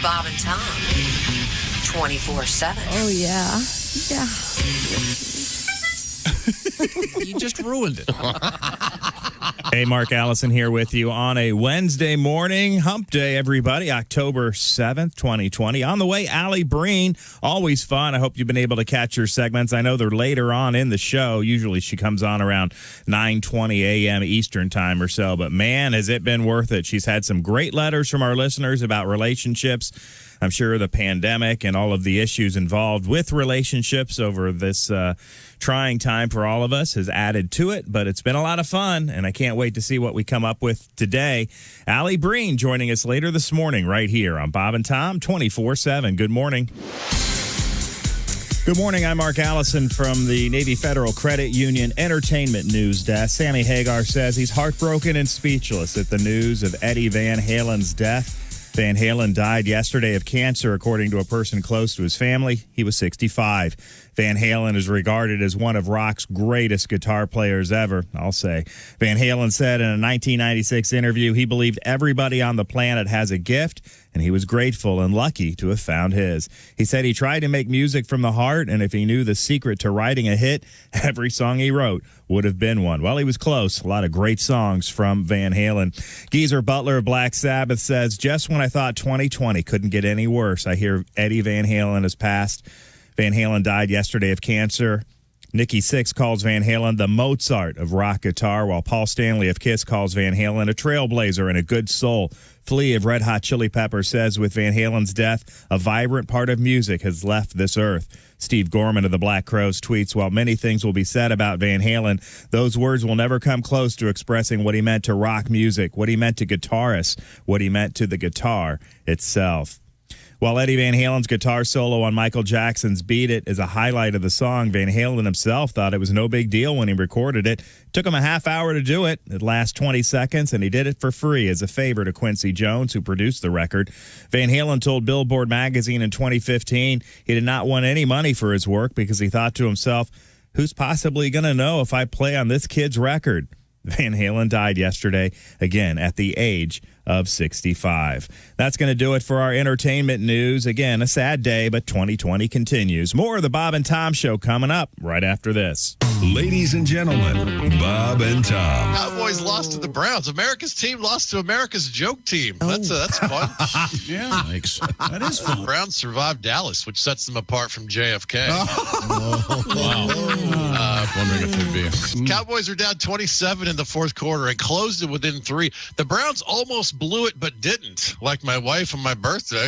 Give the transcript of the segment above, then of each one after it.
Bob and Tom. 24/7. Oh, yeah. Yeah. You just ruined it. Hey, Mark Allison here with you on a Wednesday morning. Hump Day, everybody. October 7th, 2020. On the way, Allie Breen. Always fun. I hope you've been able to catch her segments. I know they're later on in the show. Usually she comes on around 9:20 a.m. Eastern time or so. But, man, has it been worth it. She's had some great letters from our listeners about relationships. I'm sure the pandemic and all of the issues involved with relationships over this trying time for all of us has added to it, but it's been a lot of fun, and I can't wait to see what we come up with today. Allie Breen joining us later this morning right here on Bob and Tom 24/7. Good morning. Good morning. I'm Mark Allison from the Navy Federal Credit Union Entertainment News Desk. Sammy Hagar says he's heartbroken and speechless at the news of Eddie Van Halen's death. Van Halen died yesterday of cancer, according to a person close to his family. He was 65. Van Halen is regarded as one of rock's greatest guitar players ever, I'll say. Van Halen said in a 1996 interview he believed everybody on the planet has a gift, and he was grateful and lucky to have found his. He said he tried to make music from the heart, and if he knew the secret to writing a hit, every song he wrote would have been one. Well, he was close. A lot of great songs from Van Halen. Geezer Butler of Black Sabbath says, just when I thought 2020 couldn't get any worse, I hear Eddie Van Halen has passed. Van Halen died yesterday of cancer. Nikki Sixx calls Van Halen the Mozart of rock guitar, while Paul Stanley of Kiss calls Van Halen a trailblazer and a good soul. Flea of Red Hot Chili Peppers says with Van Halen's death, a vibrant part of music has left this earth. Steve Gorman of the Black Crowes tweets, while many things will be said about Van Halen, those words will never come close to expressing what he meant to rock music, what he meant to guitarists, what he meant to the guitar itself. While Eddie Van Halen's guitar solo on Michael Jackson's Beat It is a highlight of the song, Van Halen himself thought it was no big deal when he recorded it. It took him a half hour to do it. It lasts 20 seconds, and he did it for free as a favor to Quincy Jones, who produced the record. Van Halen told Billboard magazine in 2015 he did not want any money for his work because he thought to himself, who's possibly going to know if I play on this kid's record? Van Halen died yesterday, again, at the age of 65. That's going to do it for our entertainment news. Again, a sad day, but 2020 continues. More of the Bob and Tom Show coming up right after this. Ladies and gentlemen, Bob and Tom. Cowboys lost to the Browns. America's team lost to America's joke team. That's fun. Yeah, thanks. That is fun. Browns survived Dallas, which sets them apart from JFK. Wow. Wondering if it'd be. Cowboys are down 27 in the fourth quarter and closed it within 3. The Browns almost blew it, but didn't, like my wife on my birthday.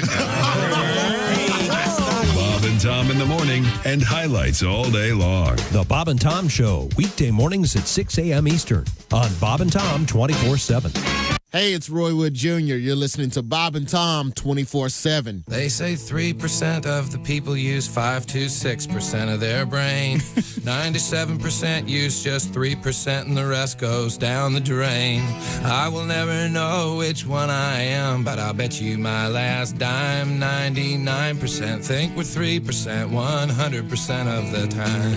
Bob and Tom in the morning and highlights all day long. The Bob and Tom Show, weekday mornings at 6 a.m. Eastern on Bob and Tom 24/7. Hey, it's Roy Wood Jr. You're listening to Bob and Tom 24/7. They say 3% of the people use 5 to 6% of their brain. 97% use just 3% and the rest goes down the drain. I will never know which one I am, but I'll bet you my last dime. 99% think we're 3% 100% of the time.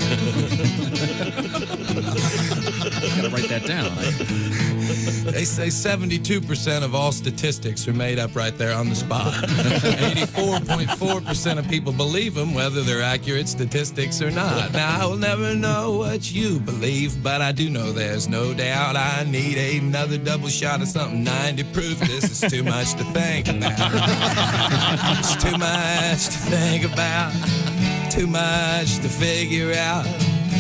Gotta write that down. They say 72% of all statistics are made up right there on the spot. 84.4% of people believe them, whether they're accurate statistics or not. Now, I will never know what you believe, but I do know there's no doubt I need another double shot of something 90 proof. This is too much to think about. It's too much to think about. Too much to figure out.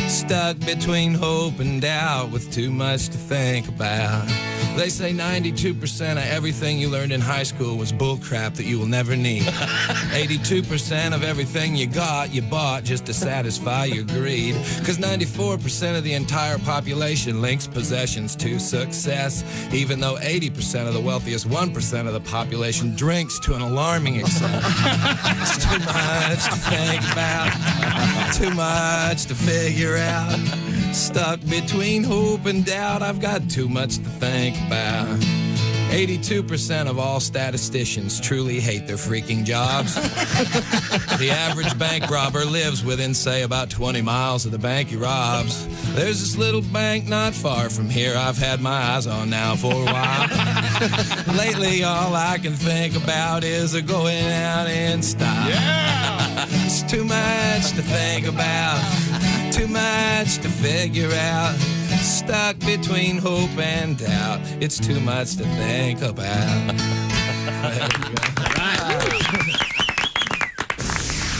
Stuck between hope and doubt with too much to think about. They say 92% of everything you learned in high school was bullcrap that you will never need. 82% of everything you got, you bought just to satisfy your greed. Because 94% of the entire population links possessions to success, even though 80% of the wealthiest 1% of the population drinks to an alarming extent. It's too much to think about, too much to figure out. Stuck between hope and doubt, I've got too much to think about. 82% of all statisticians truly hate their freaking jobs. The average bank robber lives within, say, about 20 miles of the bank he robs. There's this little bank not far from here I've had my eyes on now for a while. Lately, all I can think about is going out in style. Yeah. It's too much to think about, too much to figure out. Stuck between hope and doubt. It's too much to think about.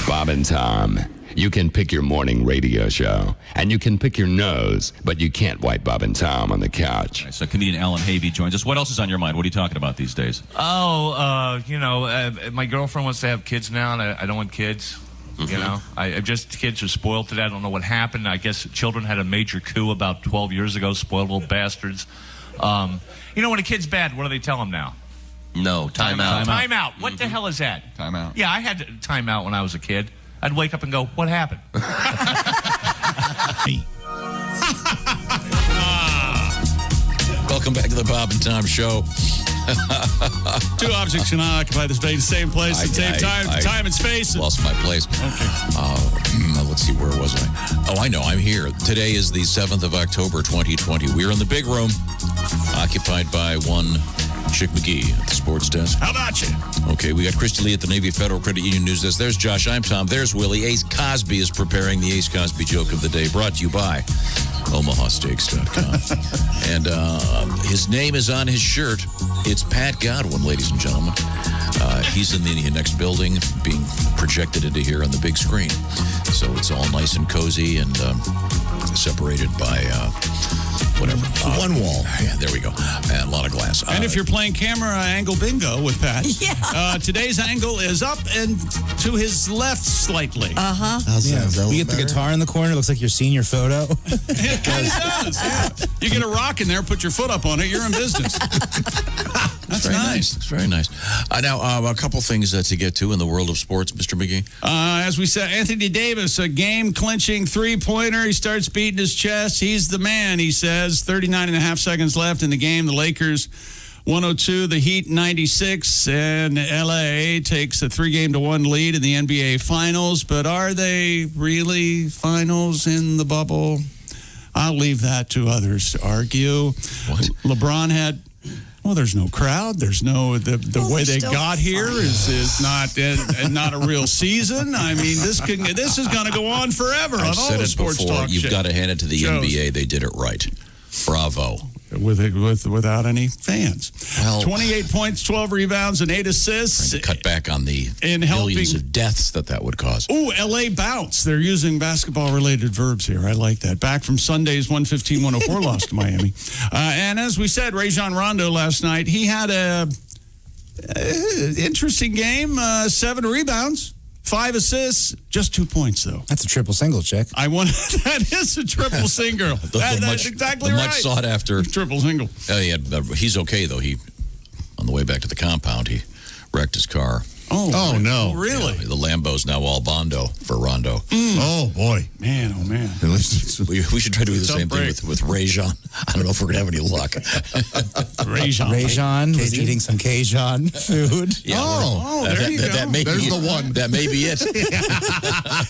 Bob and Tom. You can pick your morning radio show, and you can pick your nose, but you can't wipe Bob and Tom on the couch. So comedian Alan Havey joins us. What else is on your mind? What are you talking about these days? My girlfriend wants to have kids now, and I don't want kids. Mm-hmm. You know, kids are spoiled today. I don't know what happened. I guess children had a major coup about 12 years ago, spoiled little bastards. When a kid's bad, what do they tell them now? No, time out. Time out. What the hell is that? Time out. Yeah, I had time out when I was a kid. I'd wake up and go, what happened? Welcome back to the Bob and Tom Show. Two objects cannot occupy the same place at the same time. Time and space. Lost my place. Okay. Let's see, where was I? Oh, I know. I'm here. Today is the 7th of October, 2020. We're in the big room, occupied by one Chick McGee at the sports desk. How about you? Okay, we got Christy Lee at the Navy Federal Credit Union News Desk. There's Josh. I'm Tom. There's Willie. Ace Cosby is preparing the Ace Cosby joke of the day, brought to you by OmahaSteaks.com. And his name is on his shirt. It's Pat Godwin, ladies and gentlemen. He's in the next building, being projected into here on the big screen. So it's all nice and cozy and separated by whatever. One wall. Yeah, there we go. And a lot of glass. And if you're playing camera angle bingo with Pat, today's angle is up and to his left slightly. You get the guitar in the corner. Looks like your senior photo. It kind of does. Yeah. You get a rock in there, put your foot up on it, you're in business. That's very nice. It's very nice. Now, a couple things to get to in the world of sports, Mr. McGee. As we said, Anthony Davis, a game-clinching three-pointer. He starts beating his chest. He's the man, he says. 39 and a half seconds left in the game. The Lakers 102, the Heat 96, and L.A. takes a 3-1 lead in the NBA Finals. But are they really finals in the bubble? I'll leave that to others to argue. What? LeBron had... Well, there's no crowd. There's no the way they got here is not a real season. I mean, this is going to go on forever on all the sports before. Talk. You've got to hand it to the NBA. They did it right. Bravo. Without any fans. Well, 28 points, 12 rebounds, and 8 assists. Trying to cut back on the millions of deaths that would cause. Ooh, L.A. bounce. They're using basketball-related verbs here. I like that. Back from Sunday's 115-104 loss to Miami. And as we said, Rajon Rondo last night, he had a interesting game. 7 rebounds. 5 assists, just 2 points, though. That's a triple single, Chick. That is a triple single. That's exactly right. Much sought after triple single. He's okay, though. On the way back to the compound, he wrecked his car. Oh no. Really? Yeah, the Lambo's now all Bondo for Rondo. Oh, boy. Man, oh, man. At least we should try to do the same thing with Rajon. I don't know if we're going to have any luck. Rajon was eating some Cajun food. Yeah, there you go. There's the one. That may be it.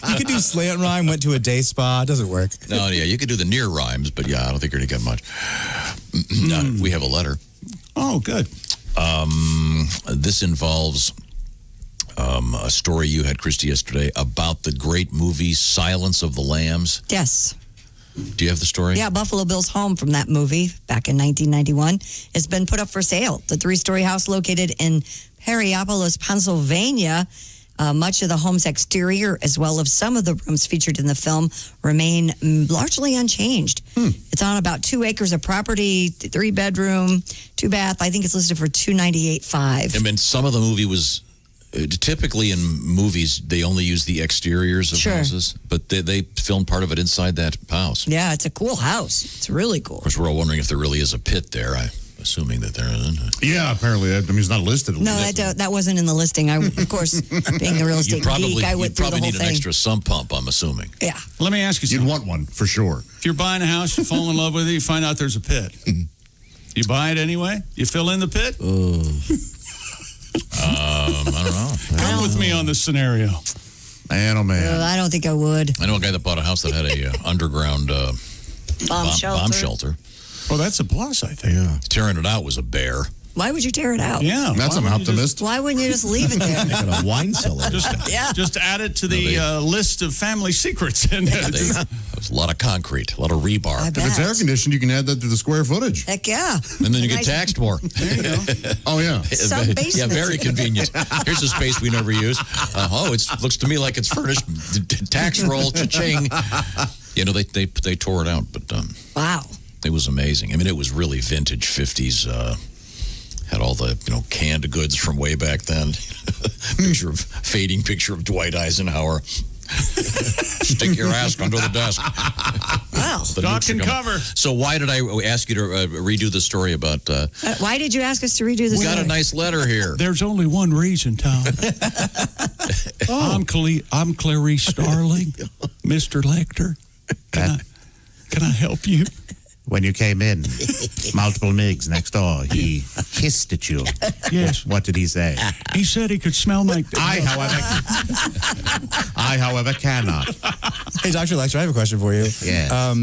You could do slant rhyme, went to a day spa. It doesn't work. No, yeah, you could do the near rhymes, but I don't think you're going to get much. We have a letter. Oh, good. This involves... a story you had, Christy, yesterday about the great movie Silence of the Lambs. Yes. Do you have the story? Yeah, Buffalo Bill's home from that movie back in 1991 has been put up for sale. The 3-story house located in Perryopolis, Pennsylvania. Much of the home's exterior, as well as some of the rooms featured in the film, remain largely unchanged. It's on about 2 acres of property, 3-bedroom, 2-bath. I think it's listed for $298,500. I mean, some of the movie was... Typically in movies, they only use the exteriors of houses, but they filmed part of it inside that house. Yeah, it's a cool house. It's really cool. Of course, we're all wondering if there really is a pit there. I'm assuming that there isn't. Yeah, apparently. I mean, it's not listed. No, that wasn't in the listing. Of course, being a real estate geek, I went through the whole thing. You probably need an extra sump pump, I'm assuming. Yeah. Let me ask you something. You'd want one, for sure. If you're buying a house, you fall in love with it, you find out there's a pit. You buy it anyway? You fill in the pit? I don't know. Come with me on this scenario. Man, oh man. I don't think I would. I know a guy that bought a house that had a underground bomb shelter. Oh, that's a plus, I think. Yeah. Tearing it out was a bear. Why would you tear it out? Yeah. That's an optimist. Why wouldn't you just leave it there? Like a wine cellar. Just add it to the list of family secrets. And There was a lot of concrete, a lot of rebar. I If it's bet. air conditioned, you can add that to the square footage. Heck yeah. And then you get Nice- taxed more. there you go. Oh, yeah. Some Yeah, basements. very convenient. Here's a space we never use. It looks to me like it's furnished. Tax roll, cha-ching. They tore it out, but Wow. it was amazing. I mean, it was really vintage 50s. Had all the canned goods from way back then. Fading picture of Dwight Eisenhower. Stick your ass under the desk. Wow. The Doc nukes are and coming. cover. So why did I ask you to redo the story about? Why did you ask us to redo this? We got a nice letter here. There's only one reason, Tom. I'm Clarice Starling, Mr. Lecter. Can I help you? When you came in, multiple MiGs next door. He hissed at you. Yes. What did he say? He said he could smell my... I, however, cannot. Hey, Dr. Lecter, I have a question for you. Yeah. I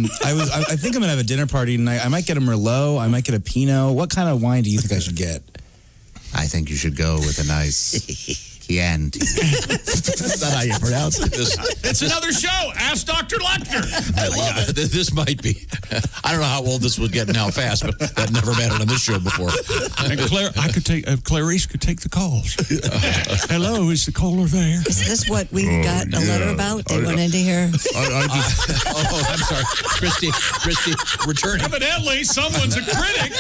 think I'm going to have a dinner party tonight. I might get a Merlot. I might get a Pinot. What kind of wine do you think I should get? I think you should go with a nice Chianti. That's not how you pronounce it. It's another show. Ask Dr. Lecter. I love it. This might be. I don't know how old this would get and how fast, but that never mattered on this show before. And Clarice could take the calls. Hello, is the caller there? Is this what we got a letter about? They wanted to hear. I'm sorry, Christy, returning. Evidently, someone's a critic.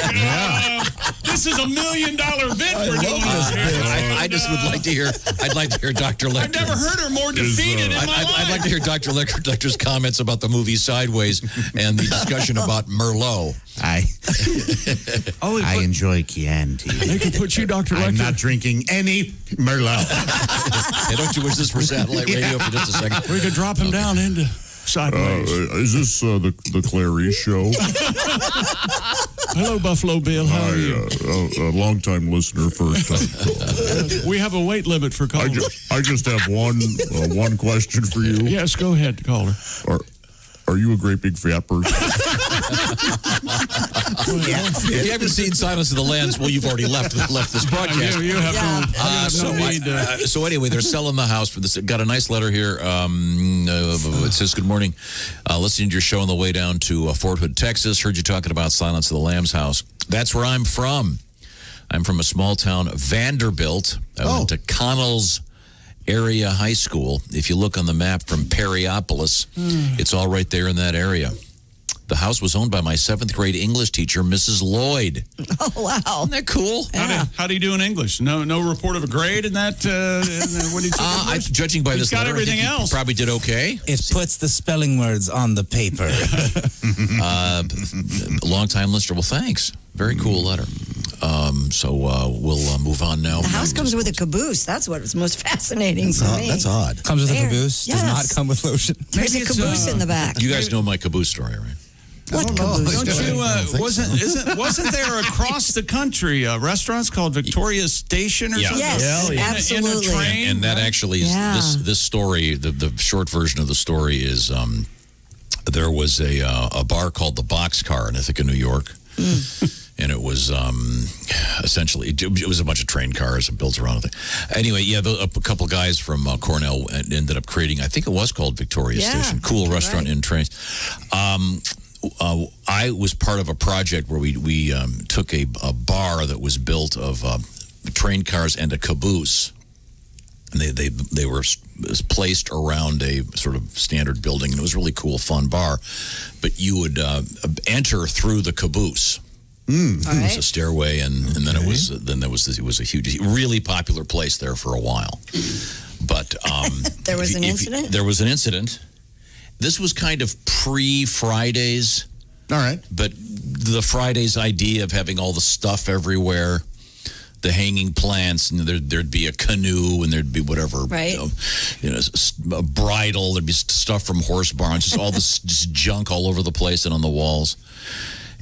This is $1 million bid we're doing here. I just would like to hear. I'd like to hear Dr. Lecter. I've never heard her more defeated in my life. I'd like to hear Dr. Lecter's comments about the movie Sideways and the discussion about Merlot. I enjoy Chianti. They can put you, Dr. Lecter. I'm not drinking any Merlot. Hey, don't you wish this were satellite radio for just a second? We could drop him down into Sideways. Is this the Clarice show? Hello, Buffalo Bill. How are you? A long-time listener, first time. We have a weight limit for callers. I just have one question for you. Yes, go ahead, caller. Are you a great big fat person? If you haven't seen Silence of the Lambs, well, you've already left this broadcast. You have no need. So anyway, they're selling the house for this. Got a nice letter here. It says, "Good morning. Listening to your show on the way down to Fort Hood, Texas. Heard you talking about Silence of the Lambs house. That's where I'm from. I'm from a small town, Vanderbilt. I went to Connell's Area High School. If you look on the map from Perryopolis, it's all right there in that area. The house was owned by my 7th grade English teacher, Mrs. Lloyd. Oh, wow. Isn't that cool? Yeah. How do you do in English? No report of a grade in that? When you took judging by He's this got letter, everything I think else. he probably did okay. It puts the spelling words on the paper. Long-time listener. Well, thanks. Very cool letter. So we'll move on now. The house comes with a caboose. That's what was most fascinating for me. That's odd. Comes with There. a caboose. Yes. Does not come with lotion. There's a caboose in the back. You guys know my caboose story, right? What caboose? Don't you? Wasn't there across the country restaurants called Victoria Station or something? Yes, absolutely. In a train, And that actually is this story. The short version of the story is there was a bar called the Boxcar in Ithaca, New York. And it was essentially, it was a bunch of train cars built around it. Anyway, a couple guys from Cornell ended up creating, I think it was called Victoria Station. Cool restaurant in trains. I was part of a project where we took a bar that was built of train cars and a caboose. And they were placed around a sort of standard building. And it was a really cool, fun bar. But you would enter through the caboose. It was a stairway, and then it was a huge, really popular place there for a while. But There was an incident? There was an incident. This was kind of pre-Fridays. All right. But the Fridays idea of having all the stuff everywhere, the hanging plants, and there'd be a canoe, and there'd be whatever, right? A bridle. There'd be stuff from horse barns, just all this just junk all over the place and on the walls.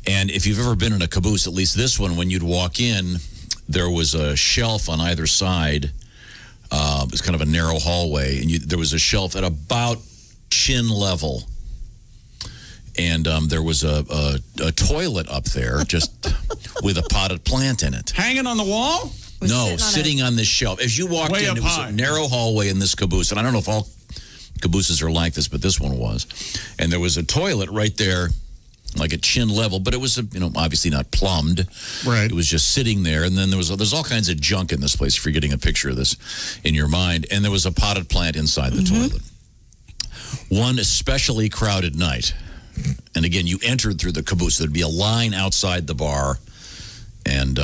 And if you've ever been in a caboose, at least this one, when you'd walk in, there was a shelf on either side. It was kind of a narrow hallway, and there was a shelf at about chin level. And there was a toilet up there, just with a potted plant in it. Hanging on the wall? No, sitting on this shelf. As you walked Way in, up it was high. a narrow hallway in this caboose. And I don't know if all cabooses are like this, but this one was. And there was a toilet right there, like at chin level, but it was, obviously not plumbed. Right. It was just sitting there. And then there's all kinds of junk in this place, if you're getting a picture of this in your mind. And there was a potted plant inside the toilet. One especially crowded night. And again, you entered through the caboose. There'd be a line outside the bar. And,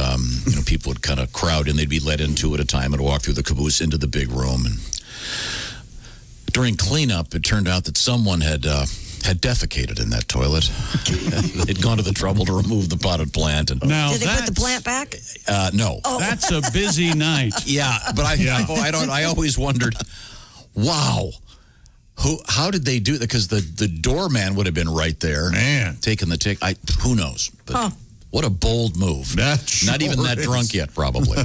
people would kind of crowd in. They'd be let in two at a time and walk through the caboose into the big room. And during cleanup, it turned out that someone had defecated in that toilet. They'd gone to the trouble to remove the potted plant. And Now Did they put the plant back? no. Oh. That's a busy night. Yeah, but I always wondered, wow. How did they do it? Because the doorman would have been right there. Man. Taking the tick. Who knows? But what a bold move. That Not even that drunk yet, probably.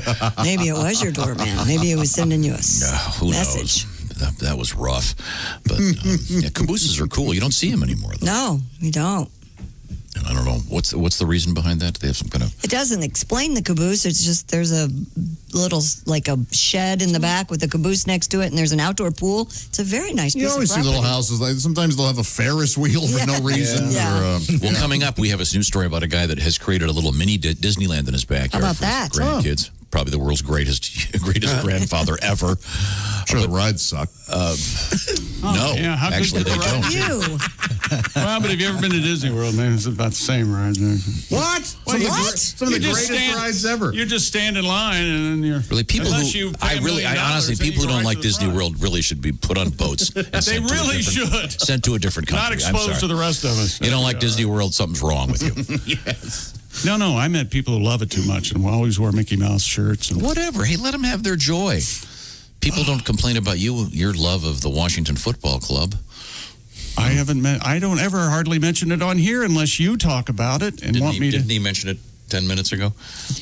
Maybe it was your doorman. Maybe it was sending you a Who message. knows? That was rough. But cabooses are cool. You don't see them anymore, though. No, we don't. And I don't know. What's the reason behind that? Do they have some kind of... It doesn't explain the caboose. It's just there's a little, like a shed in the back with a caboose next to it, and there's an outdoor pool. It's a very nice piece You always of see property. little houses. Like sometimes they'll have a Ferris wheel for no reason. Yeah. Well, coming up, we have a news story about a guy that has created a little mini Disneyland in his backyard. How about for his that? grandkids. Probably the world's greatest grandfather ever. Sure, the rides suck. No, yeah, how actually good they the don't. You. Well, but have you ever been to Disney World, man? It's about the same ride. What? Some of the You just greatest rides ever. You just stand in line and then you're... Really, people unless who you pay $1 million, honestly, then people you who don't go right like to the Disney front. World really should be put on boats. And They sent to a really different- should. Sent to a different country. Not I'm exposed sorry. to the rest of us. You don't like Disney World, something's wrong with you. Yes. No, I met people who love it too much and will always wear Mickey Mouse shirts. And Whatever. Hey, let them have their joy. People don't complain about your love of the Washington Football Club. I don't ever hardly mention it on here unless you talk about it and want me to. Didn't he mention it 10 minutes ago?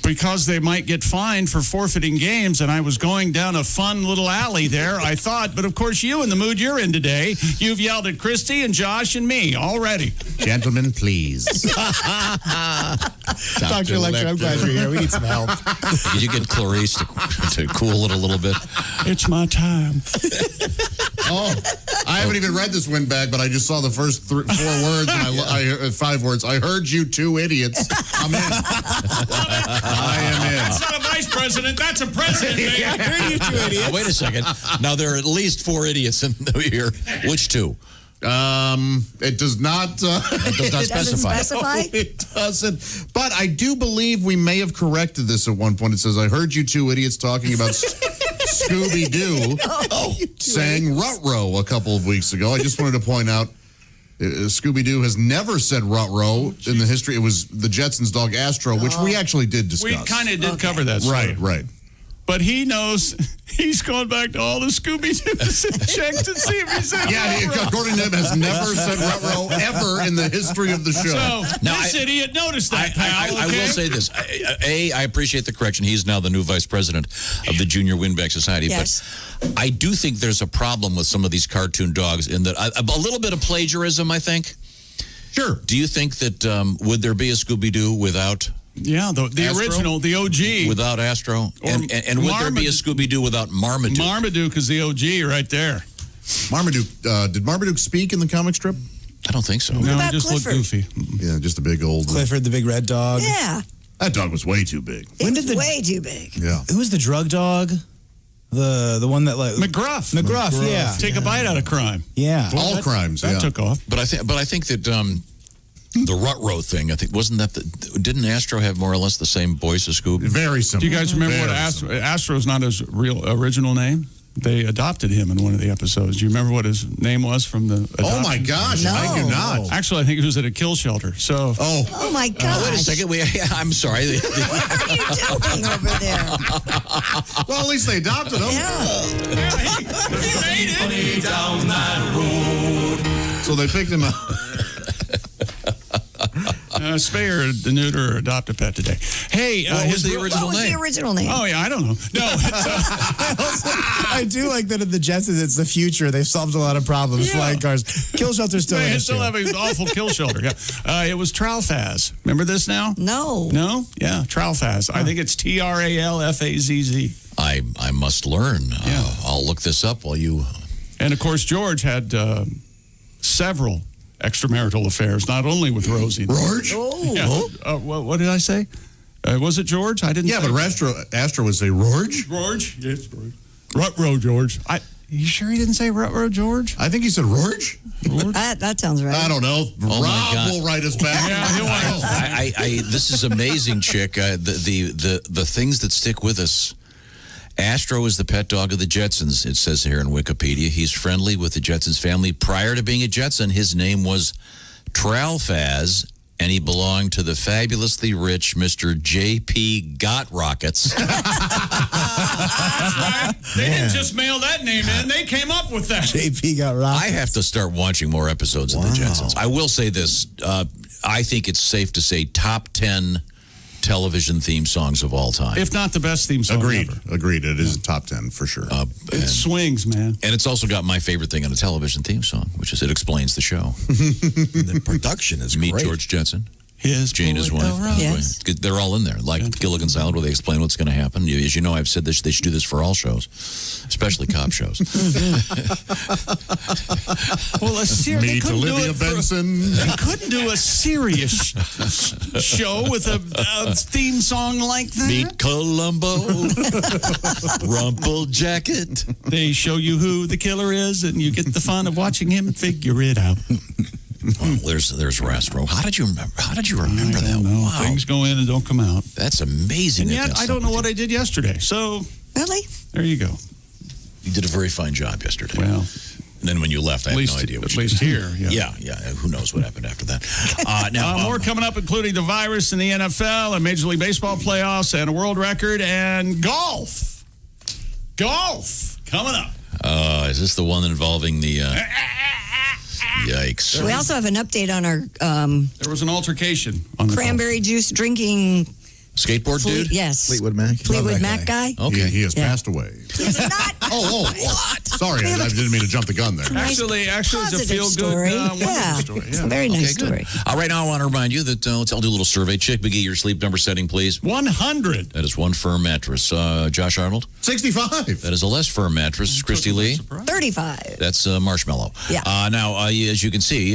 Because they might get fined for forfeiting games, and I was going down a fun little alley there, I thought. But, of course, you, in the mood you're in today, you've yelled at Christy and Josh and me already. Gentlemen, please. Dr. Lecter, I'm glad you're here. We need some help. Did you get Clarice to cool it a little bit? It's my time. Oh, I haven't even read this win bag, but I just saw the first 4 words, and 5 words. I heard you 2 idiots. I'm in. I am in. That's not a vice president. That's a president, baby. I heard you 2 idiots. Wait a second. Now, there are at least 4 idiots in here. Which 2? It does not. It does not specify. Specify? It doesn't. But I do believe we may have corrected this at one point. It says, I heard you 2 idiots talking about Scooby-Doo saying Ruh-Roh a couple of weeks ago. I just wanted to point out, Scooby-Doo has never said Ruh-Roh in the history. It was the Jetsons' dog Astro, which we actually did discuss. We kind of did cover that story. Right. But he knows he's gone back to all the Scooby-Doos and checked to see if he said Ruh-Roh. According to him, has never said Ruh-Roh ever in the history of the show. So this idiot noticed that, pal. I will say this. I appreciate the correction. He's now the new vice president of the Junior Windbag Society. Yes. But I do think there's a problem with some of these cartoon dogs in that a little bit of plagiarism, I think. Sure. Do you think that would there be a Scooby-Doo without... Yeah, the Astro? original, the OG. Without Astro? And would there be a Scooby-Doo without Marmaduke? Marmaduke is the OG right there. Marmaduke, did Marmaduke speak in the comic strip? I don't think so. No, he just looked goofy. Yeah, just a big old... Clifford, the big red dog. Yeah. That dog was way too big. It's way too big. Yeah. Who was the drug dog? The one that like McGruff, yeah. Take a bite out of crime. Yeah. All crimes, That took off. But I think that the Ruh-Roh thing, I think, didn't Astro have more or less the same voice as Scooby? Very similar. Do you guys remember Very what similar. Astro's not his real original name? They adopted him in one of the episodes. Do you remember what his name was from the adoption? Oh my gosh, I do not. Actually, I think he was at a kill shelter. So Oh my gosh. Wait a second. I'm sorry. What are you doing over there? Well, at least they adopted him. he made it. Down that road. So they picked him up. Spay or neuter or adopt a pet today. Hey, what was the original name? The original name? Oh, yeah, I don't know. No, I do like that in the Jetsons, it's the future. They've solved a lot of problems. Yeah. Flying cars. Kill shelter's still they an still issue. have an awful kill shelter. Yeah. It was Tralfaz. Remember this now? No. No? Yeah, Tralfaz. I think it's Tralfazz. I must learn. I'll look this up while you... And, of course, George had several extramarital affairs, not only with Rosie. George? Yeah. What did I say? Was it George? I didn't Yeah, say but Astro would say George. George? Yes, George. Ruh-roh, George. You sure he didn't say ruh-roh, George? I think he said George. That sounds right. I don't know. Oh, my God. Rob will write us back. This is amazing, Chick. The things that stick with us. Astro is the pet dog of the Jetsons, it says here in Wikipedia. He's friendly with the Jetsons family. Prior to being a Jetson, his name was Tralfaz, and he belonged to the fabulously rich Mr. J.P. Got Rockets. They didn't just mail that name in. They came up with that. JP got rocked. I have to start watching more episodes of the Jetsons. I will say this. I think it's safe to say top 10 television theme songs of all time. If not the best theme song Agreed. ever. Agreed. It is a top 10 for sure. It swings, man. And it's also got my favorite thing on a television theme song, which is it explains the show. The production is Meet great. George Jetson. His Jane, his wife. Yes. They're all in there, like Gilligan's Island, where they explain what's going to happen. As you know, I've said this, they should do this for all shows, especially cop shows. Well, Meet Olivia Benson. They couldn't do a serious show with a theme song like that. Meet Columbo, Rumple Jacket. They show you who the killer is, and you get the fun of watching him figure it out. Well, there's Rastro. How did you remember that? No, Wow, things go in and don't come out. that's amazing. And that yet, that's I don't know stuck what I did yesterday. So Really? there you go. with you. You did a very fine job yesterday. Well, And then when you left, I at had least, no idea what at you least did. here. Yeah. Yeah. Who knows what happened after that? Now, More coming up, including the virus in the NFL and Major League Baseball playoffs and a world record and golf. Golf coming up. is this the one involving the? Yikes! We also have an update on our There was an altercation on the cranberry juice drinking. Skateboard dude? Yes. Fleetwood Mac. Fleetwood Mac guy. Okay. He has passed away. What? Sorry, I didn't mean to jump the gun there. Actually, it's a Positive feel-good story. wonderful Yeah. story. It's a very nice good. story. Right now, I want to remind you that I'll do a little survey. Chick McGee, your sleep number setting, please. 100. That is one firm mattress. Josh Arnold? 65. That is a less firm mattress. Christy Lee? 35. That's Marshmallow. Yeah. Now, as you can see,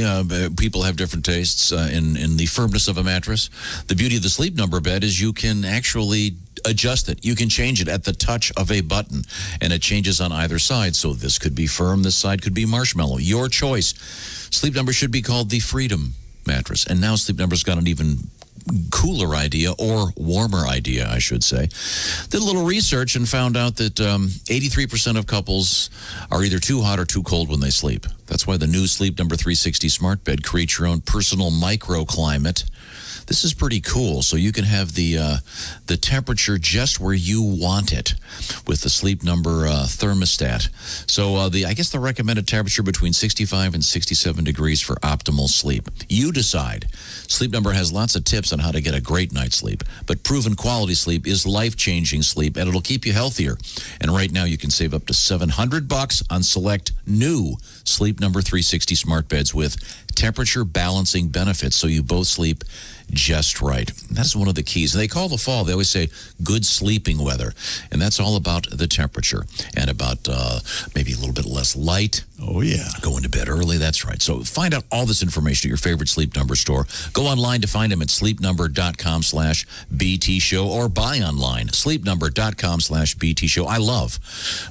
people have different tastes in the firmness of a mattress. The beauty of the Sleep Number bed is you can actually adjust it. You can change it at the touch of a button, and it changes on either side. So this could be firm, this side could be marshmallow. Your choice. Sleep Number should be called the Freedom mattress. And now Sleep Number's got an even cooler idea, or warmer idea, I should say. Did a little research and found out that 83% of couples are either too hot or too cold when they sleep. That's why the new Sleep Number 360 smart bed creates your own personal microclimate. This is pretty cool. So you can have the temperature just where you want it with the Sleep Number thermostat. So I guess the recommended temperature between 65 and 67 degrees for optimal sleep. You decide. Sleep Number has lots of tips on how to get a great night's sleep, but proven quality sleep is life-changing sleep, and it'll keep you healthier. And right now you can save up to $700 on select new Sleep Number 360 smart beds with temperature balancing benefits, so you both sleep just right. That's one of the keys. And they call the fall, they always say, good sleeping weather. And that's all about the temperature and about maybe a little bit less light. Oh, yeah. Going to bed early, that's right. So find out all this information at your favorite Sleep Number store. Go online to find them at sleepnumber.com/BT show or buy online, sleepnumber.com/BT show. I love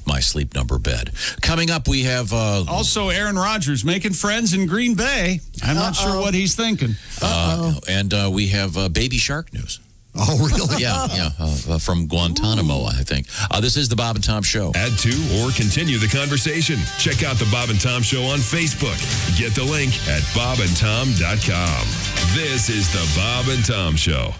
my Sleep Number bed. Coming up, we have... Also, Aaron Rodgers making friends in Green Bay. I'm not sure what he's thinking. And we have baby shark news. Oh, really? Yeah, from Guantanamo, I think. This is the Bob and Tom Show. Add to or continue the conversation. Check out the Bob and Tom Show on Facebook. Get the link at bobandtom.com. This is the Bob and Tom Show.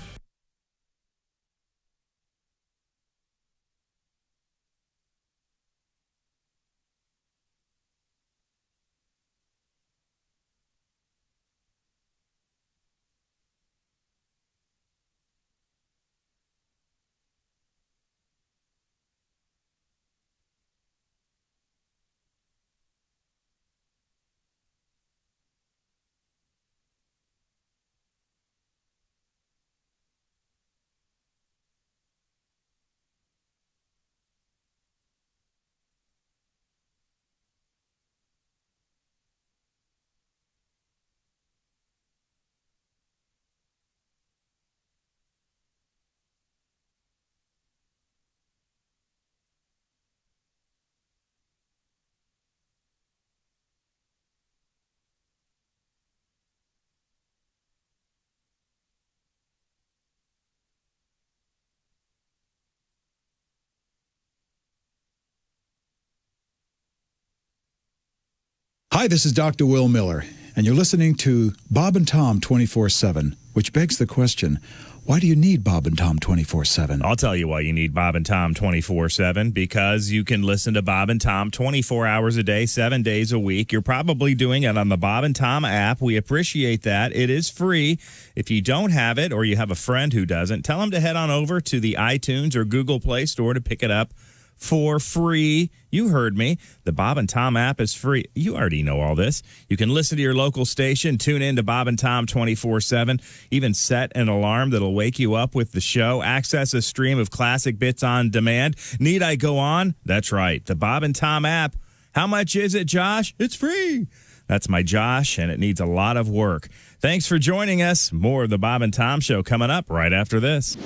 Hi, this is Dr. Will Miller, and you're listening to Bob and Tom 24/7, which begs the question, why do you need Bob and Tom 24/7? I'll tell you why you need Bob and Tom 24/7, because you can listen to Bob and Tom 24 hours a day, 7 days a week. You're probably doing it on the Bob and Tom app. We appreciate that. It is free. If you don't have it or you have a friend who doesn't, tell them to head on over to the iTunes or Google Play Store to pick it up for free. You heard me. The Bob and Tom app is free. You already know all this. You can listen to your local station, tune in to Bob and Tom 24/7, even set an alarm that'll wake you up with the show, access a stream of classic bits on demand. Need I go on? That's right. The Bob and Tom app. How much is it, Josh? It's free. That's my Josh, and it needs a lot of work. Thanks for joining us. More of the Bob and Tom show coming up right after this.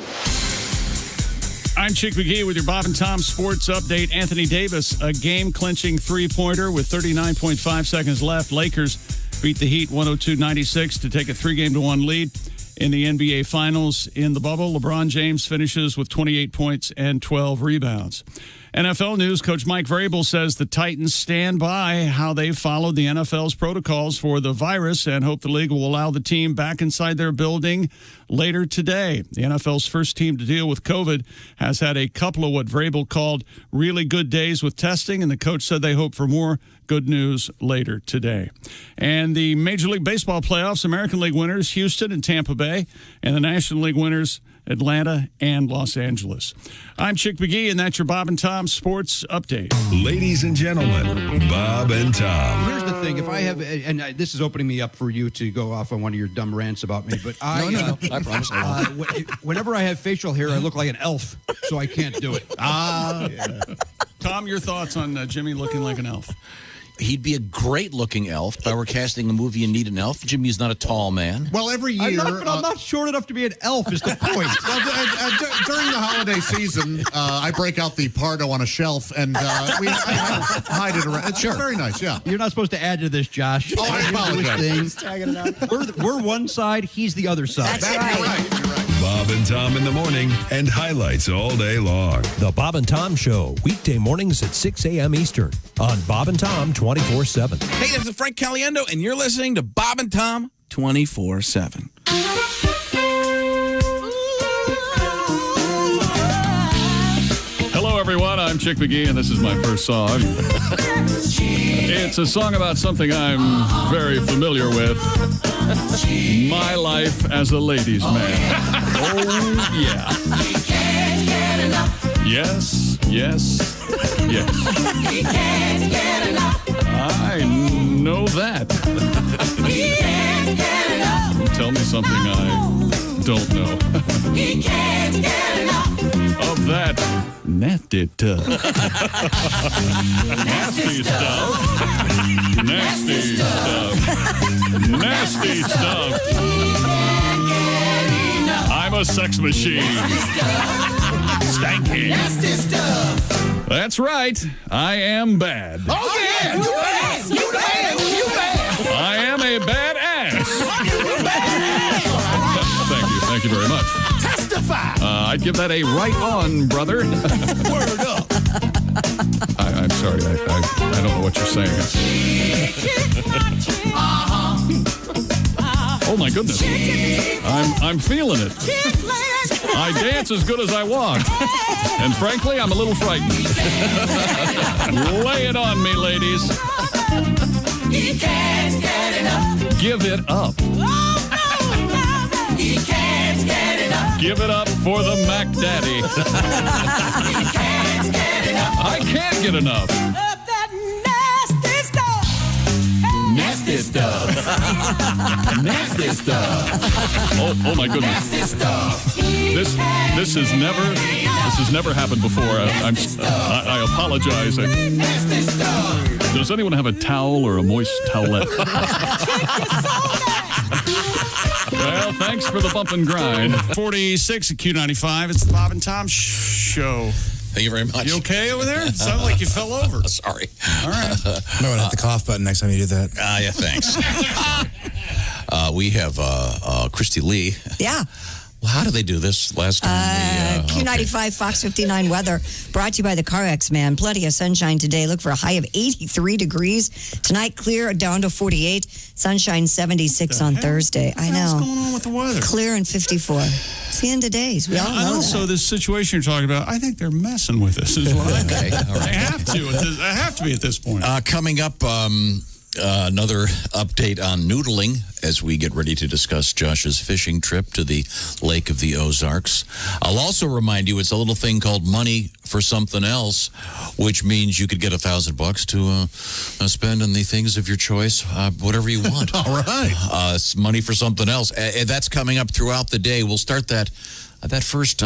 I'm Chick McGee with your Bob and Tom Sports Update. Anthony Davis, a game-clinching three-pointer with 39.5 seconds left. Lakers beat the Heat 102-96 to take a 3-1 lead in the NBA Finals. In the bubble, LeBron James finishes with 28 points and 12 rebounds. NFL news, Coach Mike Vrabel says the Titans stand by how they followed the NFL's protocols for the virus and hope the league will allow the team back inside their building later today. The NFL's first team to deal with COVID has had a couple of what Vrabel called really good days with testing, and the coach said they hope for more good news later today. And the Major League Baseball playoffs, American League winners Houston and Tampa Bay, and the National League winners Atlanta and Los Angeles. I'm Chick McGee, and that's your Bob and Tom Sports Update. Ladies and gentlemen, Bob and Tom. Here's the thing. If I have, and this is opening me up for you to go off on one of your dumb rants about me, but No, I promise I won't. Whenever I have facial hair, I look like an elf, so I can't do it. Tom, your thoughts on Jimmy looking like an elf? He'd be a great-looking elf. If I were casting a movie and need an elf, Jimmy's not a tall man. Well, every year... I'm not short enough to be an elf is the point. During the holiday season, I break out the Pardo on a shelf, and I hide it around. It's very nice, yeah. You're not supposed to add to this, Josh. Oh, I apologize. Tagging it out. We're one side, he's the other side. That's right. You're right. Bob and Tom in the morning and highlights all day long. The Bob and Tom Show, weekday mornings at 6 a.m. Eastern on Bob and Tom 24/7. Hey, this is Frank Caliendo, and you're listening to Bob and Tom 24/7. Hello, everyone. I'm Chick McGee, and this is my first song. It's a song about something I'm very familiar with. My life as a ladies' man. Oh, yeah. Yes, yes, yes. I know that. Tell me something I don't know. Of that nasty stuff. Nasty stuff. Nasty stuff. Nasty stuff. I'm a sex machine. Stanky. That's right. I am bad. Oh, yeah. You bad. You bad. You bad. I am a bad ass. Thank you very much. Testify. I'd give that a right on, brother. Word up. I'm sorry. I don't know what you're saying. Oh my goodness. I'm feeling it. I dance as good as I walk. And frankly, I'm a little frightened. Lay it on me, ladies. He can't get enough. Give it up. He can't get enough. Give it up for the Mac Daddy. He can't get enough. I can't get enough. Of that nasty stuff. Nasty stuff. Nasty stuff. Oh my goodness. Nasty stuff. This has never happened before. I apologize. Nasty stuff. Does anyone have a towel or a moist towelette? Well, thanks for the bump and grind. 46 at Q95. It's the Bob and Tom Show. Thank you very much. You okay over there? It sounded like you fell over. Sorry. All right. I'm going to hit the cough button next time you do that. Yeah, thanks. We have Christy Lee. Yeah. Well, how do they do this last time? Q95 Fox 59 weather brought to you by the CarX, man. Plenty of sunshine today. Look for a high of 83 degrees. Tonight, clear down to 48. Sunshine 76 on Thursday. I know. What's going on with the weather? Clear and 54. It's the end of days. We all know and also, this situation you're talking about, I think they're messing with us as well. Okay, all right. They have to. I have to be at this point. Coming up, another update on noodling as we get ready to discuss Josh's fishing trip to the Lake of the Ozarks. I'll also remind you it's a little thing called money for something else, which means you could get $1,000 to spend on the things of your choice, whatever you want. All right. It's money for something else. That's coming up throughout the day. We'll start that first,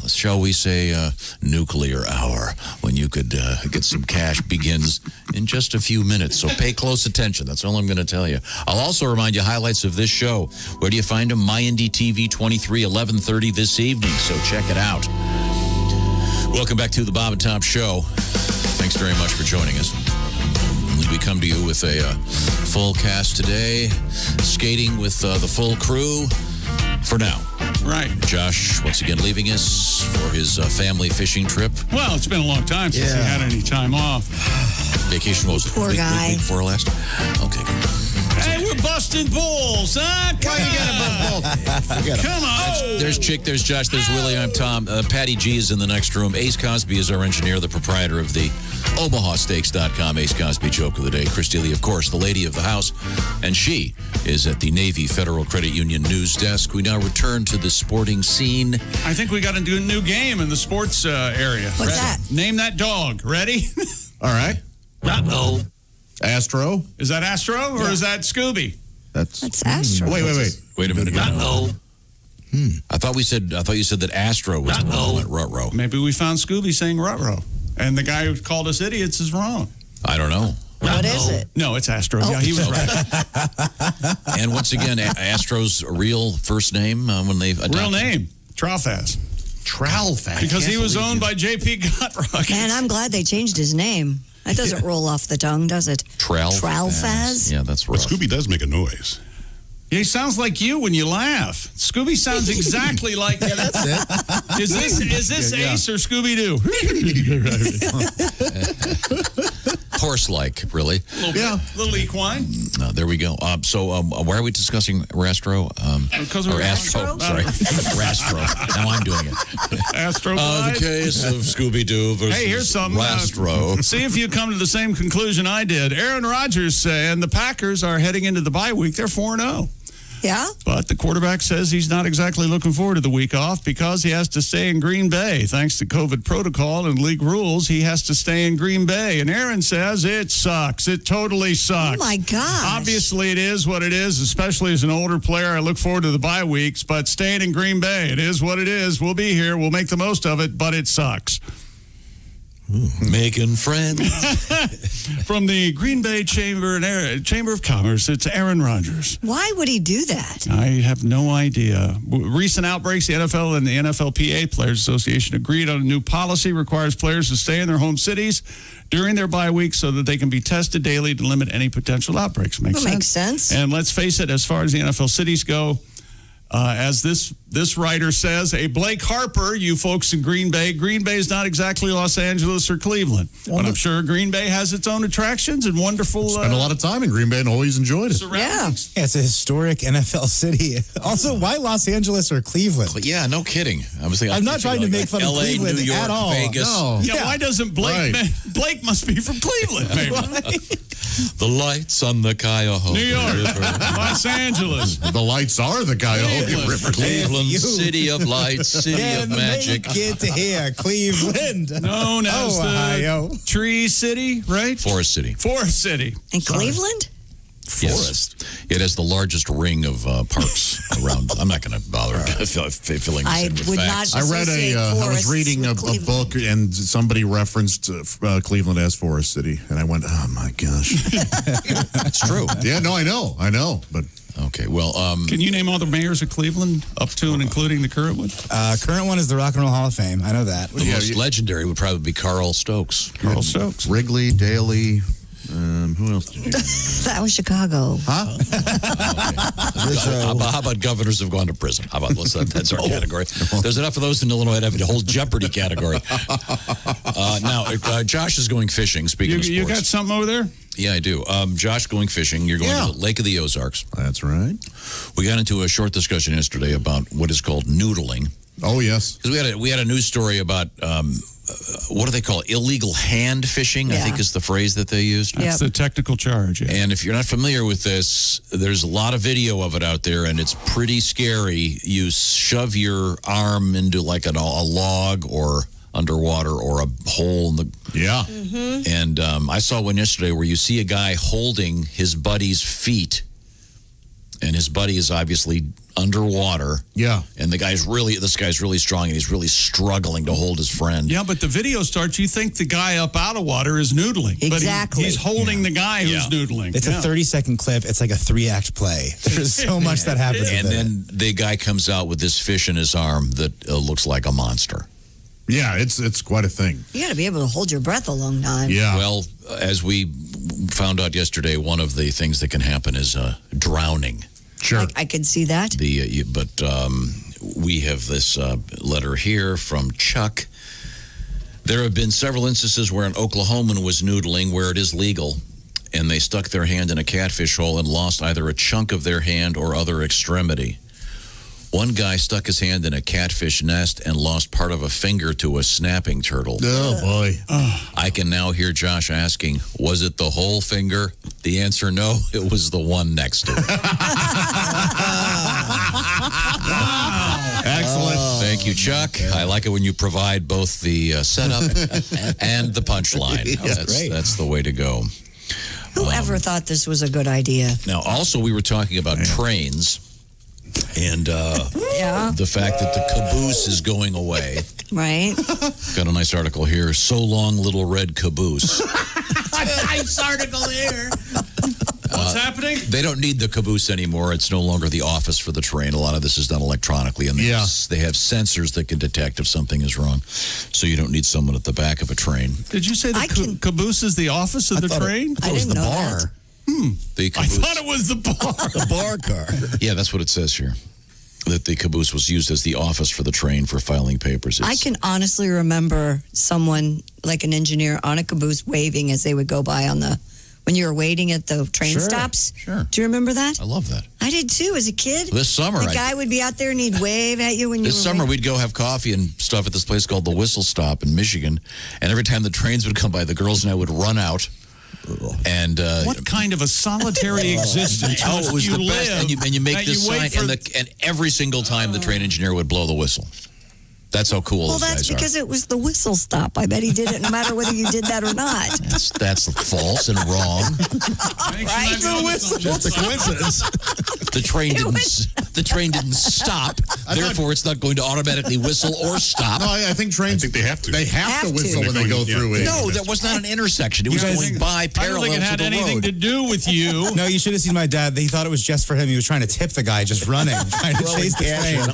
shall we say, nuclear hour when you could get some cash begins in just a few minutes. So pay close attention. That's all I'm going to tell you. I'll also remind you highlights of this show. Where do you find them? MyNDTV 23, 11:30 this evening. So check it out. Welcome back to the Bob and Tom Show. Thanks very much for joining us. We come to you with a full cast today, skating with the full crew for now. Right. Josh, once again, leaving us for his family fishing trip. Well, it's been a long time since he had any time off. Vacation was Poor guy. week before last. Okay, good. Hey, we're busting bulls, huh? Why you got to bust balls? Come on. There's Chick, there's Josh, there's Willie, I'm Tom. Patty G is in the next room. Ace Cosby is our engineer, the proprietor of the OmahaSteaks.com Ace Cosby joke of the day. Chris Dealey, of course, the lady of the house. And she is at the Navy Federal Credit Union news desk. We now return to the sporting scene. I think we got to do a new game in the sports area. What's that? Name that dog. Ready? All right. Uh-oh. Astro. Is that Astro or is that Scooby? That's Astro. Wait. Wait a minute. Uh-oh. I thought you said that Astro was the one that went Ruh-roh. Maybe we found Scooby saying ruh-roh. And the guy who called us idiots is wrong. I don't know. What is it? No, it's Astro. Oh. Yeah, he was right. And once again, Astro's real first name when they adopted. Real name, Tralfaz. Tralfaz. Because he was owned by J.P. Gottrock. Man, I'm glad they changed his name. That doesn't roll off the tongue, does it? Tralfaz? Yeah, that's right. But Scooby does make a noise. He sounds like you when you laugh. Scooby sounds exactly like you. That's it. Is this Ace or Scooby-Doo? Horse-like, really. Little equine. There we go. So why are we discussing Rastro? Because we're Astro. Sorry. Rastro. Now I'm doing it. Astro. The case of Scooby-Doo versus Hey, here's something. Rastro. See if you come to the same conclusion I did. Aaron Rodgers and the Packers are heading into the bye week. They're 4-0. Yeah? But the quarterback says he's not exactly looking forward to the week off because he has to stay in Green Bay. Thanks to COVID protocol and league rules, he has to stay in Green Bay. And Aaron says it sucks. It totally sucks. Oh, my gosh. Obviously, it is what it is, especially as an older player. I look forward to the bye weeks, but staying in Green Bay, it is what it is. We'll be here. We'll make the most of it, but it sucks. Making friends. From the Green Bay Chamber of Commerce, it's Aaron Rodgers. Why would he do that? I have no idea. Recent outbreaks, the NFL and the NFLPA Players Association agreed on a new policy requires players to stay in their home cities during their bye week so that they can be tested daily to limit any potential outbreaks. Makes sense. And let's face it, as far as the NFL cities go, as this writer says, a Blake Harper, you folks in Green Bay is not exactly Los Angeles or Cleveland. But I'm sure Green Bay has its own attractions and wonderful... Spent a lot of time in Green Bay and always enjoyed it. Yeah, it's a historic NFL city. Also, why Los Angeles or Cleveland? Yeah, no kidding. I'm not trying to make fun of LA, Cleveland New York, at all. Vegas. No. Yeah, why doesn't Blake... Blake must be from Cleveland, maybe. The lights on the Cuyahoga New York, River. Los Angeles. The lights are the Cuyahoga River. Cleveland, city of lights, city of magic. Get to here, Cleveland. Known as Ohio. the Tree City, right? Forest City. Forest City. In Cleveland? Forest. Yes. It has the largest ring of parks around. I'm not going to bother filling this in with facts. I read I was reading a book and somebody referenced Cleveland as Forest City, and I went, oh my gosh. It's true. Yeah, no, I know, but. Okay, well... Can you name all the mayors of Cleveland up to and including the current one? Current one is the Rock and Roll Hall of Fame. I know that. The most legendary would probably be Carl Stokes. Carl Stokes. Wrigley, Daley, Who else did you? That was Chicago. Huh? How about governors have gone to prison? How about that's our category? There's enough of those in Illinois to have a whole Jeopardy category. Now, Josh is going fishing. Speaking of sports, you got something over there? Yeah, I do. Josh going fishing. You're going to the Lake of the Ozarks. That's right. We got into a short discussion yesterday about what is called noodling. Oh, yes. Because we had a news story about what do they call it? Illegal hand fishing, I think is the phrase that they used. That's the technical charge. Yeah. And if you're not familiar with this, there's a lot of video of it out there, and it's pretty scary. You shove your arm into like a log or underwater or a hole in the... Yeah. Mm-hmm. And I saw one yesterday where you see a guy holding his buddy's feet, and his buddy is obviously underwater. Yeah. And this guy's really strong, and he's really struggling to hold his friend. Yeah, but the video starts, you think the guy up out of water is noodling. Exactly. But he's holding the guy who's noodling. It's a 30-second clip. It's like a 3-act play. There's so much that happens. And with then the guy comes out with this fish in his arm that looks like a monster. Yeah, it's quite a thing. You got to be able to hold your breath a long time. Yeah. Well, as we found out yesterday, one of the things that can happen is drowning. Sure. I could see that. But we have this letter here from Chuck. There have been several instances where an Oklahoman was noodling where it is legal, and they stuck their hand in a catfish hole and lost either a chunk of their hand or other extremity. One guy stuck his hand in a catfish nest and lost part of a finger to a snapping turtle. Oh, boy. I can now hear Josh asking, was it the whole finger? The answer, no, it was the one next to it. Excellent. Thank you, Chuck. I like it when you provide both the setup and the punchline. That's the way to go. Whoever thought this was a good idea? Now, also, we were talking about trains. And the fact that the caboose is going away. Right. Got a nice article here. So long, little red caboose. Nice article here. What's happening? They don't need the caboose anymore. It's no longer the office for the train. A lot of this is done electronically. And they have sensors that can detect if something is wrong. So you don't need someone at the back of a train. Did you say the caboose is the office of the train? I thought it was the bar. The I thought it was the bar. The bar car. Yeah, that's what it says here. That the caboose was used as the office for the train for filing papers. I can honestly remember someone, like an engineer, on a caboose waving as they would go by when you were waiting at the train stops. Sure. Do you remember that? I love that. I did too as a kid. This summer. The guy would be out there and he'd wave at you when you were This summer, we'd go have coffee and stuff at this place called the Whistle Stop in Michigan. And every time the trains would come by, the girls and I would run out. And what kind of a solitary existence it was you the best. live? And you make this sign, for... and every single time the train engineer would blow the whistle. That's how cool those guys are. Well, that's because it was the Whistle Stop. I bet he did it no matter whether you did that or not. That's false and wrong. Right? The whistle. It's a coincidence. The train didn't stop. Therefore, it's not going to automatically whistle or stop. No, I think trains. they have to. They have to whistle when they go through it. No, that was not an intersection. It was going by parallel to the road. I don't think it had anything to do with you. No, you should have seen my dad. He thought it was just for him. He was trying to tip the guy, just running, trying to chase the train.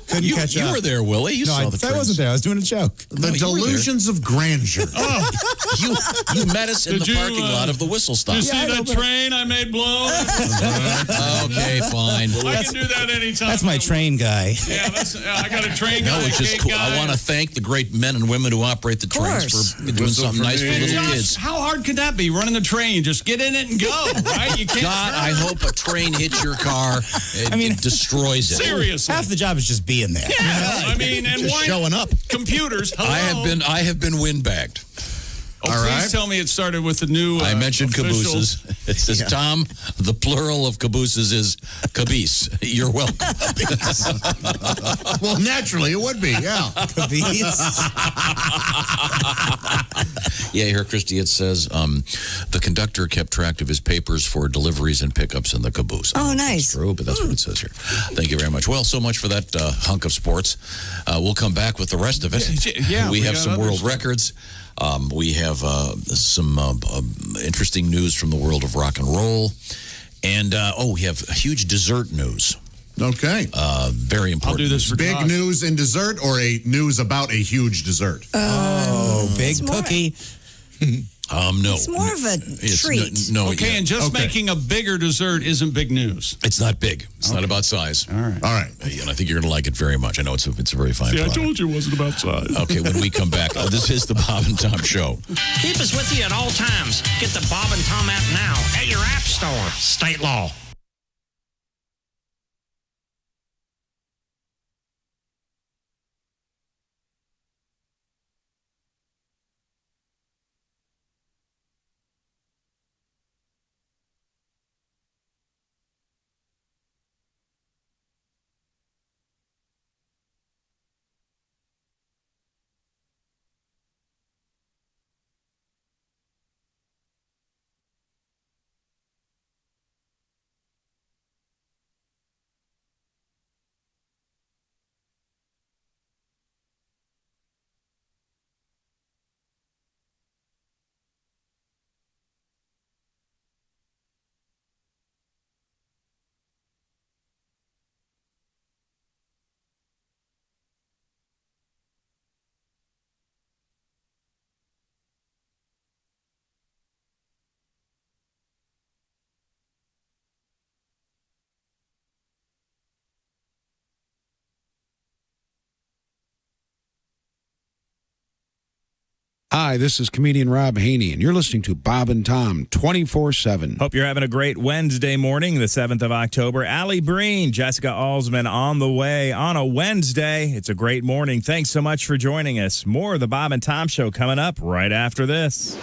Couldn't catch up. You were there, Willie. You saw the train. I wasn't there. I was doing a joke. The delusions of grandeur. Oh, you met us in the parking lot of the Whistle Stop. You see that train I made blow? Okay, fine. I can do that anytime. That's my train guy. Yeah, I got a train guy. No, it's just cool. I want to thank the great men and women who operate the trains for doing something nice for little kids. How hard could that be, running the train? Just get in it and go, right? You can't. God, I hope a train hits your car and it destroys it. Seriously. Half the job is just being there. Yeah, I mean, and just showing up. Computers, hello. I have been windbagged. Please tell me it started with the new I mentioned official... cabooses. It says, Tom, the plural of cabooses is caboose. You're welcome. Well, naturally, it would be, yeah. Caboose. Yeah, here, Christy, it says, the conductor kept track of his papers for deliveries and pickups in the caboose. Oh, nice. That's true, but that's what it says here. Thank you very much. Well, so much for that hunk of sports. We'll come back with the rest of it. Yeah, we have some world records. We have some interesting news from the world of rock and roll. And, we have huge dessert news. Okay. Very important. I'll do this for Big Josh. news in dessert or a news about a huge dessert? Big cookie. No. It's more of a treat. No. Okay, yeah. and just making a bigger dessert isn't big news. It's not big. It's not about size. All right. And I think you're going to like it very much. I know it's a very fine See, I product. told you it wasn't about size. Okay, when we come back, this is the Bob and Tom Show. Keep us with you at all times. Get the Bob and Tom app now at your app store. State law. Hi, this is comedian Rob Haney, and you're listening to Bob and Tom 24/7. Hope you're having a great Wednesday morning, the 7th of October. Allie Breen, Jessica Alsman on the way on a Wednesday. It's a great morning. Thanks so much for joining us. More of the Bob and Tom Show coming up right after this.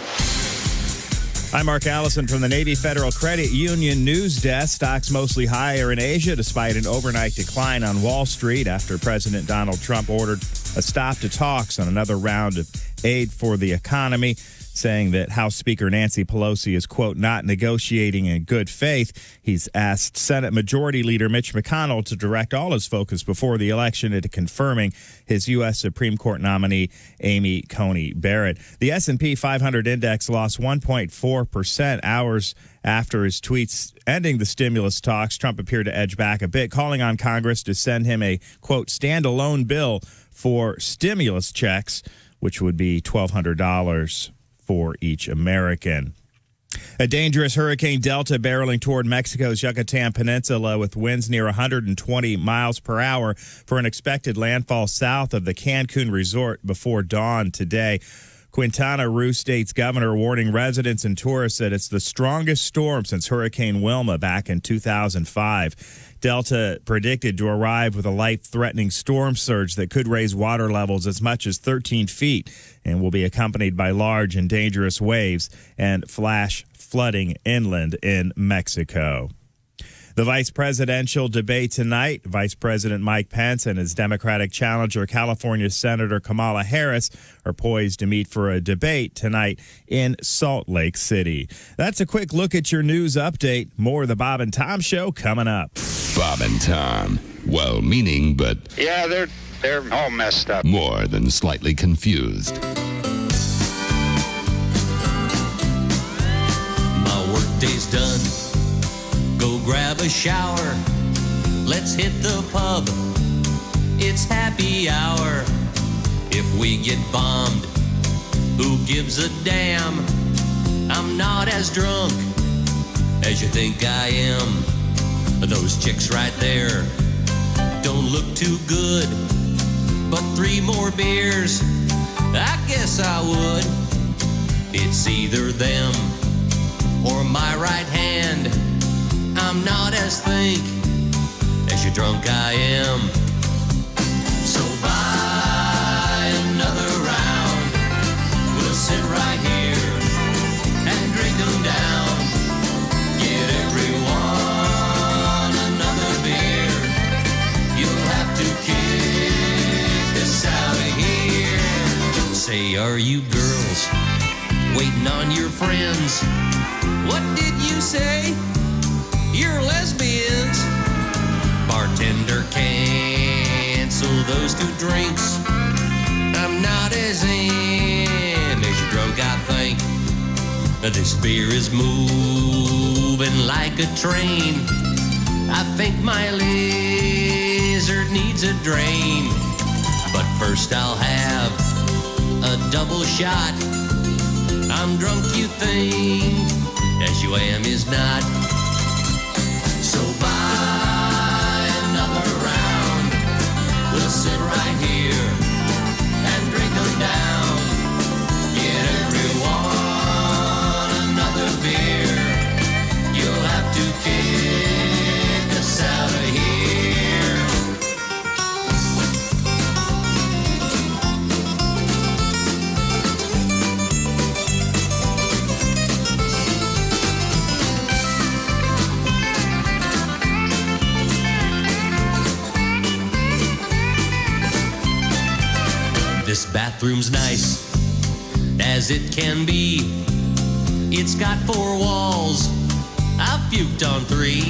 I'm Mark Allison from the Navy Federal Credit Union News Desk. Stocks mostly higher in Asia despite an overnight decline on Wall Street after President Donald Trump ordered a stop to talks on another round of aid for the economy, saying that House Speaker Nancy Pelosi is, quote, not negotiating in good faith. He's asked Senate Majority Leader Mitch McConnell to direct all his focus before the election into confirming his U.S. Supreme Court nominee, Amy Coney Barrett. The S&P 500 index lost 1.4% hours after his tweets ending the stimulus talks. Trump appeared to edge back a bit, calling on Congress to send him a, quote, standalone bill for stimulus checks, which would be $1,200 for each American. A dangerous Hurricane Delta barreling toward Mexico's Yucatan Peninsula with winds near 120 miles per hour for an expected landfall south of the Cancun resort before dawn today. Quintana Roo State's governor warning residents and tourists that it's the strongest storm since Hurricane Wilma back in 2005. Delta predicted to arrive with a life-threatening storm surge that could raise water levels as much as 13 feet and will be accompanied by large and dangerous waves and flash flooding inland in Mexico. The vice presidential debate tonight, Vice President Mike Pence and his Democratic challenger, California Senator Kamala Harris, are poised to meet for a debate tonight in Salt Lake City. That's a quick look at your news update. More of the Bob and Tom Show coming up. Bob and Tom, well-meaning, but yeah, they're all messed up. More than slightly confused. My workday's done. Go grab a shower. Let's hit the pub. It's happy hour. If we get bombed, who gives a damn? I'm not as drunk as you think I am. Those chicks right there don't look too good, but 3 more beers, I guess I would. It's either them or my right hand. I'm not as think as you drunk I am. So buy another round. We'll sit right here and drink them down. Get everyone another beer. You'll have to kick us out of here. Say, are you girls waiting on your friends? What did you say? You're lesbians. Bartender, cancel those 2 drinks. I'm not as in as you drunk, I think. This beer is moving like a train. I think my lizard needs a drain. But first I'll have a double shot. I'm drunk, you think, as you am is not. So buy another round. We'll sit right here and drink them down. Get everyone another beer. You'll have to kick us out of here. This bathroom's nice as it can be. It's got 4 walls, I've puked on 3.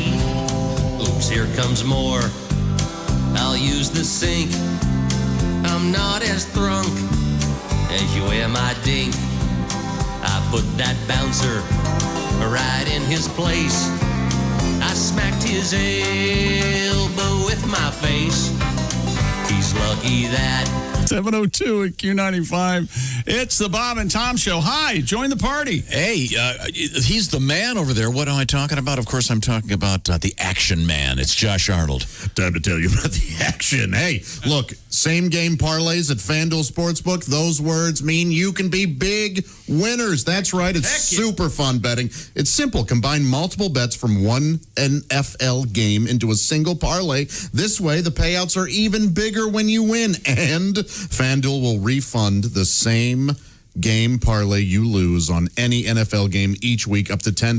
Oops, here comes more. I'll use the sink. I'm not as thrunk as you am, I dink. I put that bouncer right in his place. I smacked his elbow with my face. He's lucky that 7:02 at Q95. It's the Bob and Tom Show. Hi, join the party. Hey, he's the man over there. What am I talking about? Of course, I'm talking about the Action Man. It's Josh Arnold. Time to tell you about the action. Hey, look, same game parlays at FanDuel Sportsbook. Those words mean you can be big winners. That's right. It's super fun betting. It's simple. Combine multiple bets from one NFL game into a single parlay. This way, the payouts are even bigger when you win. And FanDuel will refund the same game parlay you lose on any NFL game each week up to $10.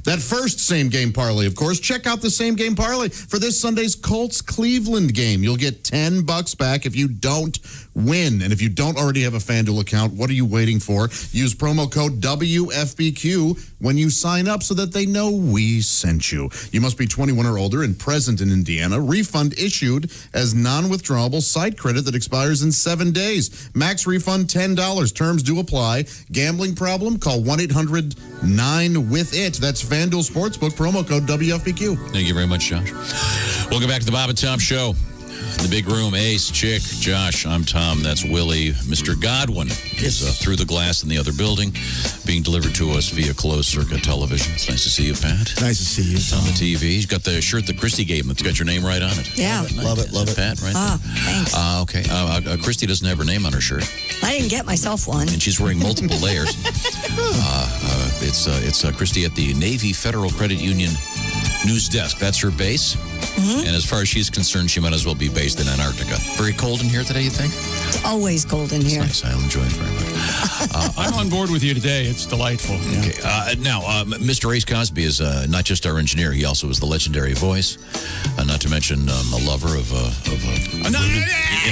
That first same game parlay, of course. Check out the same game parlay for this Sunday's Colts-Cleveland game. You'll get $10 back if you don't win. And if you don't already have a FanDuel account, what are you waiting for? Use promo code WFBQ when you sign up so that they know we sent you. You must be 21 or older and present in Indiana. Refund issued as non-withdrawable site credit that expires in 7 days. Max refund $10. Terms do apply. Gambling problem? Call 1-800-9-WITH-IT. That's FanDuel Sportsbook, promo code WFBQ. Thank you very much, Josh. Welcome back to the Bob and Tom Show. The big room, Ace, Chick, Josh, I'm Tom, that's Willie. Mr. Godwin is through the glass in the other building, being delivered to us via closed-circuit television. It's nice to see you, Pat. Nice to see you, Tom. On the TV. He's got the shirt that Christy gave him that's got your name right on it. Yeah. Love it. Pat, right there. Thanks. Okay. Christy doesn't have her name on her shirt. I didn't get myself one. And she's wearing multiple layers. It's Christy at the Navy Federal Credit Union news desk. That's her base. Mm-hmm. And as far as she's concerned, she might as well be based in Antarctica. Very cold in here today, you think? It's always cold in here. It's nice. I'll enjoy it very much. I'm on board with you today. It's delightful. Okay. Now, Mr. Ace Cosby is not just our engineer. He also is the legendary voice. Not to mention a lover of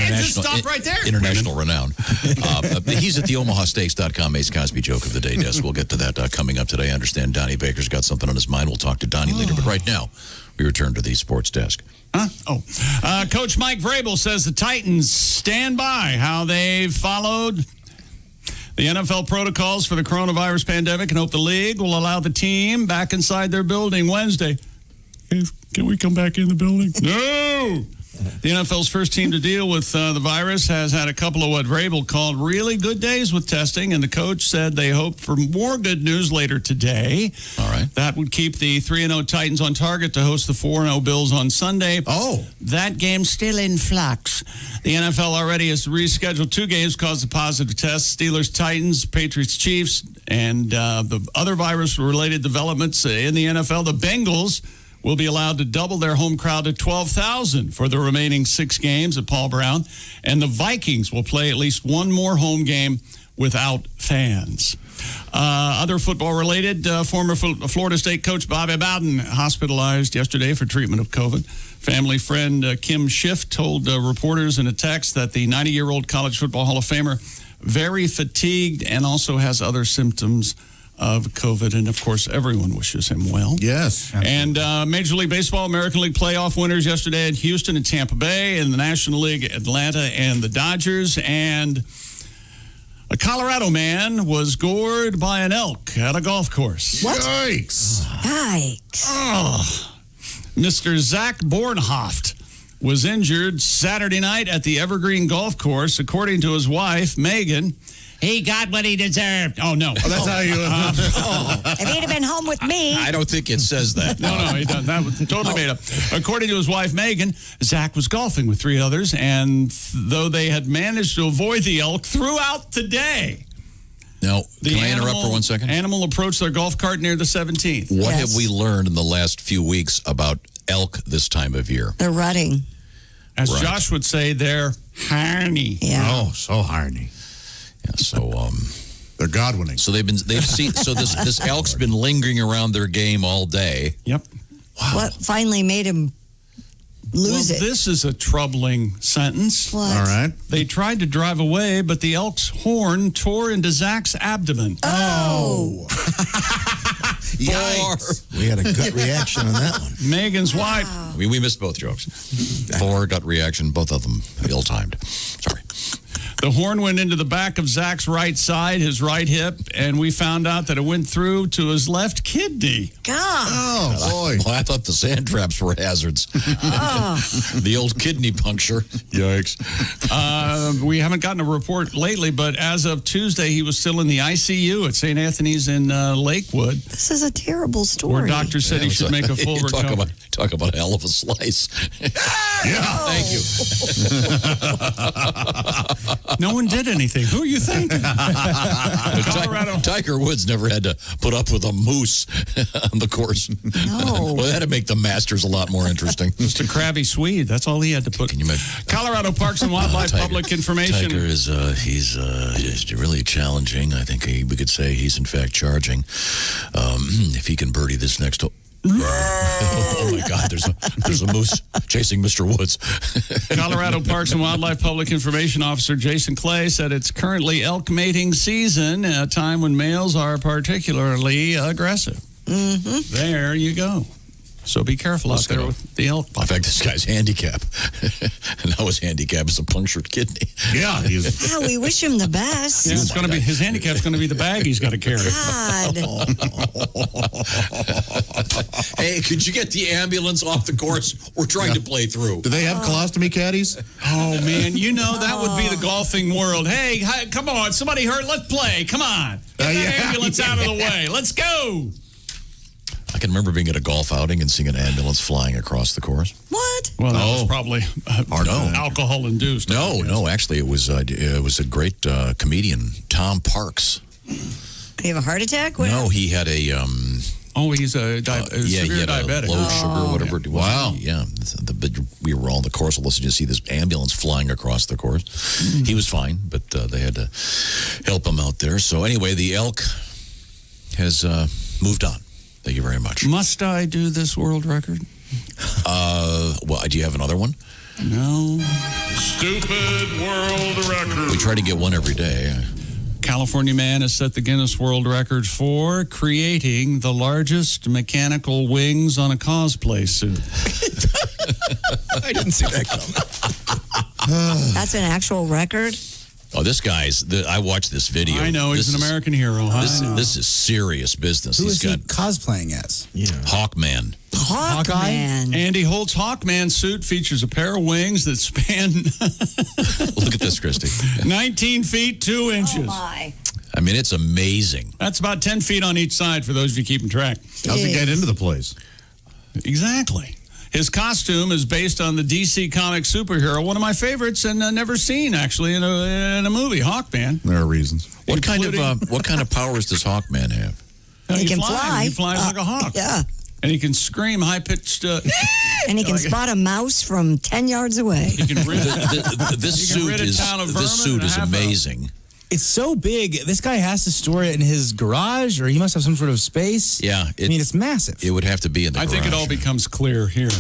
just stop right there. International renown. He's at the OmahaSteaks.com Ace Cosby joke of the day desk. We'll get to that coming up today. I understand Donnie Baker's got something on his mind. We'll talk to Donnie later. But right now, we return to the sports desk. Coach Mike Vrabel says the Titans stand by how they've followed the NFL protocols for the coronavirus pandemic and hope the league will allow the team back inside their building Wednesday. Can we come back in the building? No! The NFL's first team to deal with the virus has had a couple of what Vrabel called really good days with testing, and the coach said they hope for more good news later today. All right. That would keep the 3-0 Titans on target to host the 4-0 Bills on Sunday. Oh. That game's still in flux. The NFL already has rescheduled 2 games because of positive tests. Steelers, Titans, Patriots, Chiefs, and the other virus-related developments in the NFL. The Bengals will be allowed to double their home crowd to 12,000 for the remaining 6 games at Paul Brown. And the Vikings will play at least one more home game without fans. Other football-related, former Florida State coach Bobby Bowden hospitalized yesterday for treatment of COVID. Family friend Kim Schiff told reporters in a text that the 90-year-old College Football Hall of Famer very fatigued and also has other symptoms of COVID, and of course, everyone wishes him well. Yes. And Major League Baseball, American League playoff winners yesterday at Houston and Tampa Bay, and the National League, Atlanta and the Dodgers. And a Colorado man was gored by an elk at a golf course. What? Yikes. Yikes. Oh. Mr. Zach Bornhoft was injured Saturday night at the Evergreen Golf Course. According to his wife, Megan, He got what he deserved. Oh, no. That's how you... If he'd have been home with me. I don't think it says that. No, he doesn't. That was totally made up. According to his wife, Megan, Zach was golfing with 3 others, and though they had managed to avoid the elk throughout the day. Now, can I interrupt for 1 second? Animal approached their golf cart near the 17th. What have we learned in the last few weeks about elk this time of year? They're rutting. As Josh would say, they're horny. Yeah. Oh, so horny. Yeah, so they're Godwinning. So they've seen. So this elk's been lingering around their game all day. Yep. Wow. What finally made him lose it? This is a troubling sentence. What? All right. They tried to drive away, but the elk's horn tore into Zach's abdomen. Oh. Yikes. We had a gut reaction on that one. Megan's wife. We missed both jokes. 4 gut reaction, both of them ill-timed. Sorry. The horn went into the back of Zach's right side, his right hip, and we found out that it went through to his left kidney. God. Oh, boy. Well, I thought the sand traps were hazards. The old kidney puncture. Yikes. We haven't gotten a report lately, but as of Tuesday, he was still in the ICU at St. Anthony's in Lakewood. This is a terrible story. Where doctors said he should make a full recovery. Talk about a hell of a slice. Thank you. No one did anything. Who are you thinking? Colorado. Tiger Woods never had to put up with a moose on the course. No. Well, that'd make the Masters a lot more interesting. Just a crabby Swede. That's all he had to put. Can you imagine? Colorado Parks and Wildlife Public Information. Tiger is he's really challenging. I think we could say he's in fact charging. If he can birdie this next hole. Oh my God! There's a moose chasing Mr. Woods. Colorado Parks and Wildlife Public Information Officer Jason Clay said it's currently elk mating season, a time when males are particularly aggressive. Mm-hmm. There you go. So be careful out there with the elk. In fact, this guy's handicap. And now his handicap is a punctured kidney. Yeah. Yeah, we wish him the best. Yeah, it's going to be his handicap's going to be the bag he's got to carry. God. Hey, could you get the ambulance off the course? We're trying to play through. Do they have colostomy caddies? Oh, man. You know, that would be the golfing world. Hey, come on. Somebody hurt. Let's play. Come on. Get that ambulance out of the way. Let's go. I can remember being at a golf outing and seeing an ambulance flying across the course. What? Well, that was probably alcohol induced. No, actually, it was a great comedian, Tom Parks. Did he have a heart attack? What No, he had a he's a severe diabetic. Low sugar, whatever. It was. Wow. Yeah, we were all on the course listening to see this ambulance flying across the course. He was fine, but they had to help him out there. So anyway, the elk has moved on. Thank you very much. Must I do this world record? Well, do you have another one? No. Stupid world record. We try to get one every day. California man has set the Guinness World Record for creating the largest mechanical wings on a cosplay suit. I didn't see that coming. That's an actual record? Oh, this guy's. I watched this video. I know, he's an American hero. This is serious business. Who is he cosplaying as? Yeah. Hawkman. Hawkman. Andy Holt's Hawkman suit features a pair of wings that span Look at this, Christy. 19 feet 2 inches. Oh, my. I mean, it's amazing. That's about 10 feet on each side for those of you keeping track. How's it get into the place? Exactly. His costume is based on the DC Comics superhero, one of my favorites, and never seen actually in a movie, Hawkman. There are reasons. What kind of powers does Hawkman have? He can fly. He flies like a hawk. Yeah. And he can scream high-pitched. And he can spot a mouse from 10 yards away. He can rid this suit is amazing. It's so big. This guy has to store it in his garage, or he must have some sort of space. Yeah. I mean, it's massive. It would have to be in the garage. I think it all becomes clear here.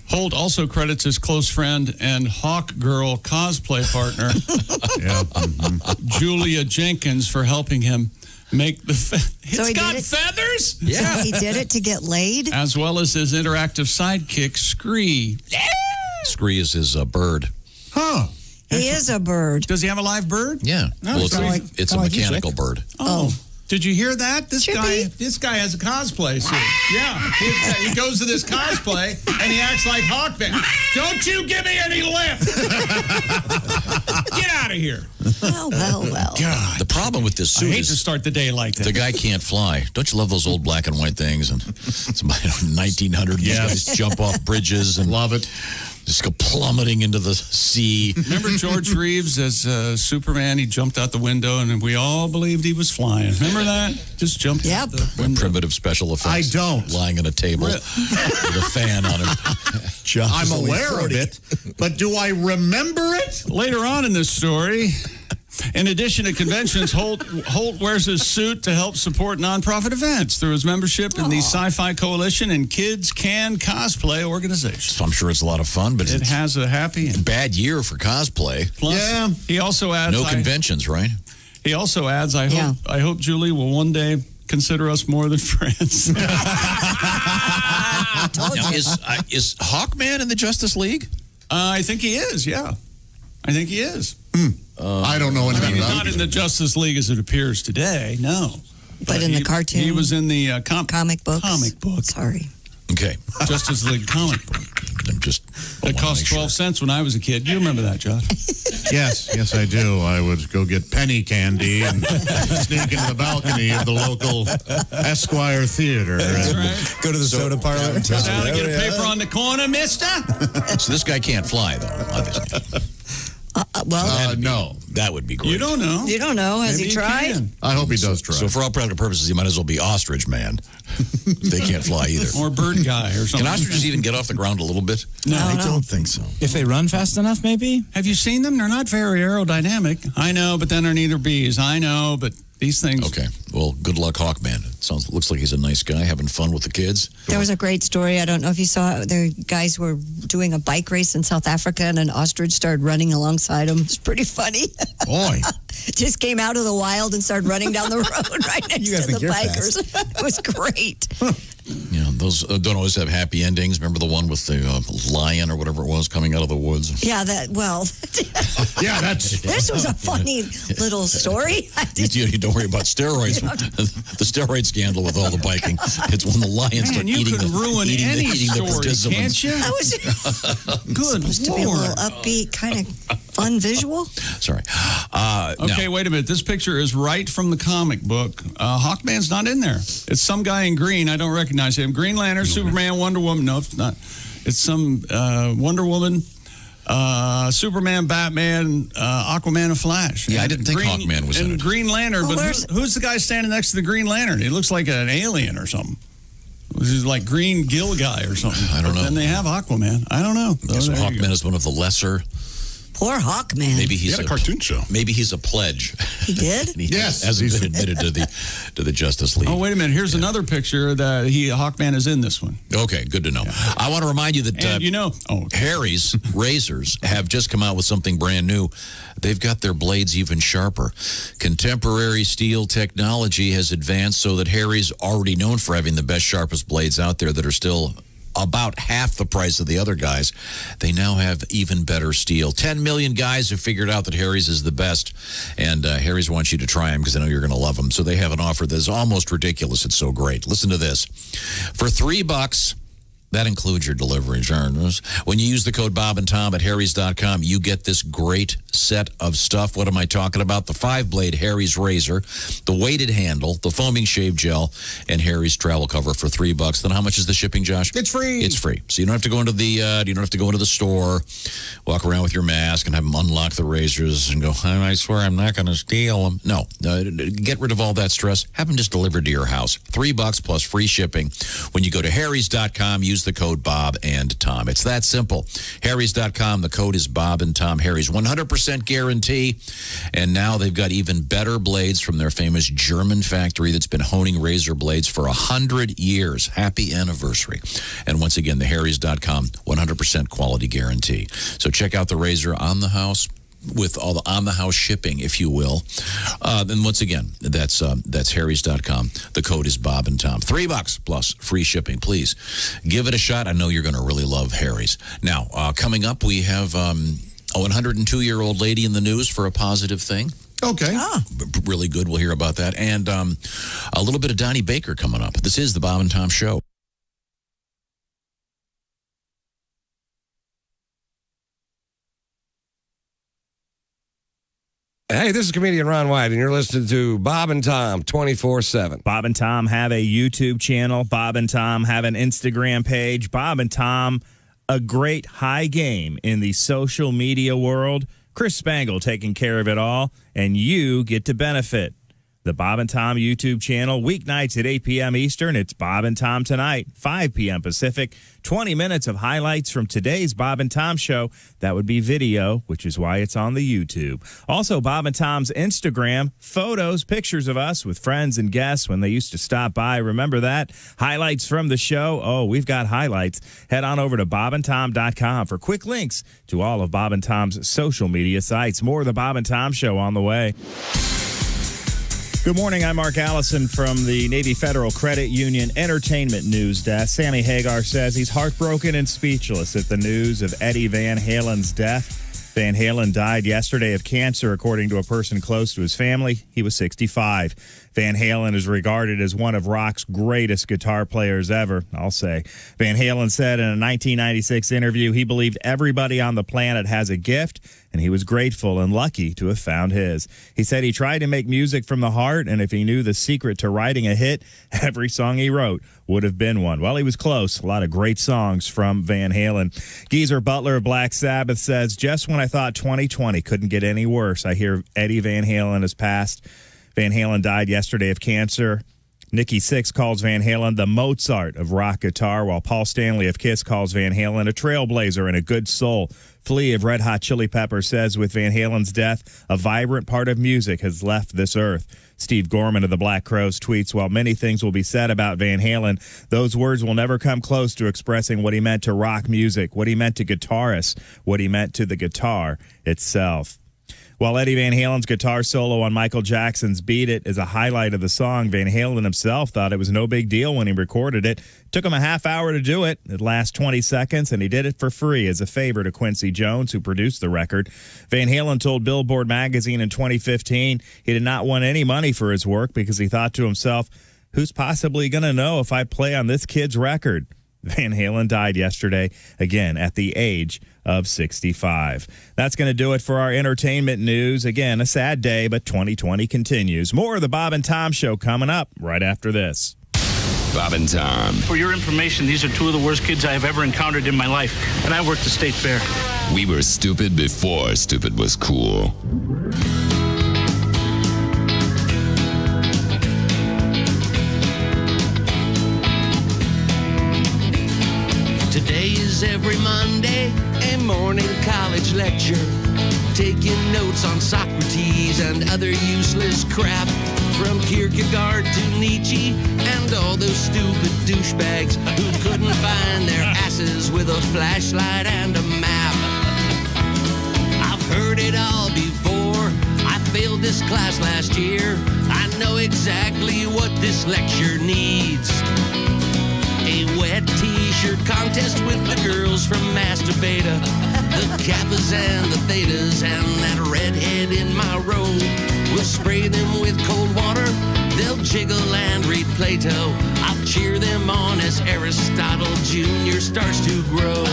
Holt also credits his close friend and Hawk Girl cosplay partner, Julia Jenkins, for helping him make the... It's got feathers? Yeah. So he did it to get laid? As well as his interactive sidekick, Scree. Scree is his bird. Huh. He is a bird. Does he have a live bird? Yeah. No, well, it's a mechanical bird. Oh. Did you hear that? This guy has a cosplay suit. Yeah. He goes to this cosplay and he acts like Hawkman. Don't you give me any lip. Get out of here. Well. God. The problem with this suit I hate is to start the day like that. the guy can't fly. Don't you love those old black and white things? And it's about 1900. These guys jump off bridges and love it. Just go plummeting into the sea. Remember George Reeves as Superman? He jumped out the window, and we all believed he was flying. Remember that? Just jumped out the window. Primitive special effects. I don't. Lying on a table with a fan on him. I'm aware of it, but do I remember it? Later on in this story, in addition to conventions, Holt wears his suit to help support nonprofit events through his membership in the Sci-Fi Coalition and Kids Can Cosplay organization. So I'm sure it's a lot of fun, but it has a happy and bad year for cosplay. Plus, he also adds no conventions, right? He also adds, I hope Julie will one day consider us more than friends. Now, is Hawkman in the Justice League? I think he is, yeah. I think he is. I don't know anything he's about not it. in the Justice League as it appears today, no. But in the cartoon? He was in the comic books. Comic book. Sorry. Okay. Justice League comic book. I'm just. It cost 12 cents when I was a kid. You remember that, Josh? Yes, I do. I would go get penny candy and sneak into the balcony of the local Esquire Theater. That's right. Go to the soda parlor. Sit down and get a paper on the corner, mister. So this guy can't fly, though, obviously. No. That would be great. You don't know. You don't know. Has Maybe he tried? can. I hope he does try. So for all practical purposes, he might as well be Ostrich Man. They can't fly either. Or Bird Guy or something. Can ostriches even get off the ground a little bit? No, I don't think so. If they run fast enough, maybe. Have you seen them? They're not very aerodynamic. I know, but then they're neither bees. I know, but these things. Okay. Well, good luck, Hawkman. Looks like he's a nice guy having fun with the kids. There was a great story. I don't know if you saw it. The guys were doing a bike race in South Africa, and an ostrich started running alongside them. It's pretty funny. Boy. Just came out of the wild and started running down the road right next You guys to the think you're bikers. It was great. You know, those don't always have happy endings. Remember the one with the lion or whatever it was coming out of the woods? Yeah, that's. This was a funny little story. You don't worry about steroids. The steroid scandal with all the biking. It's when the lions start you eating can ruin any the story, participants. can't you? That was Good supposed to be a little upbeat, kind of fun visual. Sorry. Okay, wait a minute. This picture is right from the comic book. Hawkman's not in there. It's some guy in green. I don't recognize him. Green Lantern, Superman, Wonder Woman. No, it's not. It's some Wonder Woman, Superman, Batman, Aquaman, and Flash. Yeah, I didn't think Hawkman was in it. Green Lantern, Well, but who's the guy standing next to the Green Lantern? He looks like an alien or something. This is like Green Gill guy or something. I don't know. And they have Aquaman. I don't know. Yes, there you Hawkman is one of the lesser. Poor Hawkman. Maybe He he's had a cartoon show. Maybe he's a pledge. He did? And he Yes. hasn't been admitted to the Justice League. Oh, wait a minute. Here's another picture that Hawkman is in this one. Okay, good to know. I want to remind you that And Harry's razors have just come out with something brand new. They've got their blades even sharper. Contemporary steel technology has advanced so that Harry's, already known for having the best, sharpest blades out there that are still about half the price of the other guys, they now have even better steel. 10 million guys have figured out that Harry's is the best, and Harry's wants you to try them because I know you're going to love them. So they have an offer that's almost ridiculous. It's so great. Listen to this. For $3, that includes your delivery charges. When you use the code Bob and Tom at Harry's.com, you get this great set of stuff. What am I talking about? The 5-blade Harry's razor, the weighted handle, the foaming shave gel, and Harry's travel cover for $3. Then how much is the shipping, Josh? It's free. It's free. So you don't have to go into the store, walk around with your mask and have them unlock the razors and go, I swear I'm not going to steal them. No, get rid of all that stress. Have them just delivered to your house. $3 plus free shipping. When you go to Harry's.com, use the code Bob and Tom. It's that simple. Harry's.com. The code is Bob and Tom. Harry's 100% guarantee. And now they've got even better blades from their famous German factory that's been honing razor blades for 100 years. Happy anniversary. And once again, the Harry's.com 100% quality guarantee. So check out the razor on the house with all the on-the-house shipping, if you will. Then once again, that's Harry's.com. The code is Bob and Tom. $3 plus free shipping. Please give it a shot. I know you're going to really love Harry's. Now, coming up, we have a 102-year-old lady in the news for a positive thing. Okay. Really good. We'll hear about that. And a little bit of Donnie Baker coming up. This is the Bob and Tom Show. Hey, this is comedian Ron White, and you're listening to Bob and Tom 24/7. Bob and Tom have a YouTube channel. Bob and Tom have an Instagram page. Bob and Tom, a great high game in the social media world. Chris Spangle taking care of it all, and you get to benefit. The Bob and Tom YouTube channel, weeknights at 8 p.m. Eastern. It's Bob and Tom Tonight, 5 p.m. Pacific. 20 minutes of highlights from today's Bob and Tom show. That would be video, which is why it's on the YouTube. Also, Bob and Tom's Instagram, photos, pictures of us with friends and guests when they used to stop by. Remember that? Highlights from the show. Oh, we've got highlights. Head on over to bobandtom.com for quick links to all of Bob and Tom's social media sites. More of the Bob and Tom show on the way. Good morning. I'm Mark Allison from the Navy Federal Credit Union Entertainment News Desk. Sammy Hagar says he's heartbroken and speechless at the news of Eddie Van Halen's death. Van Halen died yesterday of cancer, according to a person close to his family. He was 65. Van Halen is regarded as one of rock's greatest guitar players ever, I'll say. Van Halen said in a 1996 interview he believed everybody on the planet has a gift, and he was grateful and lucky to have found his. He said he tried to make music from the heart, and if he knew the secret to writing a hit, every song he wrote would have been one. Well, he was close. A lot of great songs from Van Halen. Geezer Butler of Black Sabbath says, just when I thought 2020 couldn't get any worse, I hear Eddie Van Halen has passed. Van Halen died yesterday of cancer. Nikki Sixx calls Van Halen the Mozart of rock guitar, while Paul Stanley of Kiss calls Van Halen a trailblazer and a good soul. Flea of Red Hot Chili Peppers says with Van Halen's death, a vibrant part of music has left this earth. Steve Gorman of the Black Crowes tweets, while many things will be said about Van Halen, those words will never come close to expressing what he meant to rock music, what he meant to guitarists, what he meant to the guitar itself. While Eddie Van Halen's guitar solo on Michael Jackson's Beat It is a highlight of the song, Van Halen himself thought it was no big deal when he recorded it. Took him a half hour to do it. It lasts 20 seconds, and he did it for free as a favor to Quincy Jones, who produced the record. Van Halen told Billboard magazine in 2015 he did not want any money for his work because he thought to himself, who's possibly going to know if I play on this kid's record? Van Halen died yesterday, again, at the age of 65. That's going to do it for our entertainment news. Again, a sad day, but 2020 continues. More of the Bob and Tom Show coming up right after this. Bob and Tom. For your information, these are two of the worst kids I have ever encountered in my life, and I worked the state fair. We were stupid before stupid was cool. Today is every Monday, a morning college lecture. Taking notes on Socrates and other useless crap. From Kierkegaard to Nietzsche and all those stupid douchebags who couldn't find their asses with a flashlight and a map. I've heard it all before. I failed this class last year. I know exactly what this lecture needs. A wet t-shirt contest with the girls from Master Beta, the Kappas and the Thetas, and that redhead in my row. We'll spray them with cold water, they'll jiggle and read Plato. I'll cheer them on as Aristotle Jr. starts to grow.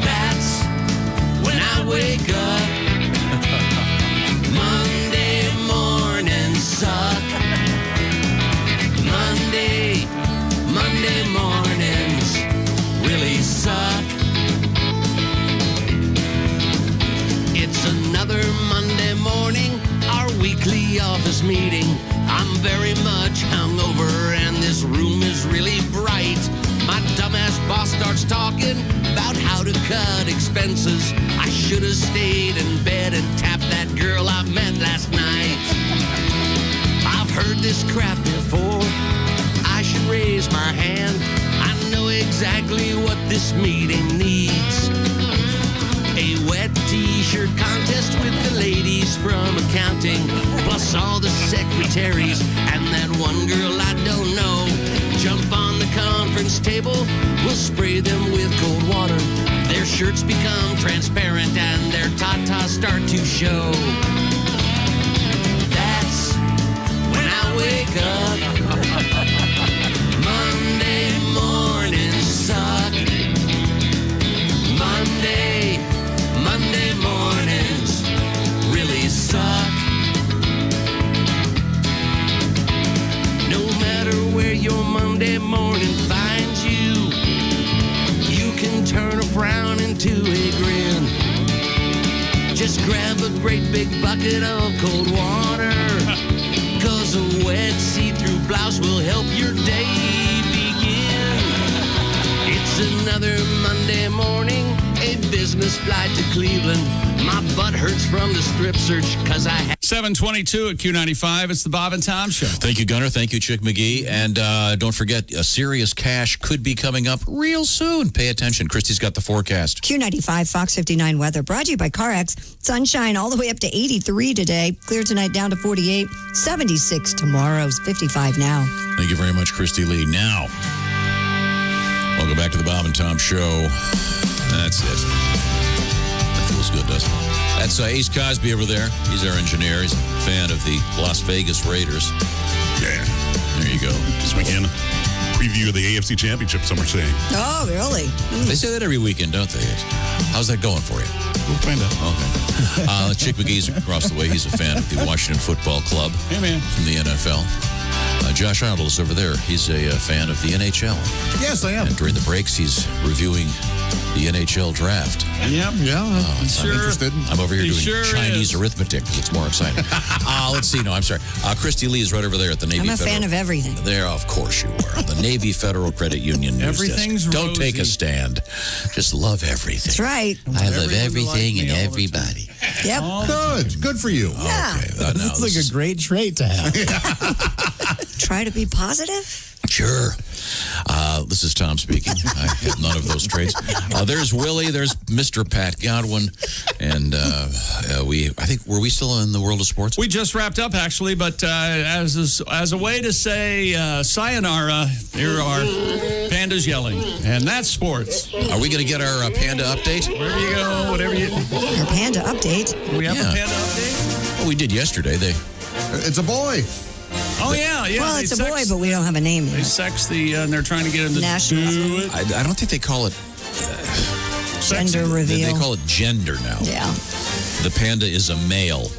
That's when I wake up. Monday mornings suck. Monday mornings really suck. It's another Monday morning, our weekly office meeting. I'm very much hungover and this room is really bright. My dumbass boss starts talking about how to cut expenses. I should have stayed in bed and tapped that girl I met last night. I've heard this crap before. I should raise my hand. I know exactly what this meeting needs. A wet t-shirt contest with the ladies from accounting, plus all the secretaries and that one girl I don't know. Jump on the conference table, we'll spray them with cold water. Their shirts become transparent and their tatas start to show. That's when I wake up. Monday mornings suck. Monday mornings really a Monday morning finds you, you can turn a frown into a grin. Just grab a great big bucket of cold water, 'cause a wet see-through blouse will help your day begin. It's another Monday morning, a business flight to Cleveland. My butt hurts from the strip search 'cause I 722 at Q95. It's the Bob and Tom Show. Thank you, Gunner. Thank you, Chick McGee. And don't forget, Serious Cash could be coming up real soon. Pay attention. Christy's got the forecast. Q95 Fox 59 weather brought to you by CarX. Sunshine all the way up to 83 today. Clear tonight down to 48. 76 tomorrow's 55 now. Thank you very much, Christy Lee. Now, welcome back to the Bob and Tom Show. That's it. That feels good, doesn't it? That's Ace Cosby over there. He's our engineer. He's a fan of the Las Vegas Raiders. Yeah. There you go. This weekend, preview of the AFC Championship, some are saying. Oh, really? They say that every weekend, don't they? How's that going for you? We'll find out. Okay. Chick McGee's across the way. He's a fan of the Washington Football Club. Hey, man. From the NFL. Josh Arnold is over there. He's a fan of the NHL. Yes, I am. And during the breaks, he's reviewing the NHL draft. Yep. Yeah, I'm Sure. interested. I'm over here He doing sure Chinese is. arithmetic because it's more exciting. Let's see. No, I'm sorry. Christy Lee is right over there at the Navy I'm a Federal. fan of everything. There, of course you are. The Navy Federal Credit Union news Everything's desk. Don't take a rosy. stand. Just love everything. That's right. I love Everyone everything like and me all the everybody. Yep. Good for you. Yeah. Okay. Now, That's like this a great trait to have. Try to be positive. Sure. This is Tom speaking. I have none of those traits. There's Willie. There's Mr. Pat Godwin. And were we still in the world of sports? We just wrapped up, actually, but as a way to say sayonara, here are pandas yelling. And that's sports. Are we going to get our panda update? Wherever you go, whatever you... Our panda update. Do we have Yeah. a panda update? Well, we did yesterday. It's a boy. Oh, yeah. Well, they it's a sex- boy, but we don't have a name They yet. sex and they're trying to get him to National. do it. I don't think they call it... Gender reveal. They call it gender now. Yeah. The panda is a male.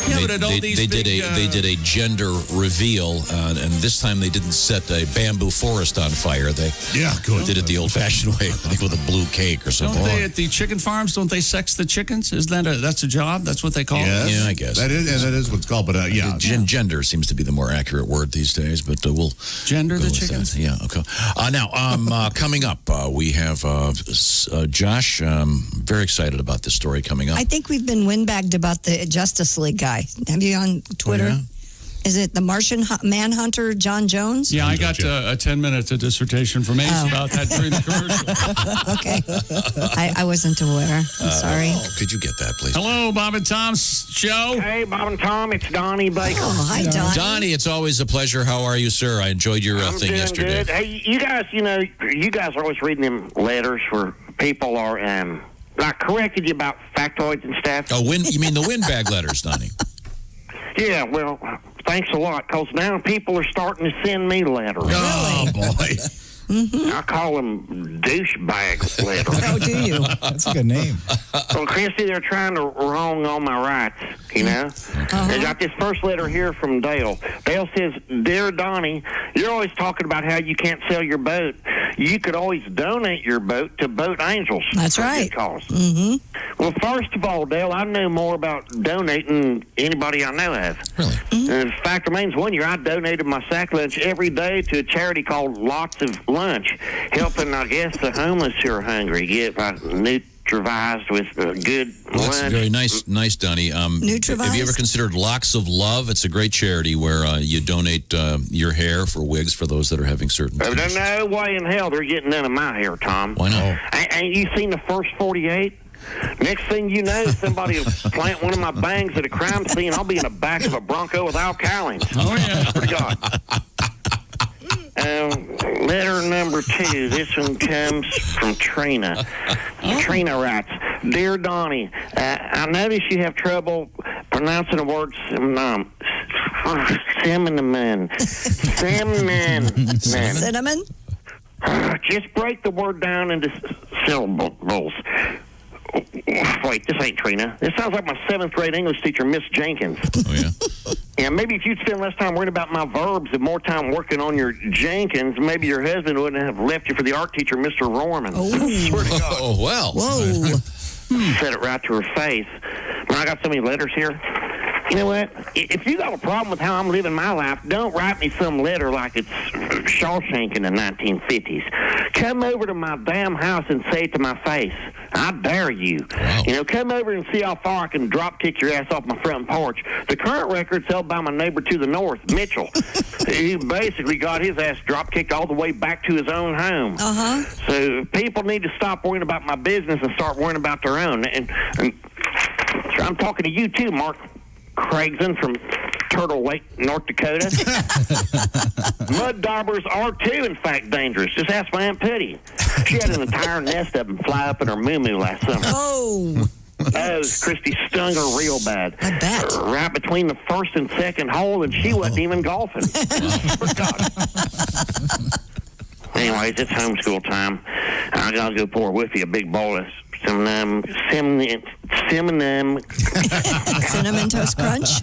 Yeah, They- but at all they, these they big, did a gender reveal, and this time they didn't set a bamboo forest on fire. They did it the old-fashioned way, I think with a blue cake or something. Don't they at the chicken farms? Don't they sex the chickens? Isn't that's a job? That's what they call Yes. it. Yeah, I guess. That is what it's called, but yeah. Gender seems to be the more accurate word these days, but we'll Gender go the with chickens. that. Yeah, okay. Now, coming up, we have Josh. Very excited about this story coming up. I think we've been windbagged about the Justice League guy. Have you on Twitter? Oh, yeah? Is it the Martian Manhunter, John Jones? Yeah, I got a 10-minute dissertation from Ace about that during the commercial. Okay. I wasn't aware. I'm sorry. Could you get that, please? Hello, Bob and Tom's show. Hey, Bob and Tom, it's Donnie Baker. Oh, hi, Don. Donnie, it's always a pleasure. How are you, sir? I enjoyed your I'm thing doing yesterday. good. Hey, you guys, you guys are always reading them letters where people are, like, corrected you about factoids and stuff. Oh, you mean the windbag letters, Donnie? Yeah, well, thanks a lot, because now people are starting to send me letters. Oh, boy. I call them douchebag letters. Oh, do you? That's a good name. Well, Christy, they're trying to wrong all my rights, you know? I got this first letter here from Dale. Dale says, Dear Donnie, you're always talking about how you can't sell your boat. You could always donate your boat to Boat Angels. That's for a good right. cause. Mm-hmm. Well, first of all, Dale, I know more about donating than anybody I know of. Really? In fact, remains one year I donated my sack lunch every day to a charity called Lots of Lunch, helping, I guess, the homeless who are hungry get Nutravized with good Well, that's lunch. very nice, Donnie. Have you ever considered Locks of Love? It's a great charity where you donate your hair for wigs for those that are having certain. There's no way in hell they're getting none of my hair, Tom. Why not? Ain't you seen the first 48? Next thing you know, somebody will plant one of my bangs at a crime scene. I'll be in the back of a Bronco with Al Cowlings. Oh, yeah. Pretty God. Letter number 2. This one comes from Trina. Trina writes, Dear Donnie, I notice you have trouble pronouncing the word cinnamon. Cinnamon? Just break the word down into syllables. Wait, this ain't Trina. This sounds like my 7th grade English teacher, Miss Jenkins. Oh, yeah? Yeah, maybe if you'd spend less time worrying about my verbs and more time working on your Jenkins, maybe your husband wouldn't have left you for the art teacher, Mr. Rorman. Oh, swear to God. Oh, well. Whoa. Said it right to her face. Man, I got so many letters here. You know what? If you got a problem with how I'm living my life, don't write me some letter like it's Shawshank in the 1950s. Come over to my damn house and say it to my face. I dare you. Wow. You know, come over and see how far I can drop kick your ass off my front porch. The current record's held by my neighbor to the north, Mitchell. He basically got his ass drop kicked all the way back to his own home. Uh-huh. So people need to stop worrying about my business and start worrying about their own. And I'm talking to you too, Mark Craigson from Turtle Lake, North Dakota. Mud daubers are too, in fact, dangerous. Just ask my Aunt Putty. She had an entire nest of them fly up in her moo-moo last summer. Oh. Oh, Christy stung her real bad. I bet. Right between the first and second hole, and she wasn't even golfing. For God. Anyways, it's homeschool time. I gotta go pour Whiffy a big bowl of cinnamon Toast Crunch?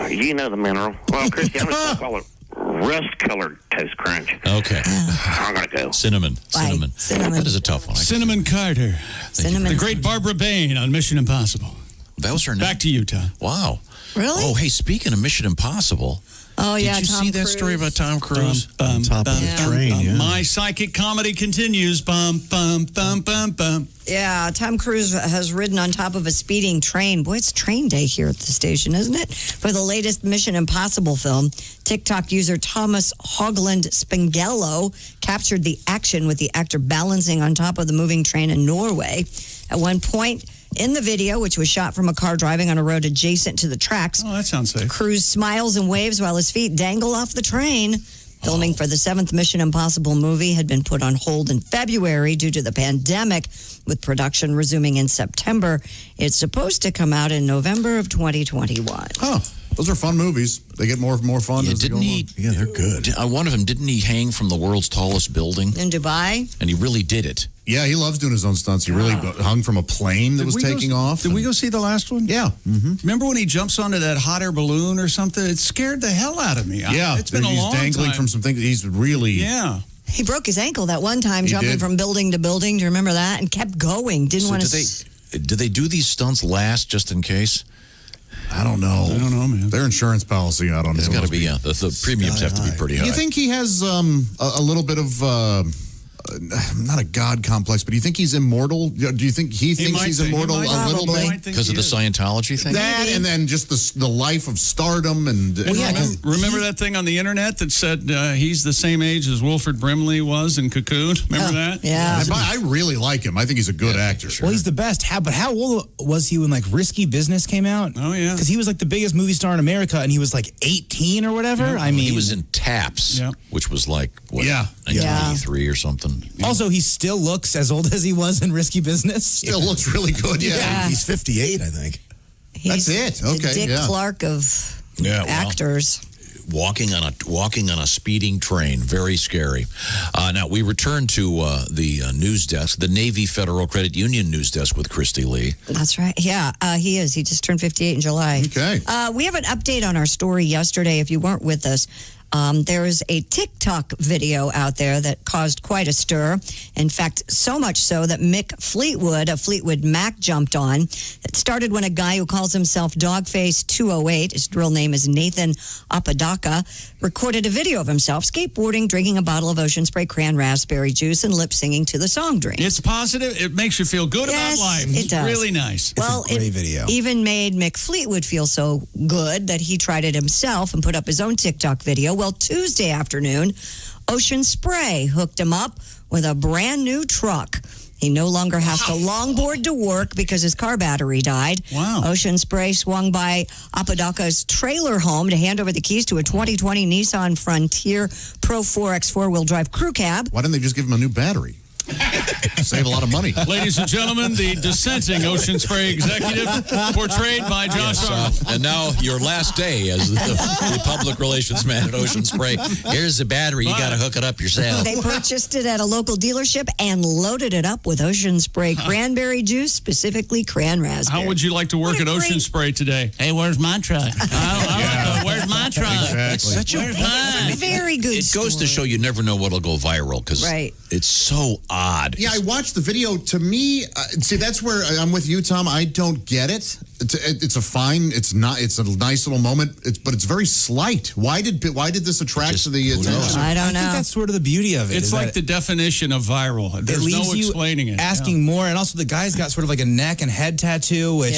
You know the mineral. Well, Christy, I'm just gonna call it rust-colored Toast Crunch. Okay. I gotta go. Cinnamon. Cinnamon. That is a tough one. Cinnamon Carter. The great Barbara Bain on Mission Impossible. That was her name. Back to you, Tom. Wow. Really? Oh, hey, speaking of Mission Impossible. Oh, yeah, Did you Tom see that Cruise. story about Tom Cruise? On top of the train, yeah. My psychic comedy continues. Bum, bum, bum, bum, bum. Yeah, Tom Cruise has ridden on top of a speeding train. Boy, it's train day here at the station, isn't it? For the latest Mission Impossible film, TikTok user Thomas Hogland Spengello captured the action with the actor balancing on top of the moving train in Norway. At one point in the video, which was shot from a car driving on a road adjacent to the tracks, Oh, that sounds safe. Cruise smiles and waves while his feet dangle off the train. Filming for the 7th Mission Impossible movie had been put on hold in February due to the pandemic, with production resuming in September. It's supposed to come out in November of 2021. Oh, those are fun movies. They get more fun. Yeah, as they go didn't he? along. Yeah, they're good. One of them, didn't he hang from the world's tallest building? In Dubai? And he really did it. Yeah, he loves doing his own stunts. He really hung from a plane that was taking off. Did we go see the last one? Yeah. Remember when he jumps onto that hot air balloon or something? It scared the hell out of me. Yeah, It's been a he's long dangling time. from some things. He's really... Yeah. He broke his ankle that one time, He jumping did. from building to building. Do you remember that? And kept going. Didn't So want did to... they? Did they do these stunts last just in case? I don't know. man. Their insurance policy, I don't know. It's got to be, yeah. The premiums have to be pretty high. You think he has a little bit of... not a god complex, but do you think he's immortal? Do you think he thinks might he's think- he immortal might- a little probably. bit? Because of the Scientology thing? That and then just the life of stardom and Remember that thing on the internet that said he's the same age as Wilford Brimley was in Cocoon? Remember that? Yeah. I really like him. I think he's a good actor. Well, he's the best. But how old was he when like Risky Business came out? Oh yeah, because he was like the biggest movie star in America, and he was like 18 or whatever. I mean, he was in Taps, which was like what, Yeah. 1983 or something. Also, he still looks as old as he was in Risky Business. Still looks really good. Yeah, he's 58, I think. He's That's it. the Okay, Dick yeah. Clark of actors. Walking on a speeding train, very scary. Now we return to the news desk, the Navy Federal Credit Union news desk with Christy Lee. That's right. Yeah, he is. He just turned 58 in July. Okay. We have an update on our story yesterday. If you weren't with us, there is a TikTok video out there that caused quite a stir. In fact, so much so that Mick Fleetwood, a Fleetwood Mac, jumped on. It started when a guy who calls himself Dogface208, his real name is Nathan Apodaca, recorded a video of himself skateboarding, drinking a bottle of Ocean Spray cran raspberry juice, and lip singing to the song Dream. It's positive. It makes you feel good Yes, about life. it does. Really nice. Well, it even made Mick Fleetwood feel so good that he tried it himself and put up his own TikTok video. Well, Tuesday afternoon, Ocean Spray hooked him up with a brand new truck. He no longer has to longboard to work because his car battery died. Wow. Ocean Spray swung by Apodaca's trailer home to hand over the keys to a 2020 Nissan Frontier Pro 4X four-wheel drive crew cab. Why didn't they just give him a new battery? Save a lot of money. Ladies and gentlemen, the dissenting Ocean Spray executive, portrayed by Josh Arnold. And now your last day as the public relations man at Ocean Spray. Here's the battery. You got to hook it up yourself. They purchased it at a local dealership and loaded it up with Ocean Spray cranberry juice, specifically cran raspberry. How would you like to work at Ocean Spray today? Hey, where's my truck? Where's my truck? Exactly. It's such a very good. It goes to show you never know what'll go viral because it's so odd. Yeah, I watched the video. To me, see, that's where I'm with you, Tom. I don't get it. It's a nice little moment, but it's very slight. Why did this attract to the attention? I don't know. I think that's sort of the beauty of it. It's like the definition of viral. There's no explaining it. Asking more, and also the guy's got sort of like a neck and head tattoo, which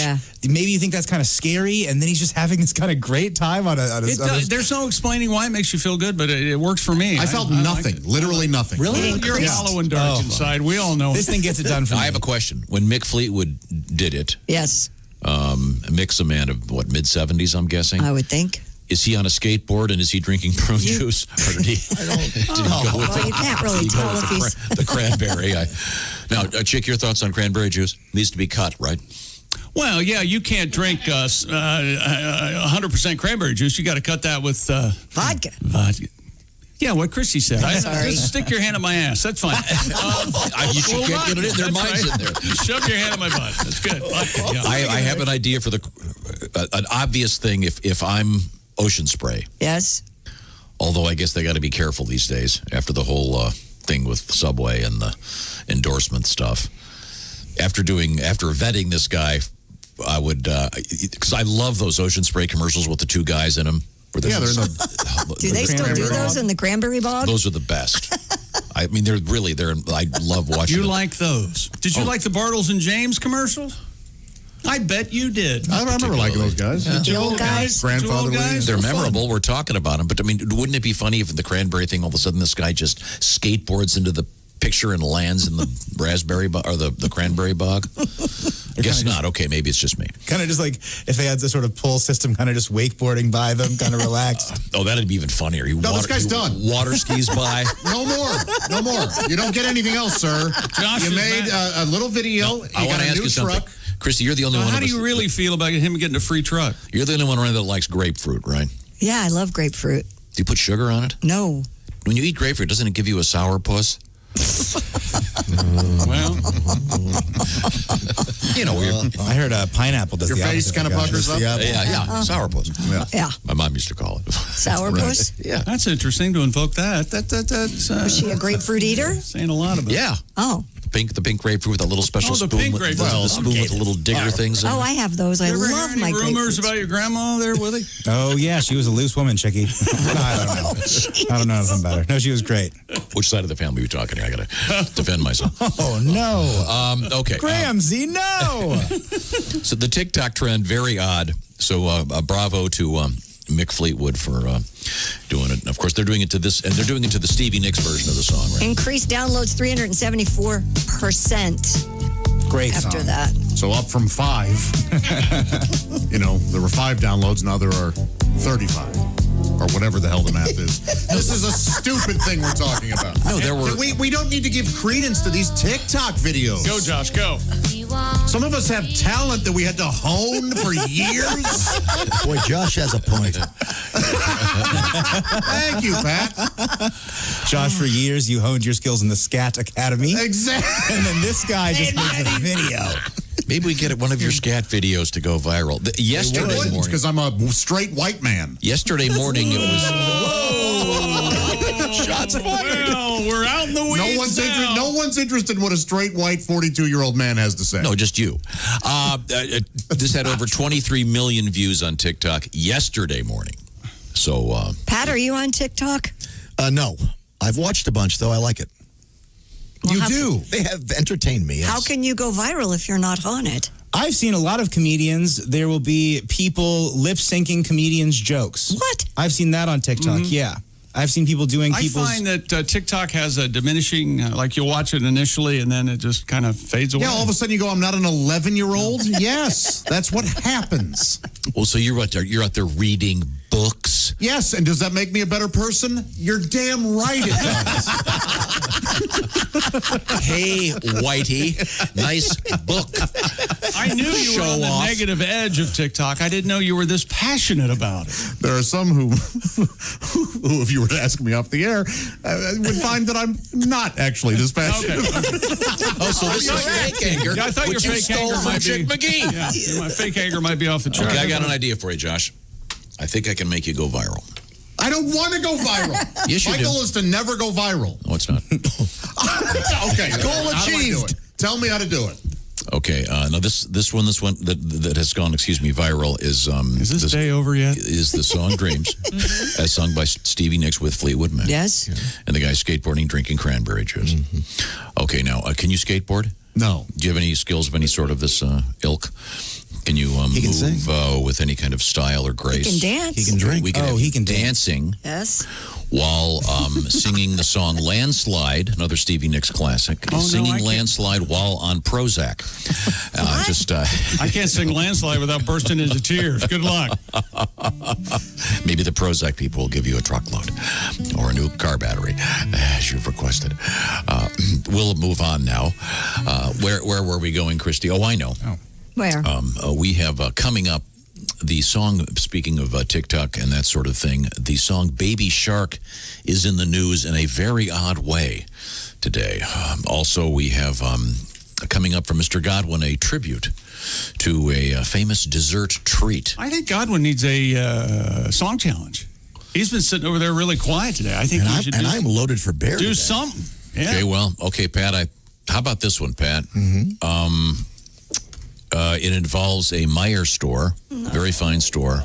maybe you think that's kind of scary, and then he's just having this kind of great time on a. There's no explaining why it makes you feel good, but it works for me. I felt nothing, literally nothing. Really? You're hollow and dark inside. We all know this thing gets it done for me. I have a question. When Mick Fleetwood did it, yes, Mick's a man of mid-70s, I'm guessing. I would think. Is he on a skateboard and is he drinking prune juice? Or did he go with you can't really tell if he's the cranberry? Now, Chick, your thoughts on cranberry juice? Needs to be cut, right? Well, yeah, you can't drink 100% cranberry juice. You got to cut that with vodka. Yeah, what Christy said. Just stick your hand up my ass. That's fine. You should get it in there. Mine's in there. Shove your hand up my butt. That's good. Yeah. I have an idea for an obvious thing if I'm Ocean Spray. Yes. Although I guess they got to be careful these days after the whole thing with Subway and the endorsement stuff. After vetting this guy, I would because I love those Ocean Spray commercials with the two guys in them. Yeah, they're in the. Do they still do those in the cranberry bog? Those are the best. I mean, I love watching. You like those? Did you like the Bartles and James commercials? I bet you did. I remember liking those guys. Yeah. The old guys? Grandfather guys? They're memorable. We're talking about them. But, I mean, wouldn't it be funny if the cranberry thing, all of a sudden this guy just skateboards into the picture and lands in the raspberry or the cranberry bog? I guess not. Okay, maybe it's just me. Kind of just like if they had this sort of pull system, kind of just wakeboarding by them, kind of relaxed. That'd be even funnier. This guy's done. Water skis by. No more. You don't get anything else, sir. You made a little video. I want to ask you something. Christy, you're the only one. How do you really feel about him getting a free truck? You're the only one around that likes grapefruit, right? Yeah, I love grapefruit. Do you put sugar on it? No. When you eat grapefruit, doesn't it give you a sour puss? Well, I heard pineapple does your the face kind of puckers up. Yeah, sour puss. Yeah. My mom used to call it Sour puss. Yeah, that's interesting to invoke that. That's. Was she a grapefruit eater? Saying a lot about. Yeah. Oh. The pink grapefruit with a little special spoon. Pink grapefruit. The spoon with the little digger things in it. I have those. I love my grapefruit. Rumors about your grandma there, Willie? Oh, yeah, she was a loose woman, Chickie. I don't know. I don't know nothing about her. No, she was great. Which side of the family are we talking here? I got to defend myself. Oh, no. Okay. Gramsy, no. So the TikTok trend, very odd. So bravo to Mick Fleetwood for doing it. And of course, they're doing it to this, and they're doing it to the Stevie Nicks version of the song, right? Increased downloads 374%. Great after song. that. So up from 5. There were 5 downloads. Now there are 35. Or whatever the hell the math is. This is a stupid thing we're talking about. No, there were. We don't need to give credence to these TikTok videos. Go, Josh, go. Some of us have talent that we had to hone for years. Boy, Josh has a point. Thank you, Pat. Josh, for years, you honed your skills in the Scat Academy. Exactly. And then this guy just makes a video. Maybe we get one of your scat videos to go viral. Yesterday morning, because I'm a straight white man. Yesterday morning, it was. Shots fired. Well, we're out in the weeds No one's interested in what a straight white 42-year-old man has to say. No, just you. This had over 23 million views on TikTok yesterday morning. So, Pat, are you on TikTok? No. I've watched a bunch, though. I like it. Well, you do. They have entertained me. Yes. How can you go viral if you're not on it? I've seen a lot of comedians. There will be people lip-syncing comedians' jokes. What? I've seen that on TikTok, yeah. I've seen people doing people's... I find that TikTok has a diminishing, like you'll watch it initially and then it just kind of fades away. Yeah, all of a sudden you go, I'm not an 11-year-old? Yes, that's what happens. Well, so you're out there reading books? Yes, and does that make me a better person? You're damn right it does. Hey, Whitey, nice book. I knew you were on the negative edge of TikTok. I didn't know you were this passionate about it. There are some who if you were to ask me off the air, would find that I'm not actually this passionate. Oh, so this is fake anger. I thought your fake anger might be. Chick McGee. Yeah, my fake anger might be off the chart. Okay, I got an idea for you, Josh. I think I can make you go viral. I don't want to go viral. Yes, you My do. goal is to never go viral. No, it's not. Okay, Goal how do I do achieved. it? Tell me how to do it. Okay, now this one that has gone, viral is this day over yet? Is the song "Dreams," as sung by Stevie Nicks with Fleetwood Mac. Yes. And the guy skateboarding, drinking cranberry juice. Okay, now can you skateboard? No. Do you have any skills of any sort of this ilk? Can you move with any kind of style or grace? He can dance. He can drink. We can have he can dance. dancing Yes. while singing the song "Landslide," another Stevie Nicks classic. Oh, no, singing I can't. "Landslide" while on Prozac. I can't sing Landslide without bursting into tears. Good luck. Maybe the Prozac people will give you a truckload or a new car battery, as you've requested. We'll move on now. Where were we going, Christy? Oh, I know. Where? We have coming up the song, speaking of TikTok and that sort of thing, the song Baby Shark is in the news in a very odd way today. Also, we have coming up from Mr. Godwin a tribute to a famous dessert treat. I think Godwin needs a song challenge. He's been sitting over there really quiet today. I think he should And I'm loaded for bear do today. something. Yeah. Okay, Pat, how about this one, Pat? It involves a Meijer store, very fine store,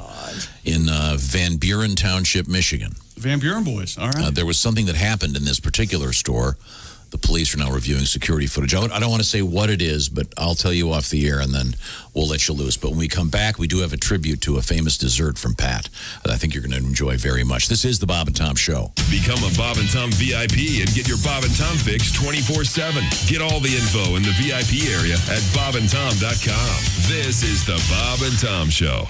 in Van Buren Township, Michigan. Van Buren boys. All right. There was something that happened in this particular store. The police are now reviewing security footage. I don't want to say what it is, but I'll tell you off the air, and then we'll let you loose. But when we come back, we do have a tribute to a famous dessert from Pat that I think you're going to enjoy very much. This is the Bob and Tom Show. Become a Bob and Tom VIP and get your Bob and Tom fix 24/7. Get all the info in the VIP area at bobandtom.com. This is the Bob and Tom Show.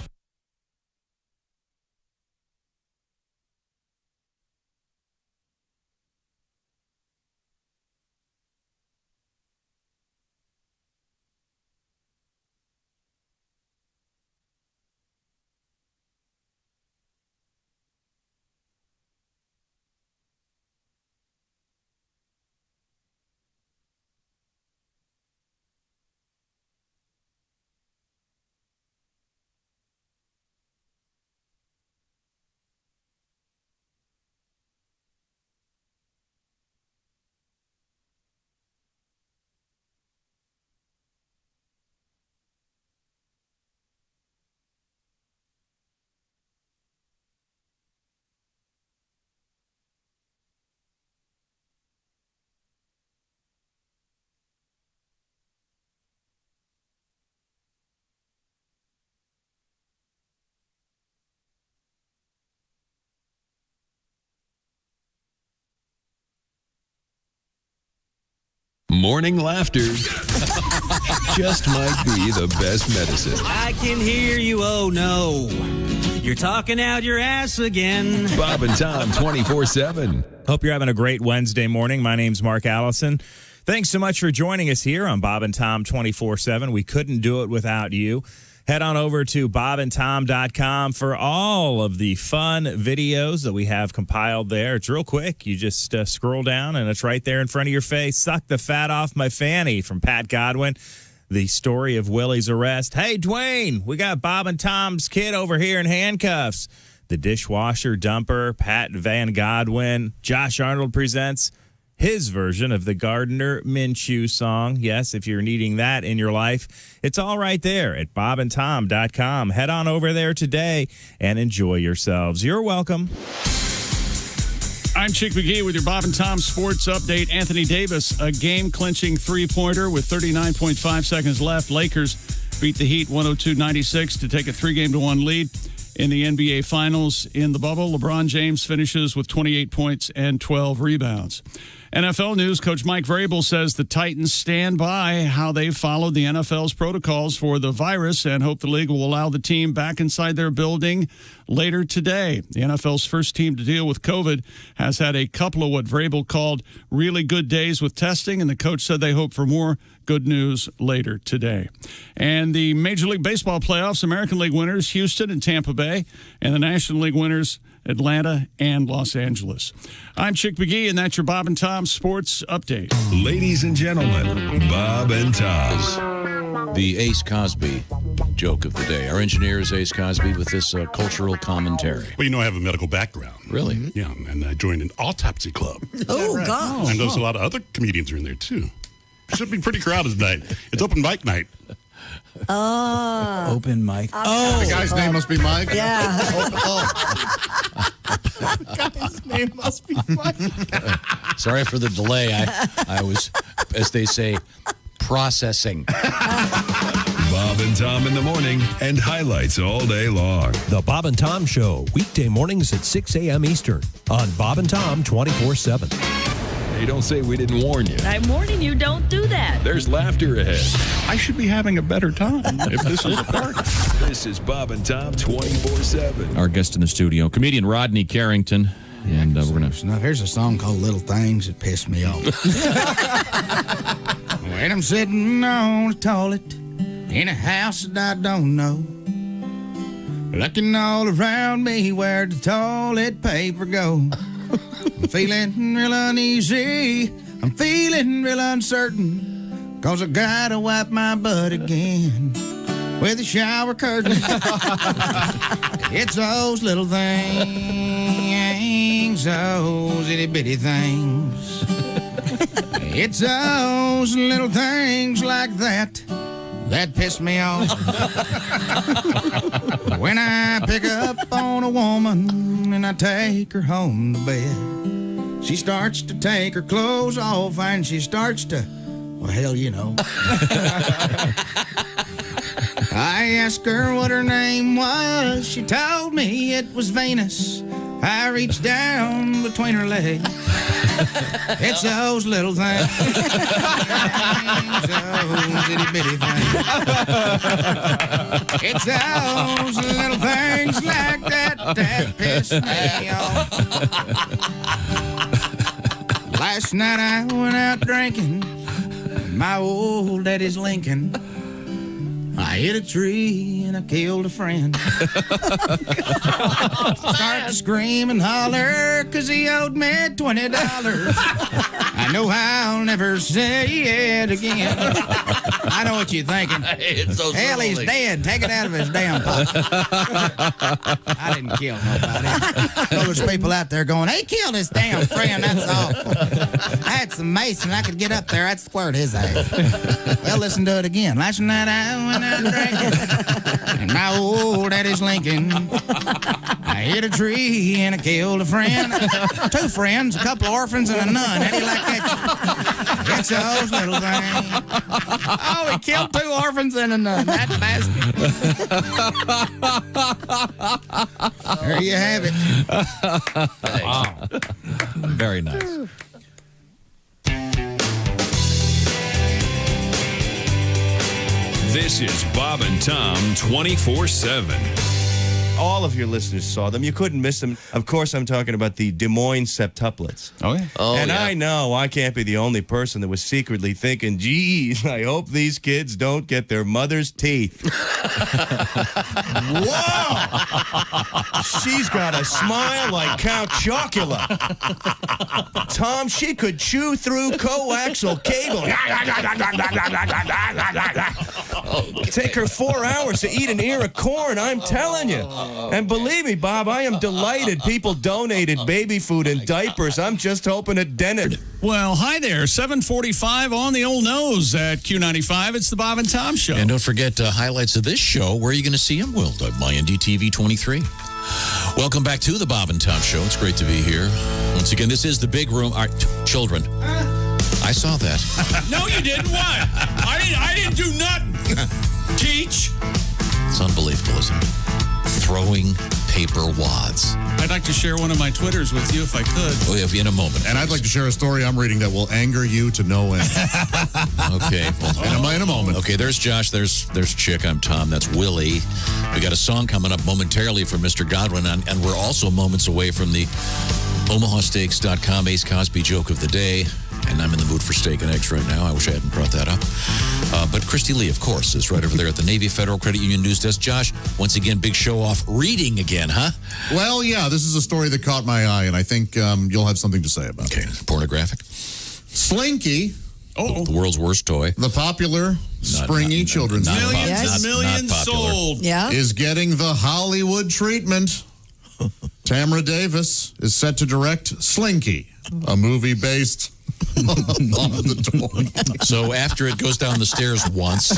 Morning laughter just might be the best medicine. I can hear you, oh no. You're talking out your ass again. Bob and Tom 24/7. Hope you're having a great Wednesday morning. My name's Mark Allison. Thanks so much for joining us here on Bob and Tom 24/7. We couldn't do it without you. Head on over to bobandtom.com for all of the fun videos that we have compiled there. It's real quick. You just scroll down, and it's right there in front of your face. Suck the fat off my fanny from Pat Godwin. The story of Willie's arrest. Hey, Dwayne, we got Bob and Tom's kid over here in handcuffs. The dishwasher dumper, Pat Van Godwin. Josh Arnold presents his version of the Gardner Minshew song. Yes, if you're needing that in your life, it's all right there at bobandtom.com. Head on over there today and enjoy yourselves. You're welcome. I'm Chick McGee with your Bob and Tom Sports Update. Anthony Davis, a game-clinching three-pointer with 39.5 seconds left. Lakers beat the Heat 102-96 to take a 3-1 lead. In the NBA Finals in the bubble, LeBron James finishes with 28 points and 12 rebounds. NFL news, Coach Mike Vrabel says the Titans stand by how they followed the NFL's protocols for the virus and hope the league will allow the team back inside their building later today. The NFL's first team to deal with COVID has had a couple of what Vrabel called really good days with testing, and the coach said they hope for more good news later today. And the Major League Baseball playoffs, American League winners Houston and Tampa Bay, and the National League winners Atlanta and Los Angeles. I'm Chick McGee, and that's your Bob and Tom Sports Update. Ladies and gentlemen, Bob and Tom. The Ace Cosby joke of the day. Our engineer is Ace Cosby with this cultural commentary. Well, you know, I have a medical background. Really? Yeah, and I joined an autopsy club. Oh, gosh. And there's a lot of other comedians are in there, too. Should be pretty crowded tonight. It's open mic night. Oh. Open mic. The guy's name must be Mike? Yeah. The guy's name must be Mike. Sorry for the delay. I was, as they say, processing. Bob and Tom in the morning and highlights all day long. The Bob and Tom Show, weekday mornings at 6 a.m. Eastern on Bob and Tom 24/7. Hey, don't say we didn't warn you. I'm warning you, don't do that. There's laughter ahead. I should be having a better time if this is a party. This is Bob and Tom 24/7. Our guest in the studio, comedian Rodney Carrington. And we're going to... Now, here's a song called Little Things That Piss Me Off. When I'm sitting on a toilet in a house that I don't know, looking all around me where the toilet paper go. I'm feeling real uneasy. I'm feeling real uncertain, 'cause I gotta wipe my butt again with a shower curtain. It's those little things, those itty bitty things. It's those little things like that that piss me off. When I pick up on a woman and I take her home to bed, she starts to take her clothes off and she starts to, well, hell, you know. I asked her what her name was. She told me it was Venus. I reached down between her legs. It's those little things, those itty bitty things. It's those little things like that that piss me off. Last night I went out drinking in my old daddy's Lincoln. I hit a tree and I killed a friend. Started to scream and holler 'cause he owed me $20. I know I'll never say it again. I know what you're thinking. Hell, he's dead. Take it out of his damn pocket. I didn't kill nobody. There's people out there going, he killed his damn friend. That's awful. I had some mace and I could get up there. I'd squirt his ass. Well, listen to it again. Last night I went out drinking in my old daddy's Lincoln. I hit a tree and I killed a friend. 2 friends, a couple of orphans, and a nun. How do you like that? It's those little things. Oh, he killed 2 orphans and a nun. That bastard. There you have it. Wow. Very nice. This is Bob and Tom 24/7. All of your listeners saw them. You couldn't miss them. Of course, I'm talking about the Des Moines septuplets. Oh, yeah. I know I can't be the only person that was secretly thinking, geez, I hope these kids don't get their mother's teeth. Whoa! She's got a smile like Count Chocula. Tom, she could chew through coaxial cable. Take her 4 hours to eat an ear of corn, I'm telling you. And believe me, Bob, I am delighted people donated baby food and diapers. I'm just hoping it dented. Well, hi there. 7:45 on the old nose at Q95. It's the Bob and Tom Show. And don't forget highlights of this show. Where are you going to see them? Well, my NDTV 23. Welcome back to the Bob and Tom Show. It's great to be here. Once again, this is the big room. All right, children. I saw that. No, you didn't. What? I didn't do nothing. Teach. It's unbelievable, isn't it? throwing paper wads. I'd like to share one of my Twitters with you if I could. Oh, yeah, in a moment. And I'd like to share a story I'm reading that will anger you to no end. Okay. Well, in a moment. Okay, there's Josh. There's Chick. I'm Tom. That's Willie. We got a song coming up momentarily from Mr. Godwin, and we're also moments away from the OmahaSteaks.com Ace Cosby joke of the day. And I'm in the mood for steak and eggs right now. I wish I hadn't brought that up. But Christy Lee, of course, is right over there at the Navy Federal Credit Union News Desk. Josh, once again, big show off reading again, huh? Well, yeah, this is a story that caught my eye, and I think you'll have something to say about it. Okay, pornographic. Slinky. Oh, the world's worst toy. The popular springy children's toy. Millions and millions sold. Yeah. Is getting the Hollywood treatment. Tamra Davis is set to direct Slinky, a movie based on the toy. So after it goes down the stairs once.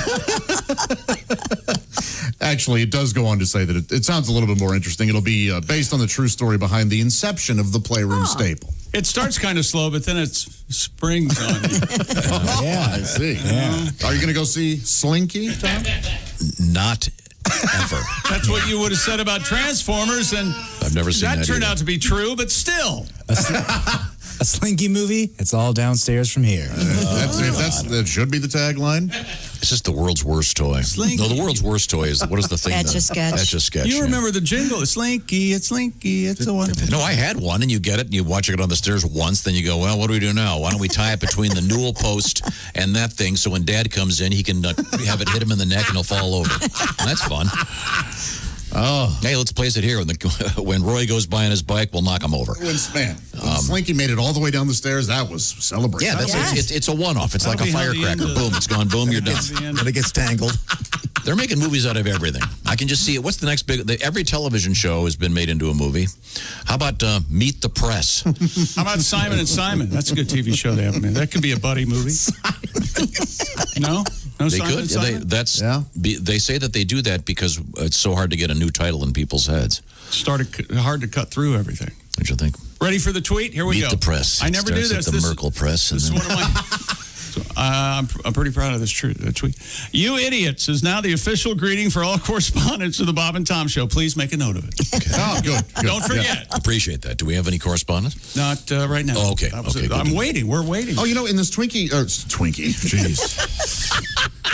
Actually, it does go on to say that it sounds a little bit more interesting. It'll be based on the true story behind the inception of the Playroom staple. It starts kind of slow, but then it springs on you. Yeah, I see. Yeah. Are you going to go see Slinky, Tom? Not ever. That's what you would have said about Transformers, and I've never seen that turned either. out to be true, but still. A Slinky movie? It's all downstairs from here. That should be the tagline. It's just the world's worst toy. Slinky. No, the world's worst toy is, what is the thing? Etch-a-Sketch. Etch-a-Sketch. You yeah. remember the jingle? It's Slinky, it's Slinky, it's a wonderful. No, I had one, and you get it, and you watch it on the stairs once, then you go, well, what do we do now? Why don't we tie it between the newel post and that thing so when Dad comes in, he can have it hit him in the neck and he'll fall over. And that's fun. Oh. Hey, let's place it here. When Roy goes by on his bike, we'll knock him over. When Slinky made it all the way down the stairs, that was celebrating. Yeah, it's a one-off. It's like a firecracker. Boom, it's gone. Boom, you're done. When it gets tangled. They're making movies out of everything. I can just see it. What's the next big... Every television show has been made into a movie. How about Meet the Press? How about Simon and Simon? That's a good TV show they have made. That could be a buddy movie. No? No, They Simon could. and Simon? They say that they do that because it's so hard to get a new title in people's heads. Hard to cut through everything. Don't you think? Ready for the tweet? Here we Meet go. the Press. I never It do starts this. At the Merkel Press. This is one of my... I'm pretty proud of this tweet. You idiots is now the official greeting for all correspondents of the Bob and Tom Show. Please make a note of it. Okay. Oh, good. Don't forget. Yeah. Appreciate that. Do we have any correspondence? Not right now. Oh, okay. I'm waiting. We're waiting. Oh, in this Twinkie, jeez.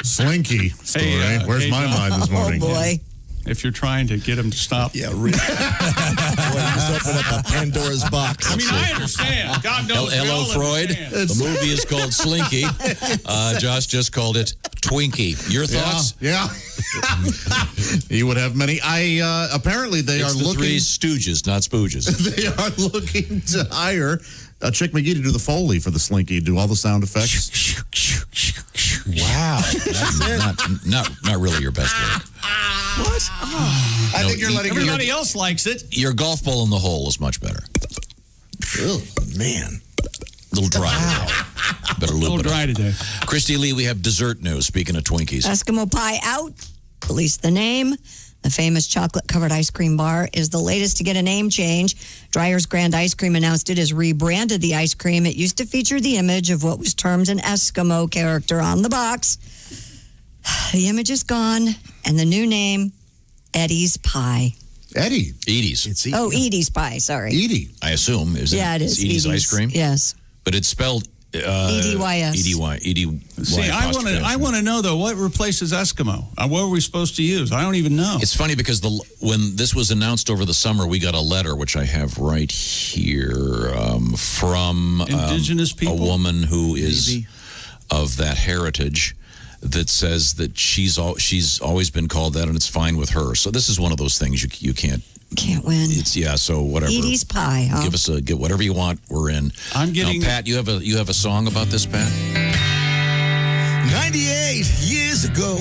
Slinky story. Where's my mind this morning? Oh, boy. If you're trying to get him to stop. Yeah, really. Just open up a Pandora's box. I mean, I understand. God knows. Hello, Freud. The movie is called Slinky. Josh just called it Twinkie. Your thoughts? Yeah. He would have many. Apparently they It's are the looking. Three Stooges, not Spooges. They are looking to hire Chick McGee to do the Foley for the Slinky, do all the sound effects. Wow. That's it. Not really your best work. What? I think you're letting Everybody else likes it. Your golf ball in the hole is much better. Oh, man. A little dry today. Better A lube little it up. dry today. Christy Lee, we have dessert news. Speaking of Twinkies. Eskimo Pie out. Released the name. The famous chocolate-covered ice cream bar is the latest to get a name change. Dreyer's Grand Ice Cream announced it has rebranded the ice cream. It used to feature the image of what was termed an Eskimo character on the box. The image is gone, and the new name, Eddie's Pie. Edie's. Edie's Pie, sorry. Edie. I assume. It is. Edie's ice cream? Yes. But it's spelled... EDYS. EDY. See, I want to know, though, what replaces Eskimo? What are we supposed to use? I don't even know. It's funny because when this was announced over the summer, we got a letter, which I have right here, from Indigenous people? a woman who is of that heritage that says that she's always been called that and it's fine with her. So this is one of those things you can't win. So whatever. Edie's Pie, huh? Give us get whatever you want. We're in. I'm getting. Now, Pat, you have a song about this, Pat? 98 years ago,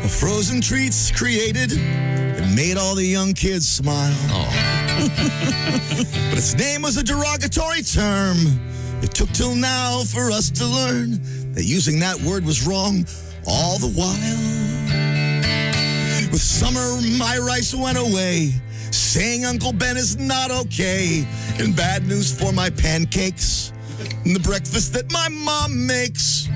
a frozen treats created that made all the young kids smile. But its name was a derogatory term. It took till now for us to learn that using that word was wrong all the while. With summer, my rice went away, saying Uncle Ben is not okay. And bad news for my pancakes and the breakfast that my mom makes.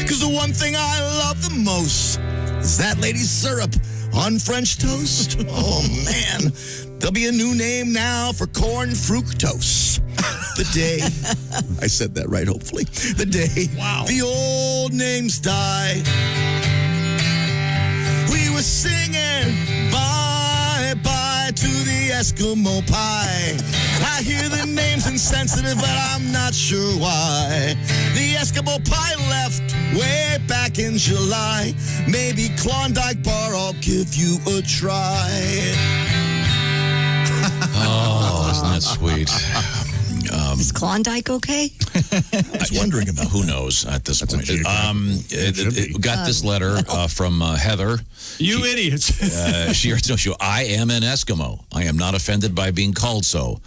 Because the one thing I love the most is that lady's syrup on French toast. Oh, man. There'll be a new name now for corn fructose. The day, I said that right, hopefully. The day the old names die. We were singing bye-bye to the Eskimo pie. I hear the name's insensitive, but I'm not sure why. The Eskimo pie left way back in July. Maybe Klondike Bar, I'll give you a try. Oh, isn't that sweet? Is Klondike okay? I was wondering about. Who knows at this point? Got this letter from Heather. You idiots. She I am an Eskimo. I am not offended by being called so.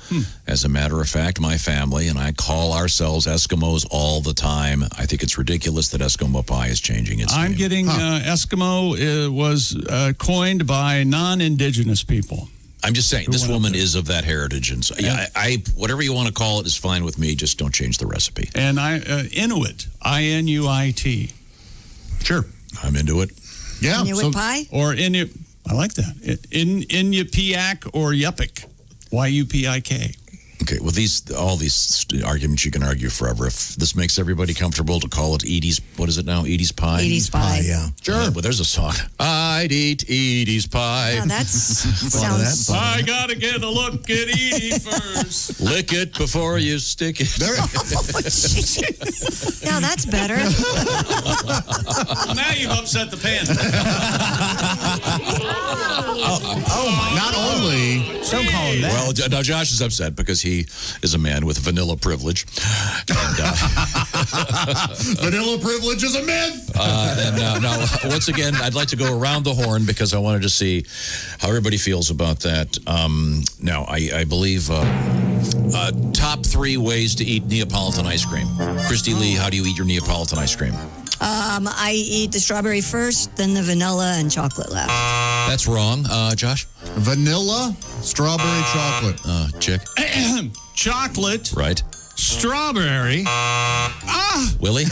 As a matter of fact, my family and I call ourselves Eskimos all the time. I think it's ridiculous that Eskimo pie is changing its I'm name. getting Eskimo was coined by non-indigenous people. I'm just saying, this woman is of that heritage, and so, I whatever you want to call it is fine with me. Just don't change the recipe. And Inuit, Inuit. Sure, I'm into it. Yeah, Inuit pie or Inuit. I like that. Inupiaq or Yupik, Yupik. Okay, well, all these arguments you can argue forever. If this makes everybody comfortable to call it Edie's, what is it now? Edie's pie. Edie's pie. Yeah, sure. Well, there's a song. I'd eat Edie's pie. Yeah, that sounds. I gotta get a look at Edie first. Lick it before you stick it. Yeah, that's better. Now you've upset the pan. Not only. Don't call him that. Well, now Josh is upset because he is a man with vanilla privilege. And, vanilla privilege is a myth. Now, once again, I'd like to go around the horn because I wanted to see how everybody feels about that. Now, I believe top 3 ways to eat Neapolitan ice cream. Christy Lee, how do you eat your Neapolitan ice cream? I eat the strawberry first, then the vanilla and chocolate last. That's wrong, Josh. Vanilla, strawberry, chocolate. Chick. Chocolate. Right. Strawberry. Willie?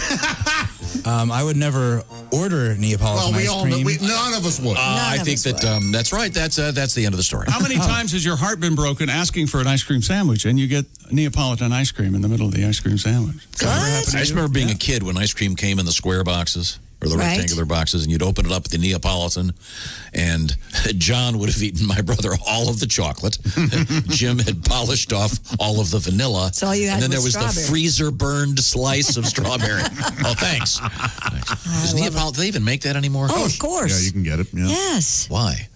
I would never order Neapolitan ice cream. None of us would. I think that's right. That's the end of the story. How many times has your heart been broken asking for an ice cream sandwich and you get Neapolitan ice cream in the middle of the ice cream sandwich? I just remember being a kid when ice cream came in the square boxes or the rectangular boxes, and you'd open it up at the Neapolitan, and John would have eaten my brother all of the chocolate. Jim had polished off all of the vanilla. So all you had and then there was strawberry. the freezer burned slice of strawberry. Oh, thanks. Does Neapolitan, do they even make that anymore? Oh, of course. Yeah, you can get it. Yeah. Yes. Why?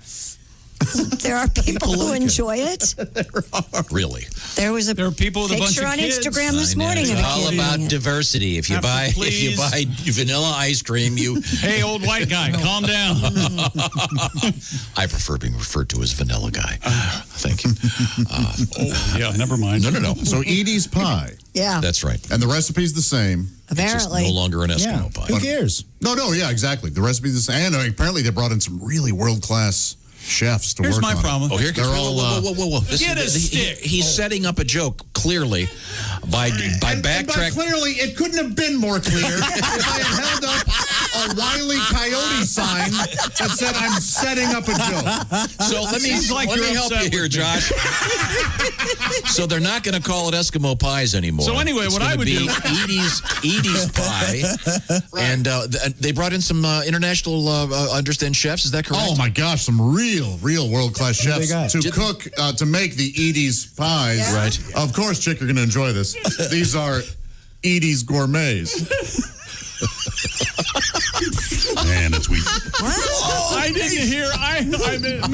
There are people who enjoy it. Really? There was a people with a bunch picture of on kids. Instagram this morning of It's a all kid about eating it. diversity. If you buy vanilla ice cream, you Hey, old white guy, calm down. I prefer being referred to as vanilla guy. Thank you. Yeah, never mind. No. So Edie's pie. Yeah. That's right. And the recipe's the same. Apparently. No longer an Eskimo pie. Who cares? No, yeah, exactly. The recipe's the same. And apparently they brought in some really world-class chefs to Here's work my on problem. Oh, here They're all whoa. Get a stick. He's setting up a joke clearly by backtrack. Clearly, it couldn't have been more clear if I had held up a Wile E. Coyote sign that said I'm setting up a joke. So let me help you upset here, with me. Josh. So they're not going to call it Eskimo pies anymore. So anyway, It's what gonna I would be do- Edie's pie, and they brought in some international understand chefs. Is that correct? Oh my gosh, some real world-class chefs to cook to make the Edie's pies. Yeah. Right. Of course, Chick, you're going to enjoy this. These are Edie's gourmets. Man, that's weak. I didn't hear. I'm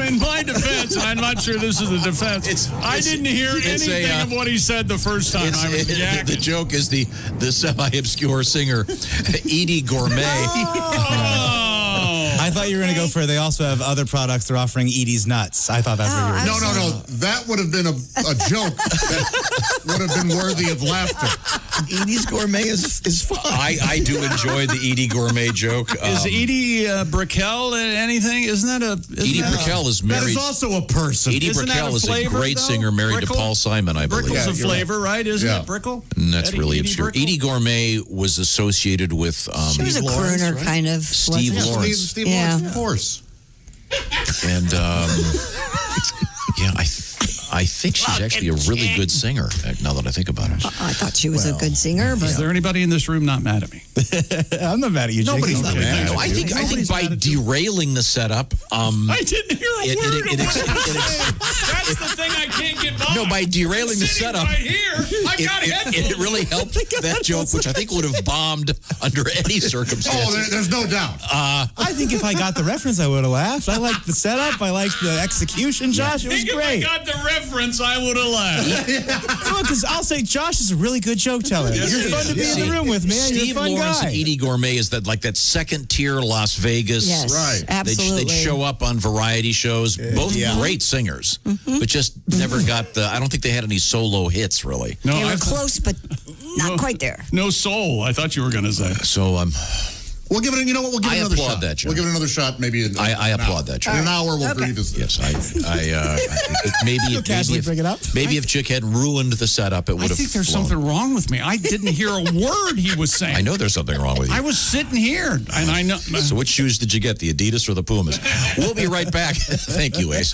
in my defense, and I'm not sure this is a defense. I didn't hear anything of what he said the first time. I was yakking. The joke is the semi-obscure singer Edie Gourmet. I thought you were going to go for they also have other products. They're offering Edie's Nuts. I thought that's what you were No. That would have been a joke that would have been worthy of laughter. Edie's Gourmet is fun. I do enjoy the Edie Gourmet joke. Is Edie Brickell anything? Isn't that a... Edie Brickell is married. That is also a person. Edie Isn't that Brickell a is a flavor, great though? singer married Brickell? to Paul Simon, I believe. Brickell's a flavor, right? Isn't Yeah. it Brickell? And that's really Edie obscure. Brickell? Edie Gourmet was associated with She was a crooner, kind of. Steve wasn't she? Lawrence. Steve Yeah. Lawrence, of course. And yeah, I think she's actually a really good singer, now that I think about it. I thought she was a good singer, but Is there anybody in this room not mad at me? I'm not mad at you, Jake. Nobody's not mad at No, I think by derailing the setup, I didn't hear a word. That's the thing I can't get by. No, by derailing the setup, Right here, I got headphones. it really helped that joke, which I think would have bombed under any circumstances. Oh, there's no doubt. I think if I got the reference, I would have laughed. I liked the setup. I liked the execution, Josh. It was great. If I got the reference, I would have laughed. Because I'll say Josh is a really good joke teller. Yes, You're he fun is. to be in the room with, man. You're a Steve fun Lawrence guy. and Edie Gourmet is that second tier Las Vegas. Yes, right. Absolutely. They'd show up on variety shows. Both great singers, but just never got the. I don't think they had any solo hits really. No, they were close, but not quite there. No soul. I thought you were going to say. So We'll give it. You know what? We'll give it another shot. That, John. We'll give it another shot. Maybe in I applaud that, John. In an hour, we'll revisit this. Yes, maybe bring it up. Maybe if Chick had ruined the setup, it would have. I think there's something wrong with me. I didn't hear a word he was saying. I know there's something wrong with you. I was sitting here, and I know. So which shoes did you get, the Adidas or the Pumas? We'll be right back. Thank you, Ace.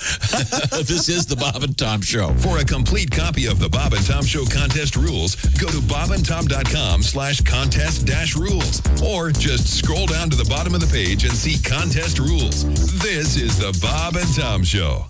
This is the Bob and Tom Show. For a complete copy of the Bob and Tom Show contest rules, go to bobandtom.com/contest-rules, or just scroll down to the bottom of the page and see contest rules. This is the Bob and Tom Show.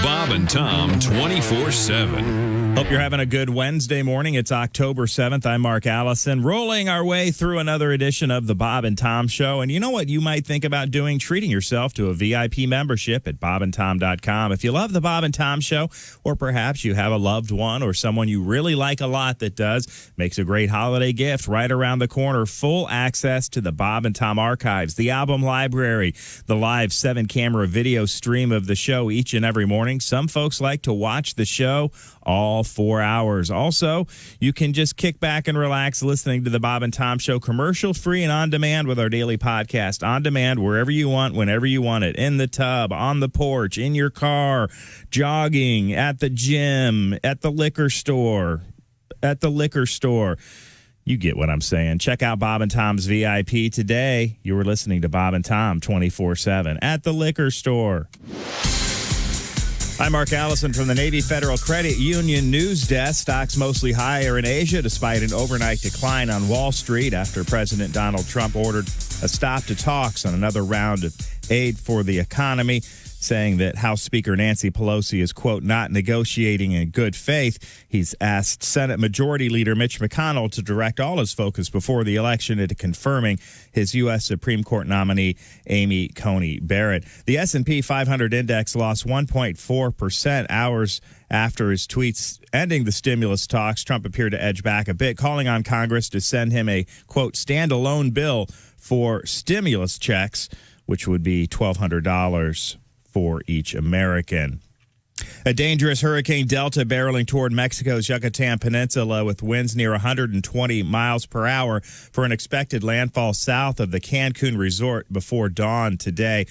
Bob and Tom 24/7. Hope you're having a good Wednesday morning. It's October 7th. I'm Mark Allison, rolling our way through another edition of the Bob and Tom Show. And you know what you might think about doing? Treating yourself to a VIP membership at bobandtom.com. If you love the Bob and Tom Show, or perhaps you have a loved one or someone you really like a lot that does, makes a great holiday gift right around the corner. Full access to the Bob and Tom archives, the album library, the live 7-camera video stream of the show each and every morning. Some folks like to watch the show all 4 hours. Also, you can just kick back and relax listening to the Bob and Tom Show commercial-free and on demand with our daily podcast. On demand wherever you want, whenever you want it. In the tub, on the porch, in your car, jogging, at the gym, at the liquor store, You get what I'm saying. Check out Bob and Tom's VIP today. You were listening to Bob and Tom 24/7 at the liquor store. I'm Mark Allison from the Navy Federal Credit Union News Desk. Stocks mostly higher in Asia despite an overnight decline on Wall Street after President Donald Trump ordered a stop to talks on another round of aid for the economy, saying that House Speaker Nancy Pelosi is, quote, not negotiating in good faith. He's asked Senate Majority Leader Mitch McConnell to direct all his focus before the election into confirming his U.S. Supreme Court nominee, Amy Coney Barrett. The S&P 500 index lost 1.4% hours after his tweets ending the stimulus talks. Trump appeared to edge back a bit, calling on Congress to send him a, quote, standalone bill for stimulus checks, which would be $1,200 for each American. A dangerous Hurricane Delta barreling toward Mexico's Yucatan Peninsula with winds near 120 miles per hour for an expected landfall south of the Cancun resort before dawn today.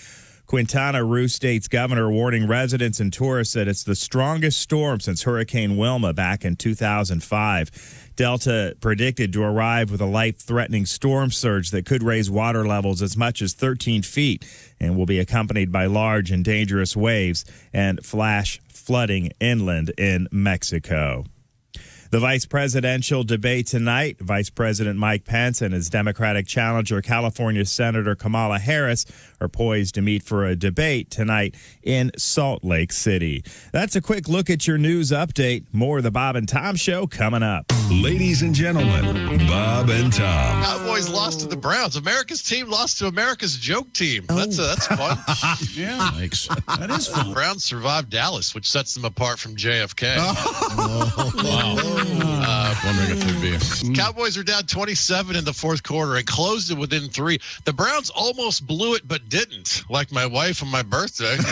Quintana Roo State's governor warning residents and tourists that it's the strongest storm since Hurricane Wilma back in 2005. Delta predicted to arrive with a life-threatening storm surge that could raise water levels as much as 13 feet and will be accompanied by large and dangerous waves and flash flooding inland in Mexico. The vice presidential debate tonight, Vice President Mike Pence and his Democratic challenger, California Senator Kamala Harris, are poised to meet for a debate tonight in Salt Lake City. That's a quick look at your news update. More of the Bob and Tom Show coming up. Ladies and gentlemen, Bob and Tom. Cowboys lost to the Browns. America's team lost to America's joke team. That's fun. Yeah, thanks. That is fun. Browns survived Dallas, which sets them apart from JFK. Wow. Wondering if there'd be. Cowboys are down 27 in the fourth quarter and closed it within 3. The Browns almost blew it, but didn't, like my wife on my birthday. Bob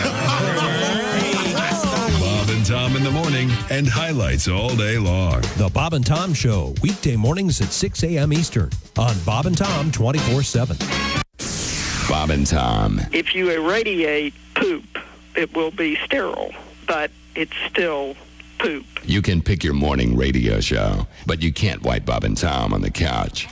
and Tom in the morning and highlights all day long. The Bob and Tom Show, weekday mornings at 6 a.m. Eastern on Bob and Tom 24/7. Bob and Tom. If you irradiate poop, it will be sterile, but it's still poop. You can pick your morning radio show, but you can't wipe Bob and Tom on the couch.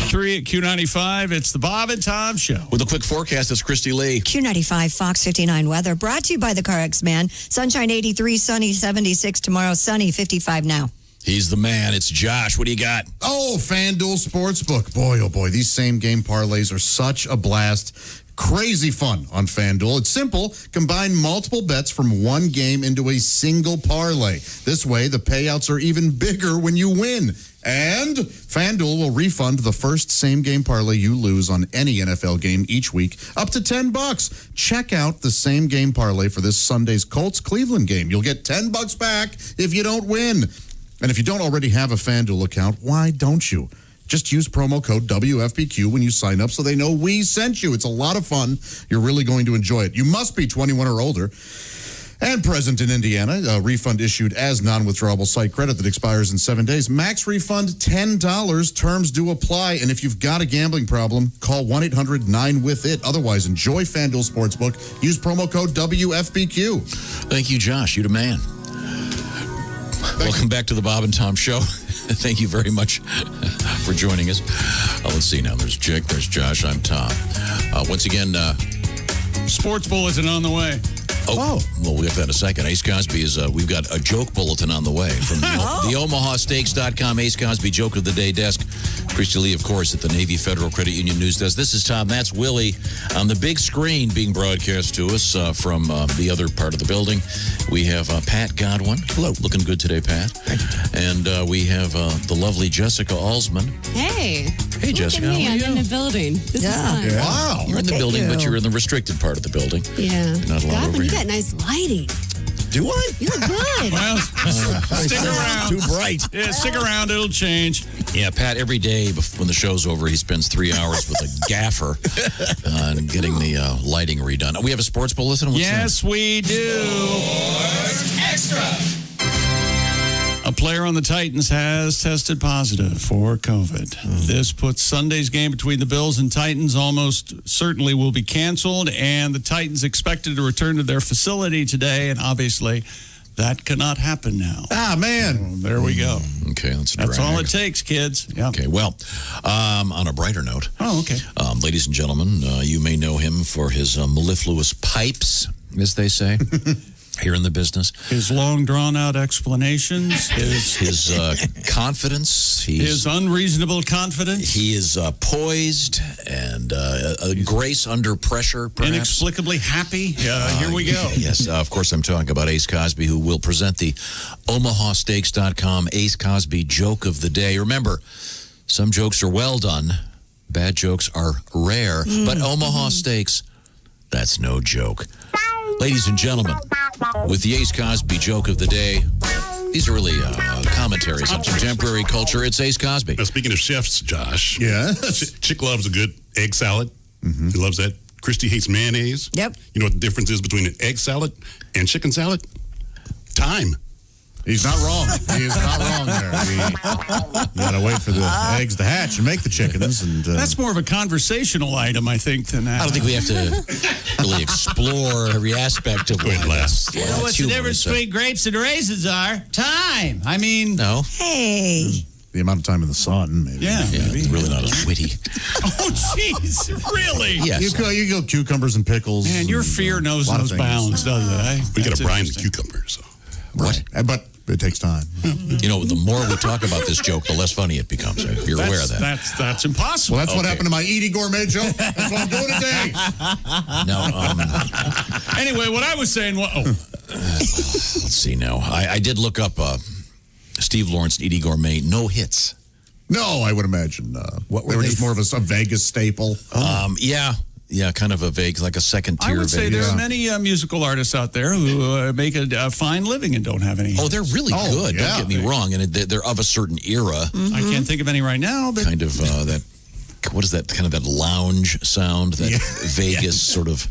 Three at Q95. It's the Bob and Tom Show. With a quick forecast, it's Christy Lee. Q95 Fox 59 weather brought to you by the CarX Man. Sunshine 83, sunny 76 tomorrow, sunny 55 now. He's the man. It's Josh. What do you got? Oh, FanDuel Sportsbook. Boy, oh boy, these same game parlays are such a blast. Crazy fun on FanDuel. It's simple. Combine multiple bets from one game into a single parlay. This way, the payouts are even bigger when you win. And FanDuel will refund the first same-game parlay you lose on any NFL game each week, up to $10. Check out the same-game parlay for this Sunday's Colts-Cleveland game. You'll get $10 back if you don't win. And if you don't already have a FanDuel account, why don't you? Just use promo code WFPQ when you sign up so they know we sent you. It's a lot of fun. You're really going to enjoy it. You must be 21 or older and present in Indiana. A refund issued as non-withdrawable site credit that expires in 7 days. Max refund $10. Terms do apply. And if you've got a gambling problem, call 1-800-9-WITH-IT. Otherwise, enjoy FanDuel Sportsbook. Use promo code WFPQ. Thank you, Josh. You're the man. Welcome back to the Bob and Tom Show. Thank you very much for joining us. Let's see now. There's Jake, there's Josh, I'm Tom. Once again, Sports Bulletin on the way. Oh, well, we'll get that in a second. Ace Cosby is, we've got a joke bulletin on the way from the OmahaSteaks.com Ace Cosby Joke of the Day desk. Christy Lee, of course, at the Navy Federal Credit Union News Desk. This is Tom. That's Willie on the big screen being broadcast to us from the other part of the building. We have Pat Godwin. Hello. Looking good today, Pat. Thank you. And we have the lovely Jessica Alsman. Hey. Hey, Jessica. Look at me. How are I'm you? in the building. This is fun. Yeah. Wow. You're in the building, but you're in the restricted part of the building. Yeah. You're not allowed Godwin, over you here. got nice lighting. Do I? You look good. Well, stick around. Too bright. Yeah, stick around. It'll change. Yeah, Pat, every day when the show's over, he spends 3 hours with a gaffer getting the lighting redone. We have a sports bulletin? What's Yes, we do. Extra. A player on the Titans has tested positive for COVID. This puts Sunday's game between the Bills and Titans almost certainly will be canceled, and the Titans expected to return to their facility today, and obviously that cannot happen now. Ah, man. So there we go. Okay, That's all it takes, kids. Yeah. Okay, well, on a brighter note. Oh, okay. Ladies and gentlemen, you may know him for his mellifluous pipes. as they say. Here in the business, his long, drawn-out explanations, his confidence, his unreasonable confidence. He is poised and a grace under pressure, perhaps. Inexplicably happy. Here we go. Yes, of course, I'm talking about Ace Cosby, who will present the OmahaSteaks.com Ace Cosby Joke of the Day. Remember, some jokes are well done, bad jokes are rare, but Omaha Steaks, that's no joke. Ladies and gentlemen, with the Ace Cosby Joke of the Day, these are really commentaries on contemporary culture. It's Ace Cosby. Now, speaking of chefs, Josh. Yeah. Chick loves a good egg salad. Mm-hmm. He loves that. Christy hates mayonnaise. Yep. You know what the difference is between an egg salad and chicken salad? Time. He's not wrong. He is not wrong there. You got to wait for the eggs to hatch and make the chickens. And that's more of a conversational item, I think, than that. I don't think we have to really explore every aspect of what that's. You know what the difference between grapes and raisins are? Time. I mean, no. Hey. The amount of time in the sun, maybe. Yeah, it's really not as witty. Oh, jeez, really? Yes. You go cucumbers and pickles. Man, your fear knows no bounds, doesn't it? We got to brine the cucumbers. So. What? But it takes time. You know, the more we talk about this joke, the less funny it becomes. You're aware of that. That's impossible. Well, that's what happened to my Edie Gourmet joke. That's what I'm doing today. No. Anyway, what I was saying. Let's see now. I did look up Steve Lawrence and Edie Gourmet. No hits. No, I would imagine. What they were just more of a Vegas staple. Yeah, kind of a vague, like a second tier. I would say there are many musical artists out there who make a fine living and don't have any. Oh, they're really good. Yeah. Don't get me wrong, and they're of a certain era. Mm-hmm. I can't think of any right now, but kind of that. What is that? Kind of that lounge sound, that Vegas sort of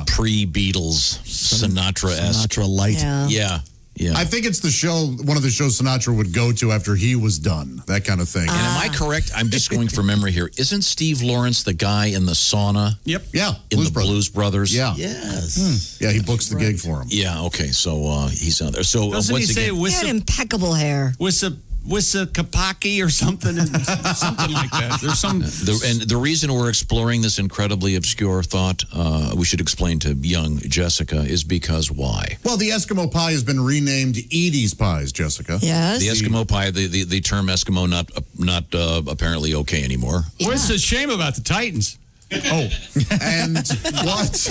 pre-Beatles Sinatra-esque. Sinatra light. Yeah. I think it's one of the shows Sinatra would go to after he was done, that kind of thing. And am I correct? I'm just going from memory here. Isn't Steve Lawrence the guy in the sauna? Yep. Yeah. In Blues Brothers? Yeah. Yes. Yeah, he books the gig for him. Yeah, okay. So he's on there. So doesn't once he say again, He had impeccable hair. Wissa Kapaki or something like that. There's some. And the reason we're exploring this incredibly obscure thought, we should explain to young Jessica, is because why? Well, the Eskimo pie has been renamed Edie's Pies, Jessica. Yes. The Eskimo pie, the term Eskimo not apparently okay anymore. Yeah. What's the shame about the Titans? Oh, and what?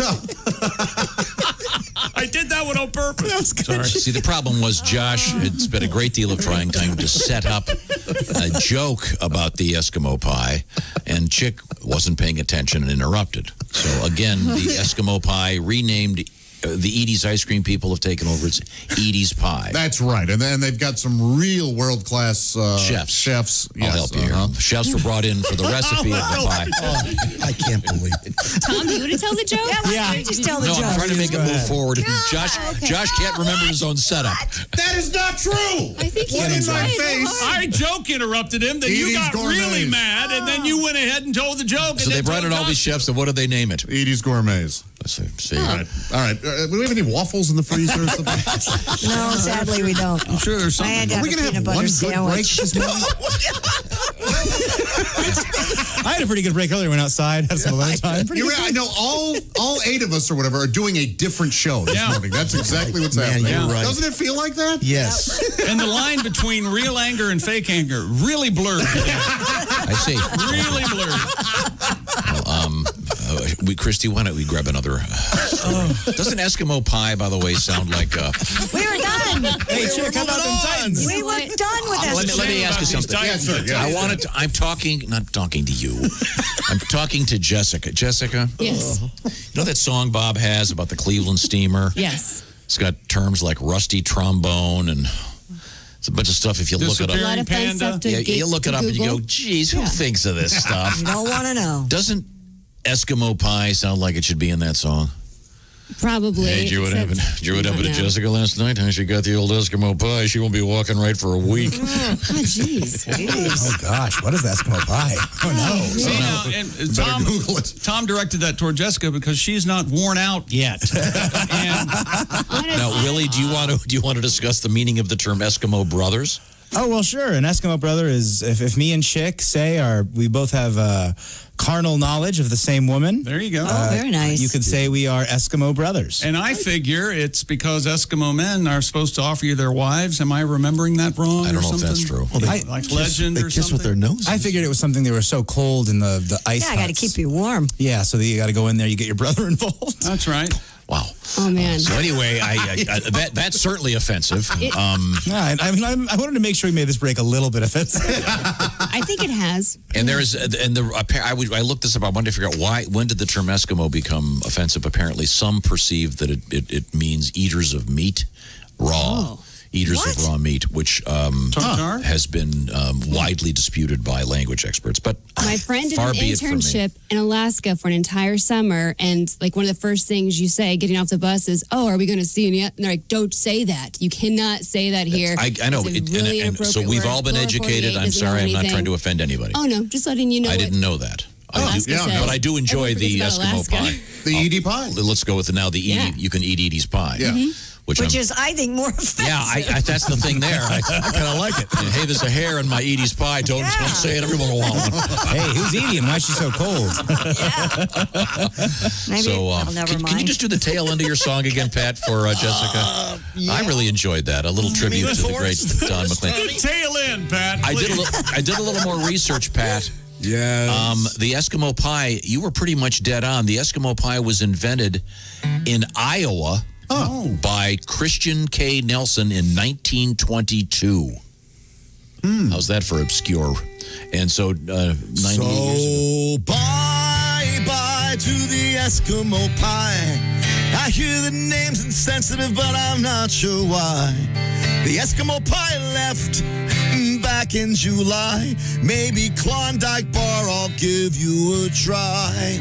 I did that one on purpose. Sorry. See, the problem was Josh had spent a great deal of trying time to set up a joke about the Eskimo pie, and Chick wasn't paying attention and interrupted. So again, the Eskimo pie renamed. The Edie's ice cream people have taken over. It's Edie's Pie. That's right. And then they've got some real world-class chefs. I'll help you here. Chefs were brought in for the recipe of the pie. I can't believe it. Tom, you want to tell the joke? Yeah. Just tell the joke. I'm trying to make it move forward. Josh can't remember his own setup. That is not true. I think what in my face? I joke interrupted him. Then you got really mad, and then you went ahead and told the joke. So they brought in all these chefs, and what did they name it? Edie's Gourmets. See. All right. Do we have any waffles in the freezer or something? No, sadly we don't. I'm sure there's something. I had to have a peanut butter sandwich. I had a pretty good break earlier. Went outside, had some alone time. I know all 8 of us or whatever are doing a different show this morning. That's exactly what's happening. You're right. Doesn't it feel like that? Yes. And the line between real anger and fake anger really blurred. I see. Really blurred. Well, Christy, why don't we grab another? Doesn't Eskimo pie, by the way, sound like? We were done. Hey, Chick, how about them Titans? We were done with that. Let me ask you something. Yes, sir. Yes. I'm not talking to you. I'm talking to Jessica. Jessica? Yes. You know that song Bob has about the Cleveland steamer? Yes. It's got terms like rusty trombone and it's a bunch of stuff if you look it up. A lot of fun stuff to you look it up and you go, geez, who thinks of this stuff? You don't want to know. Doesn't Eskimo pie sound like it should be in that song? Probably. Hey, did you happened to Jessica last night? How she got the old Eskimo pie? She won't be walking right for a week. Oh, jeez. Oh, gosh. What is Eskimo pie? Oh, no. And Tom directed that toward Jessica because she's not worn out yet. Now, Willie, do you want to discuss the meaning of the term Eskimo brothers? Oh, well, sure. An Eskimo brother is if me and Chick we both have carnal knowledge of the same woman. There you go. Oh, very nice. You could say we are Eskimo brothers. And I figure it's because Eskimo men are supposed to offer you their wives. Am I remembering that wrong? I don't or know if that's something? true. Well, like legend or something? with their noses. I figured it was something they were so cold in the ice. Yeah, I got to huts. keep you warm. Yeah, so you got to go in there. You get your brother involved. That's right. Wow. Oh, man. So anyway, that's certainly offensive. I wanted to make sure we made this break a little bit offensive. I think it has. And I looked this up. I wanted to figure out when did the term Eskimo become offensive? Apparently, some perceive that it means eaters of meat, raw. Eaters of raw meat, which has been widely disputed by language experts. But my friend did far an be it from me. internship in Alaska for an entire summer, and like one of the first things you say getting off the bus is, "Oh, are we going to see you?" And they're like, "Don't say that. You cannot say that here." I know. It's a really and so inappropriate we've word. all been educated. I'm sorry. I'm not trying to offend anybody. Oh no, just letting you know. I didn't know that. Alaska says. But I do enjoy Everyone the forgets about Eskimo Alaska. pie. The Edie pie. Let's go with the Edie. Yeah. You can eat Edie's pie. Yeah. Which is, I think, more offensive. Yeah, that's the thing there. I kind of like it. And, hey, there's a hair in my Edie's pie. Don't say it every once in a while. Hey, who's Edie and why is she so cold? Maybe, So, never mind. can you just do the tail end of your song again, Pat, for Jessica? I really enjoyed that. A little tribute to the great Don McLean. Tail end, Pat. I did a little more research, Pat. Yeah. The Eskimo pie, you were pretty much dead on. The Eskimo pie was invented in Iowa by Christian K. Nelson in 1922. How's that for obscure? And so 98 years ago. Bye-bye to the Eskimo pie. I hear the name's insensitive, but I'm not sure why. The Eskimo pie left back in July. Maybe Klondike Bar, I'll give you a try.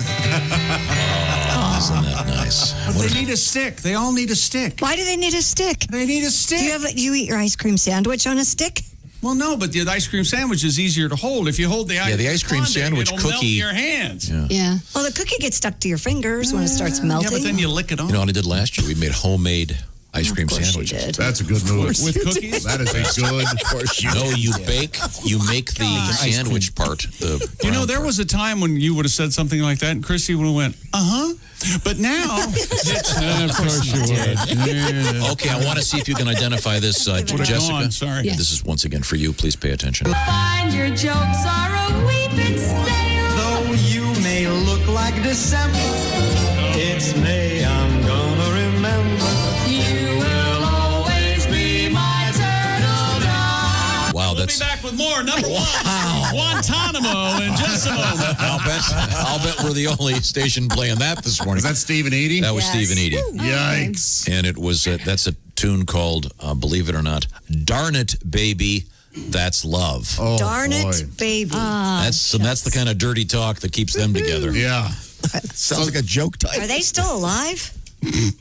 Isn't that nice? But they need a stick. They all need a stick. Why do they need a stick? They need a stick. Do you eat your ice cream sandwich on a stick? Well, no, but the ice cream sandwich is easier to hold. If you hold the ice cream sandwich it'll melt in cookie. your hands. Yeah. Well, the cookie gets stuck to your fingers when it starts melting. Yeah, but then you lick it off. You know what I did last year? We made homemade ice cream sandwiches. That's a good move. With cookies? That is a good. Of course you make the sandwich part. You know, there was a time when you would have said something like that, and Christy would have went, But now, of course you would. Okay, I want to see if you can identify this, Jessica. Gone, sorry. Yes. This is once again for you. Please pay attention. Find your jokes are a wee bit stale. Though you may look like December, it's May I'm gonna remember. You will always be my turtle dove. Wow, We'll be back with more. Number one, Guantanamo in just a moment. I'll bet we're the only station playing that this morning. Is that Steve and Edie? That was Steve and Edie. Yikes. And it was that's a tune called, believe it or not, Darn It, Baby, That's Love. Oh, Darn boy. it, baby. That's the kind of dirty talk that keeps them together. Yeah. Sounds like a joke type. Are they still alive?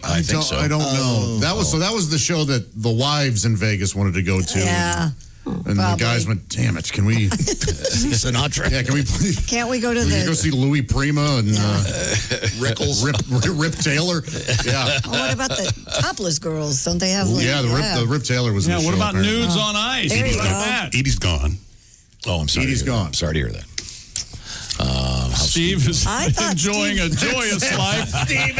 I think so. I don't know. That was the show that the wives in Vegas wanted to go to. Yeah. And the guys went, damn it, can we... Sinatra. Yeah, can we please... Can't we go to We can go the... see Louis Prima and Rickles. Rip Taylor. Yeah. Oh, what about the topless girls? Don't they have... Yeah, the Rip Taylor was in Yeah, the what show, about apparently. nudes on ice? There you What about go. that? Edie's gone. Oh, I'm sorry. Edie's to hear gone. That. Sorry to hear that. Steve is I thought enjoying Steve- a joyous life. Steve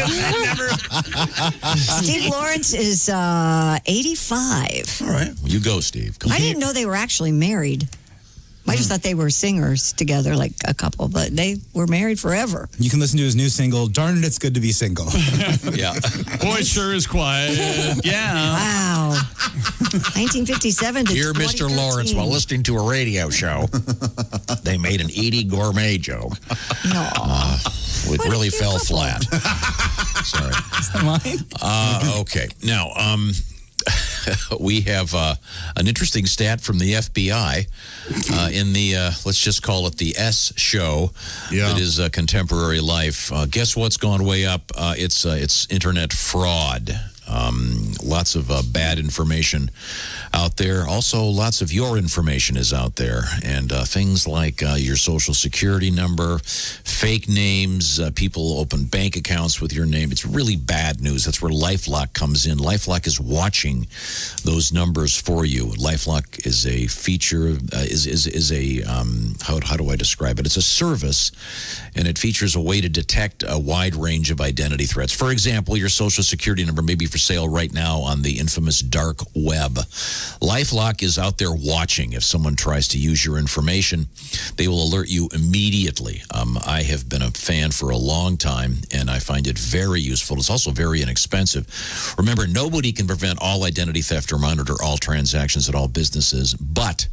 Steve Lawrence is 85. All right. You go, Steve. Come I on. didn't know they were actually married. I just thought they were singers together, like a couple, but they were married forever. You can listen to his new single, Darn It, It's Good to Be Single. Yeah. Boy, it sure is quiet. Yeah. Wow. 1957 to Dear Mr. 2013. Lawrence, while listening to a radio show, they made an Edie gourmet joke. No. It really fell flat. Sorry. Is that mine? Okay. Now, we have an interesting stat from the FBI in the, let's just call it the S show. Yeah. That is Contemporary Life. Guess what's gone way up? It's internet fraud. Lots of bad information out there. Also, lots of your information is out there. And things like your social security number, fake names, people open bank accounts with your name. It's really bad news. That's where LifeLock comes in. LifeLock is watching those numbers for you. LifeLock is a feature, how do I describe it? It's a service, and it features a way to detect a wide range of identity threats. For example, your social security number may be for sale right now on the infamous dark web. LifeLock is out there watching. If someone tries to use your information, they will alert you immediately. I have been a fan for a long time, and I find it very useful. It's also very inexpensive. Remember, nobody can prevent all identity theft or monitor all transactions at all businesses, but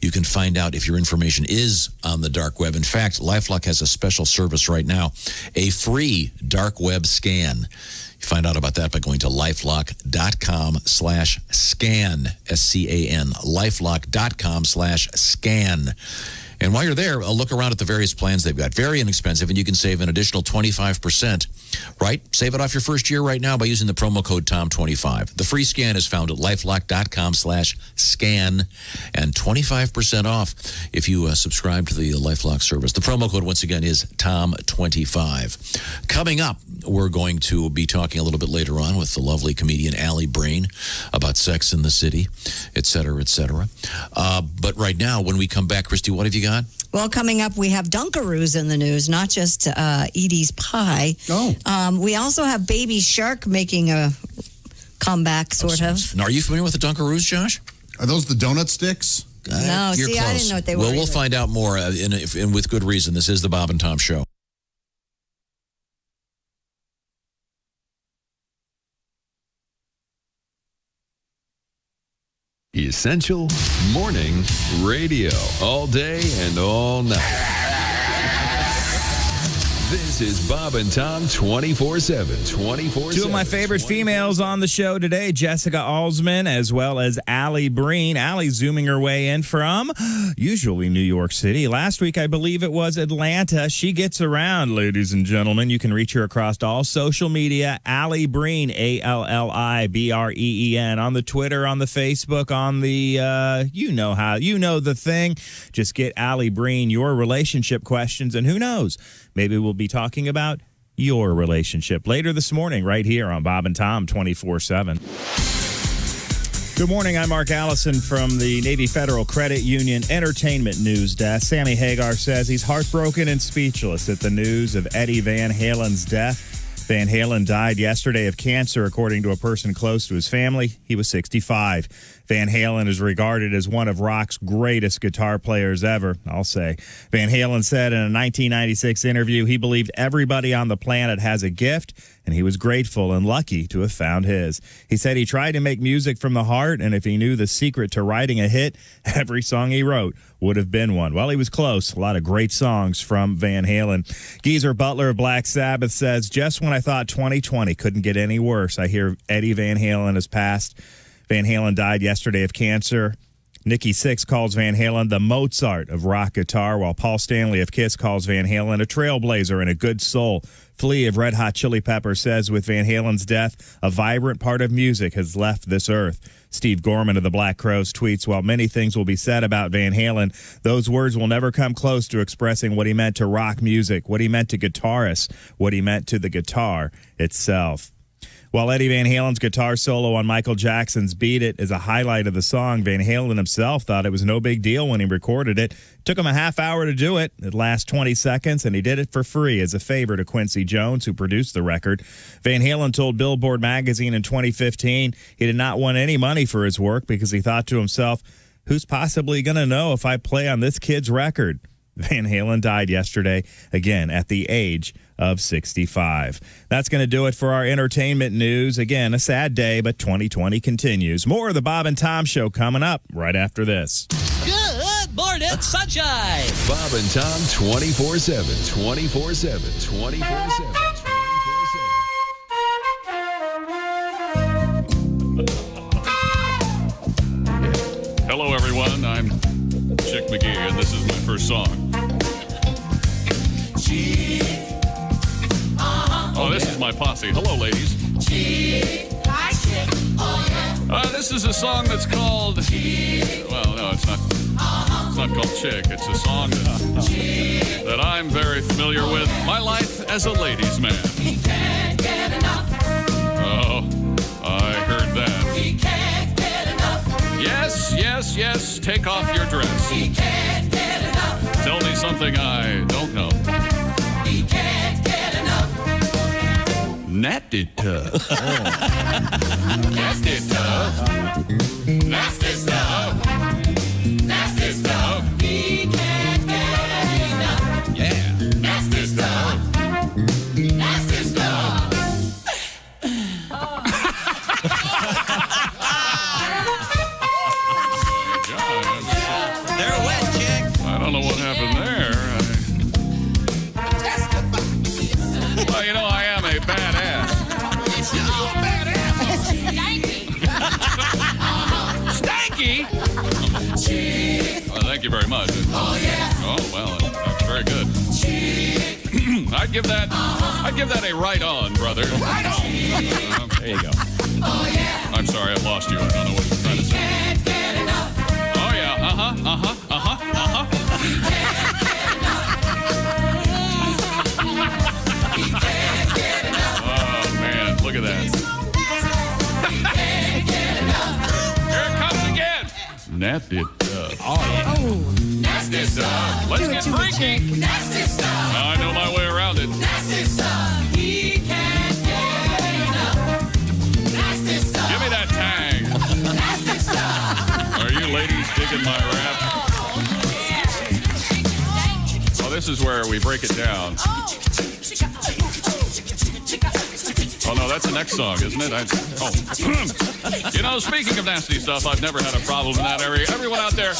you can find out if your information is on the dark web. In fact, LifeLock has a special service right now, a free dark web scan. You find out about that by going to lifelock.com/scan, SCAN, lifelock.com/scan. And while you're there, look around at the various plans they've got. Very inexpensive, and you can save an additional 25%, right? Save it off your first year right now by using the promo code TOM25. The free scan is found at lifelock.com/scan, and 25% off if you subscribe to the LifeLock service. The promo code, once again, is TOM25. Coming up, we're going to be talking a little bit later on with the lovely comedian Allie Breen about Sex in the City, et cetera, et cetera. But right now, when we come back, Christy, what have you got? Well, coming up, we have Dunkaroos in the news, not just Edie's Pie. Oh. We also have Baby Shark making a comeback, sort of. Now, are you familiar with the Dunkaroos, Josh? Are those the donut sticks? No, You're see, close. I didn't know what they were. Well, we'll either. find out more, and with good reason. This is the Bob and Tom Show. Essential Morning Radio. All day and all night. This is Bob and Tom 24/7. 24/7. Two of my favorite females on the show today, Jessica Alsman as well as Allie Breen. Allie zooming her way in from usually New York City. Last week, I believe it was Atlanta. She gets around, ladies and gentlemen. You can reach her across all social media. Allie Breen, ALLIBREEN, on the Twitter, on the Facebook, on the, you know the thing. Just get Allie Breen your relationship questions, and who knows? Maybe we'll be talking about your relationship later this morning right here on Bob and Tom 24/7. Good morning. I'm Mark Allison from the Navy Federal Credit Union Entertainment News Desk. Sammy Hagar says he's heartbroken and speechless at the news of Eddie Van Halen's death. Van Halen died yesterday of cancer, according to a person close to his family. He was 65. Van Halen is regarded as one of rock's greatest guitar players ever, I'll say. Van Halen said in a 1996 interview he believed everybody on the planet has a gift, and he was grateful and lucky to have found his. He said he tried to make music from the heart, and if he knew the secret to writing a hit, every song he wrote would have been one. Well, he was close. A lot of great songs from Van Halen. Geezer Butler of Black Sabbath says, just when I thought 2020 couldn't get any worse, I hear Eddie Van Halen has passed. Van Halen died yesterday of cancer. Nikki Sixx calls Van Halen the Mozart of rock guitar, while Paul Stanley of Kiss calls Van Halen a trailblazer and a good soul. Flea of Red Hot Chili Peppers says with Van Halen's death, a vibrant part of music has left this earth. Steve Gorman of the Black Crowes tweets, while many things will be said about Van Halen, those words will never come close to expressing what he meant to rock music, what he meant to guitarists, what he meant to the guitar itself. While Eddie Van Halen's guitar solo on Michael Jackson's Beat It is a highlight of the song, Van Halen himself thought it was no big deal when he recorded it. Took him a half hour to do it. It lasts 20 seconds, and he did it for free as a favor to Quincy Jones, who produced the record. Van Halen told Billboard magazine in 2015 he did not want any money for his work because he thought to himself, who's possibly going to know if I play on this kid's record? Van Halen died yesterday, again, at the age of 65. That's going to do it for our entertainment news. Again, a sad day, but 2020 continues. More of the Bob and Tom Show coming up right after this. Good morning, sunshine. Bob and Tom 24/7. 24/7. 24/7. Hello, everyone. I'm Chick McGee, and this is my first song. Oh, this is my posse. Hello, ladies. This is a song that's called. Well, no, it's not. It's not called Chick. It's a song that I'm very familiar with. My life as a ladies' man. He can't get enough. Oh, I heard that. He can't get enough. Yes, yes, yes. Take off your dress. He can't get enough. Tell me something I don't know. He can't get enough. Nasty tough. Nasty tough. Nasty stuff. Nasty stuff. He can't get enough. Yeah. Nasty stuff. Nasty stuff. They're wet, Chick. I don't know what happened there. Well, you know, I am a badass. Stanky? Well, thank you very much. Oh, yeah. Oh, well, that's very good. I'd give that a right on, brother. Right on. There you go. Oh, yeah. I'm sorry, I lost you. I don't know what you're trying to say. Can't get enough. Oh, yeah. He can't get enough. Oh, man, look at that. He can't get enough. Here it comes again. Nasty stuff. Oh, yeah. Nasty stuff. Let's get freaky. Nasty stuff. I know my way around it. Nasty stuff. He can't get enough. Nasty stuff. Give me that tang. Nasty stuff. Are you ladies digging my rap? Oh, this is where we break it down. Oh, no, that's the next song, isn't it? You know, speaking of nasty stuff, I've never had a problem in that area. Everyone out there,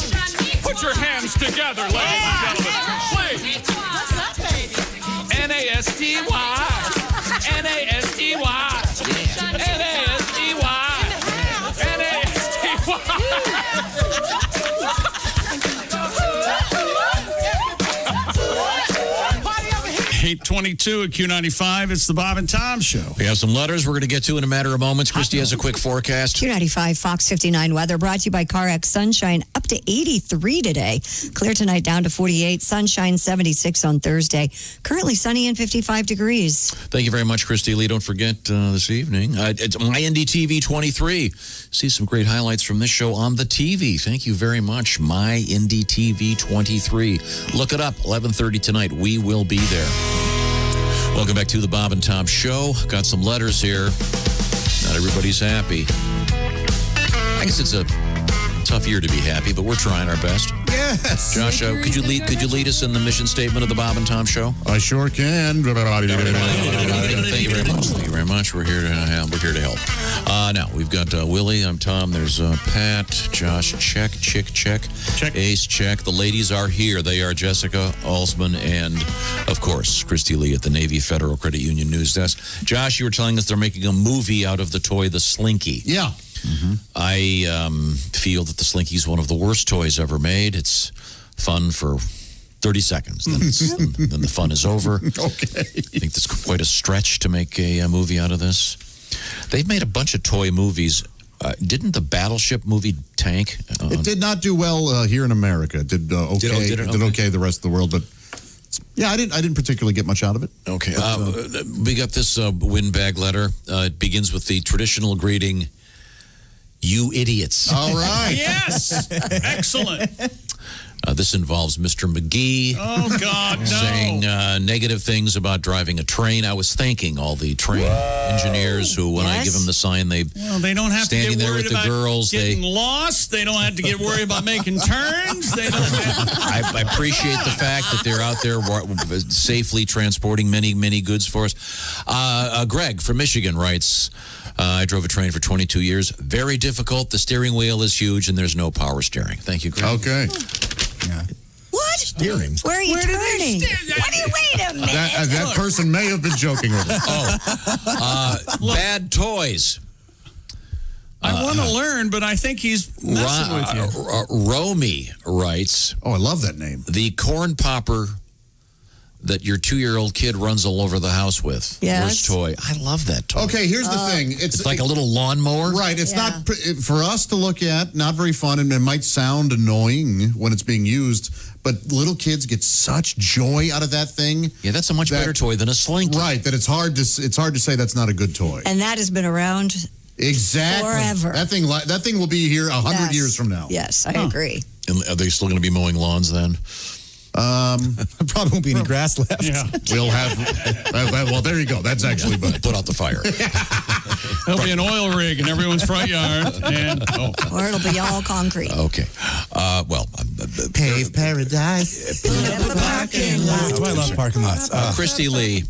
put your hands together, ladies and gentlemen. Please. N-A-S-T-Y. N-A-S-T-Y. N-A-S-T-Y. N-A-S-T-Y. 8:22 at Q95. It's the Bob and Tom Show. We have some letters we're going to get to in a matter of moments. Christy has a quick forecast. Q95 Fox 59 weather brought to you by CarX. Sunshine up to 83 today. Clear tonight down to 48. Sunshine 76 on Thursday. Currently sunny and 55 degrees. Thank you very much, Christy Lee. Don't forget this evening, it's My NDTV 23. See some great highlights from this show on the TV. Thank you very much. My NDTV 23. Look it up. 11:30 tonight. We will be there. Welcome back to the Bob and Tom Show. Got some letters here. Not everybody's happy. I guess it's a tough year to be happy, but we're trying our best. Yes. Josh, could you lead us in the mission statement of the Bob and Tom Show? I sure can. Thank you very much. Thank you very much. We're here to help. Now we've got Willie. I'm Tom. There's Pat, Josh. Check. Ace. Check. The ladies are here. They are Jessica Alsman and, of course, Christy Lee at the Navy Federal Credit Union News Desk. Josh, you were telling us they're making a movie out of the toy, the Slinky. Yeah. Mm-hmm. I feel that the Slinky is one of the worst toys ever made. It's fun for 30 seconds. Then the fun is over. Okay. I think that's quite a stretch to make a movie out of this. They've made a bunch of toy movies. Didn't the Battleship movie tank? It did not do well here in America. It did okay. It did okay the rest of the world, but yeah, I didn't particularly get much out of it. Okay. We got this windbag letter. It begins with the traditional greeting, "You idiots." All right. Yes. Excellent. This involves Mr. McGee. Oh, God, no. Saying negative things about driving a train. I was thanking all the train engineers who, when I give them the sign, they don't have to standing get there worried with the about girls. getting lost. They don't have to get worried about making turns. They don't have I appreciate the fact that they're out there safely transporting many, many goods for us. Greg from Michigan writes, I drove a train for 22 years. Very difficult. The steering wheel is huge, and there's no power steering. Thank you, Greg. Okay. Yeah. What? Steering. Where are you turning? Wait a minute. That person may have been joking with us. Bad toys. I want to learn, but I think he's messing with you. Romy writes. Oh, I love that name. The corn popper that your 2-year-old kid runs all over the house with. Yes. Worst toy. I love that toy. Okay, here's the thing. It's like a little lawnmower. Right. It's not for us to look at, not very fun, and it might sound annoying when it's being used, but little kids get such joy out of that thing. Yeah, that's a much better toy than a Slinky. Right, that it's hard to say that's not a good toy. And that has been around exactly forever. That thing will be here 100 years from now. Yes, I agree. And are they still going to be mowing lawns then? Probably won't be any grass left. Yeah. We'll have. Well, there you go. That's actually better. Put out the fire. There'll be an oil rig in everyone's front yard, or it'll be all concrete. Okay. Pave paradise. Parking lot. I love parking lots. Christy Lee.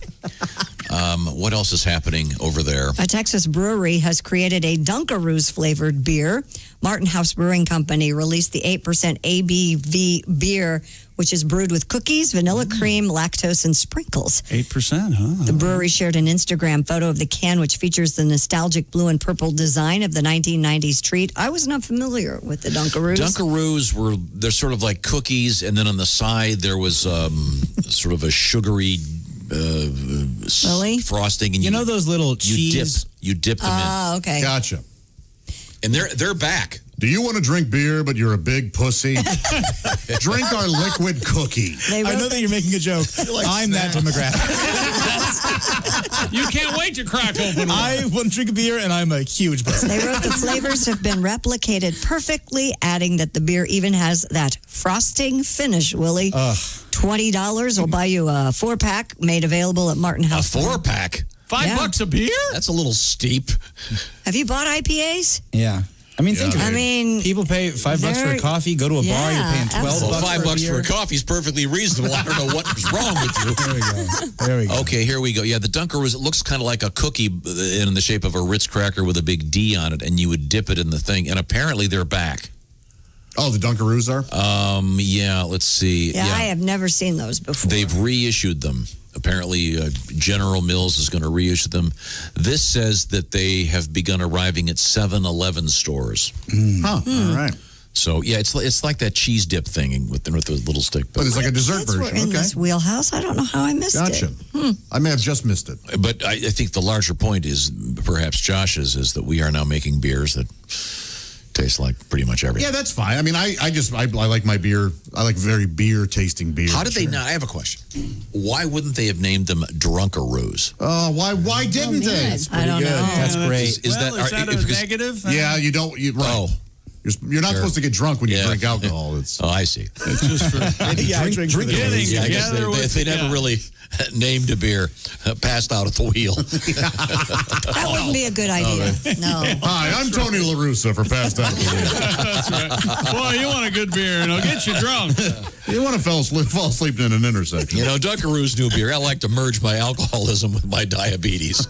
What else is happening over there? A Texas brewery has created a Dunkaroos flavored beer. Martin House Brewing Company released the 8% ABV beer, which is brewed with cookies, vanilla cream, lactose, and sprinkles. 8%, huh? The brewery shared an Instagram photo of the can, which features the nostalgic blue and purple design of the 1990s treat. I was not familiar with the Dunkaroos. Dunkaroos they're sort of like cookies, and then on the side there was sort of a sugary frosting, and you know those little cheese? You dip them in. Oh, okay. Gotcha. And they're back. Do you want to drink beer, but you're a big pussy? Drink our liquid cookie. I know that you're making a joke. I'm that demographic. You can't wait to crack open one. I want to drink a beer, and I'm a huge pussy. They wrote the flavors have been replicated perfectly, adding that the beer even has that frosting finish, Willie. $20 will buy you a 4-pack made available at Martin House. A 4-pack? $5 a beer? That's a little steep. Have you bought IPAs? Yeah. I mean, think of it. I mean, people pay $5 for a coffee, go to a bar, you're paying $12 Well, $5 for a coffee is perfectly reasonable. I don't know what was wrong with you. There we go. Okay, here we go. Yeah, the Dunkaroos, it looks kind of like a cookie in the shape of a Ritz cracker with a big D on it, and you would dip it in the thing, and apparently they're back. Oh, the Dunkaroos are? Yeah, let's see. Yeah, I have never seen those before. They've reissued them. Apparently, General Mills is going to reissue them. This says that they have begun arriving at 7-Eleven stores. All right. So, yeah, it's like that cheese dip thing with the little stick. But it's like a dessert version. We're in this wheelhouse. I don't know how I missed Gotcha. it. I may have just missed it. But I think the larger point is, perhaps Josh's, is that we are now making beers that taste like pretty much everything. Yeah, that's fine. I mean, I like my beer. I like very beer tasting beer. How did they not? I have a question. Why wouldn't they have named them Drunkaroos? Oh, why didn't they? I don't know. That's great. Is that a negative? Yeah, you don't. Right. You're not supposed to get drunk when you drink alcohol. I see. It's just for drink getting I guess together they never really named a beer passed out at the wheel. That wouldn't be a good idea. No. Hi, I'm Tony La Russa for Passed Out at the Wheel. That's right. Boy, you want a good beer, and it'll get you drunk. You want to fall asleep in an intersection. You know, Dunkaroos new beer. I like to merge my alcoholism with my diabetes.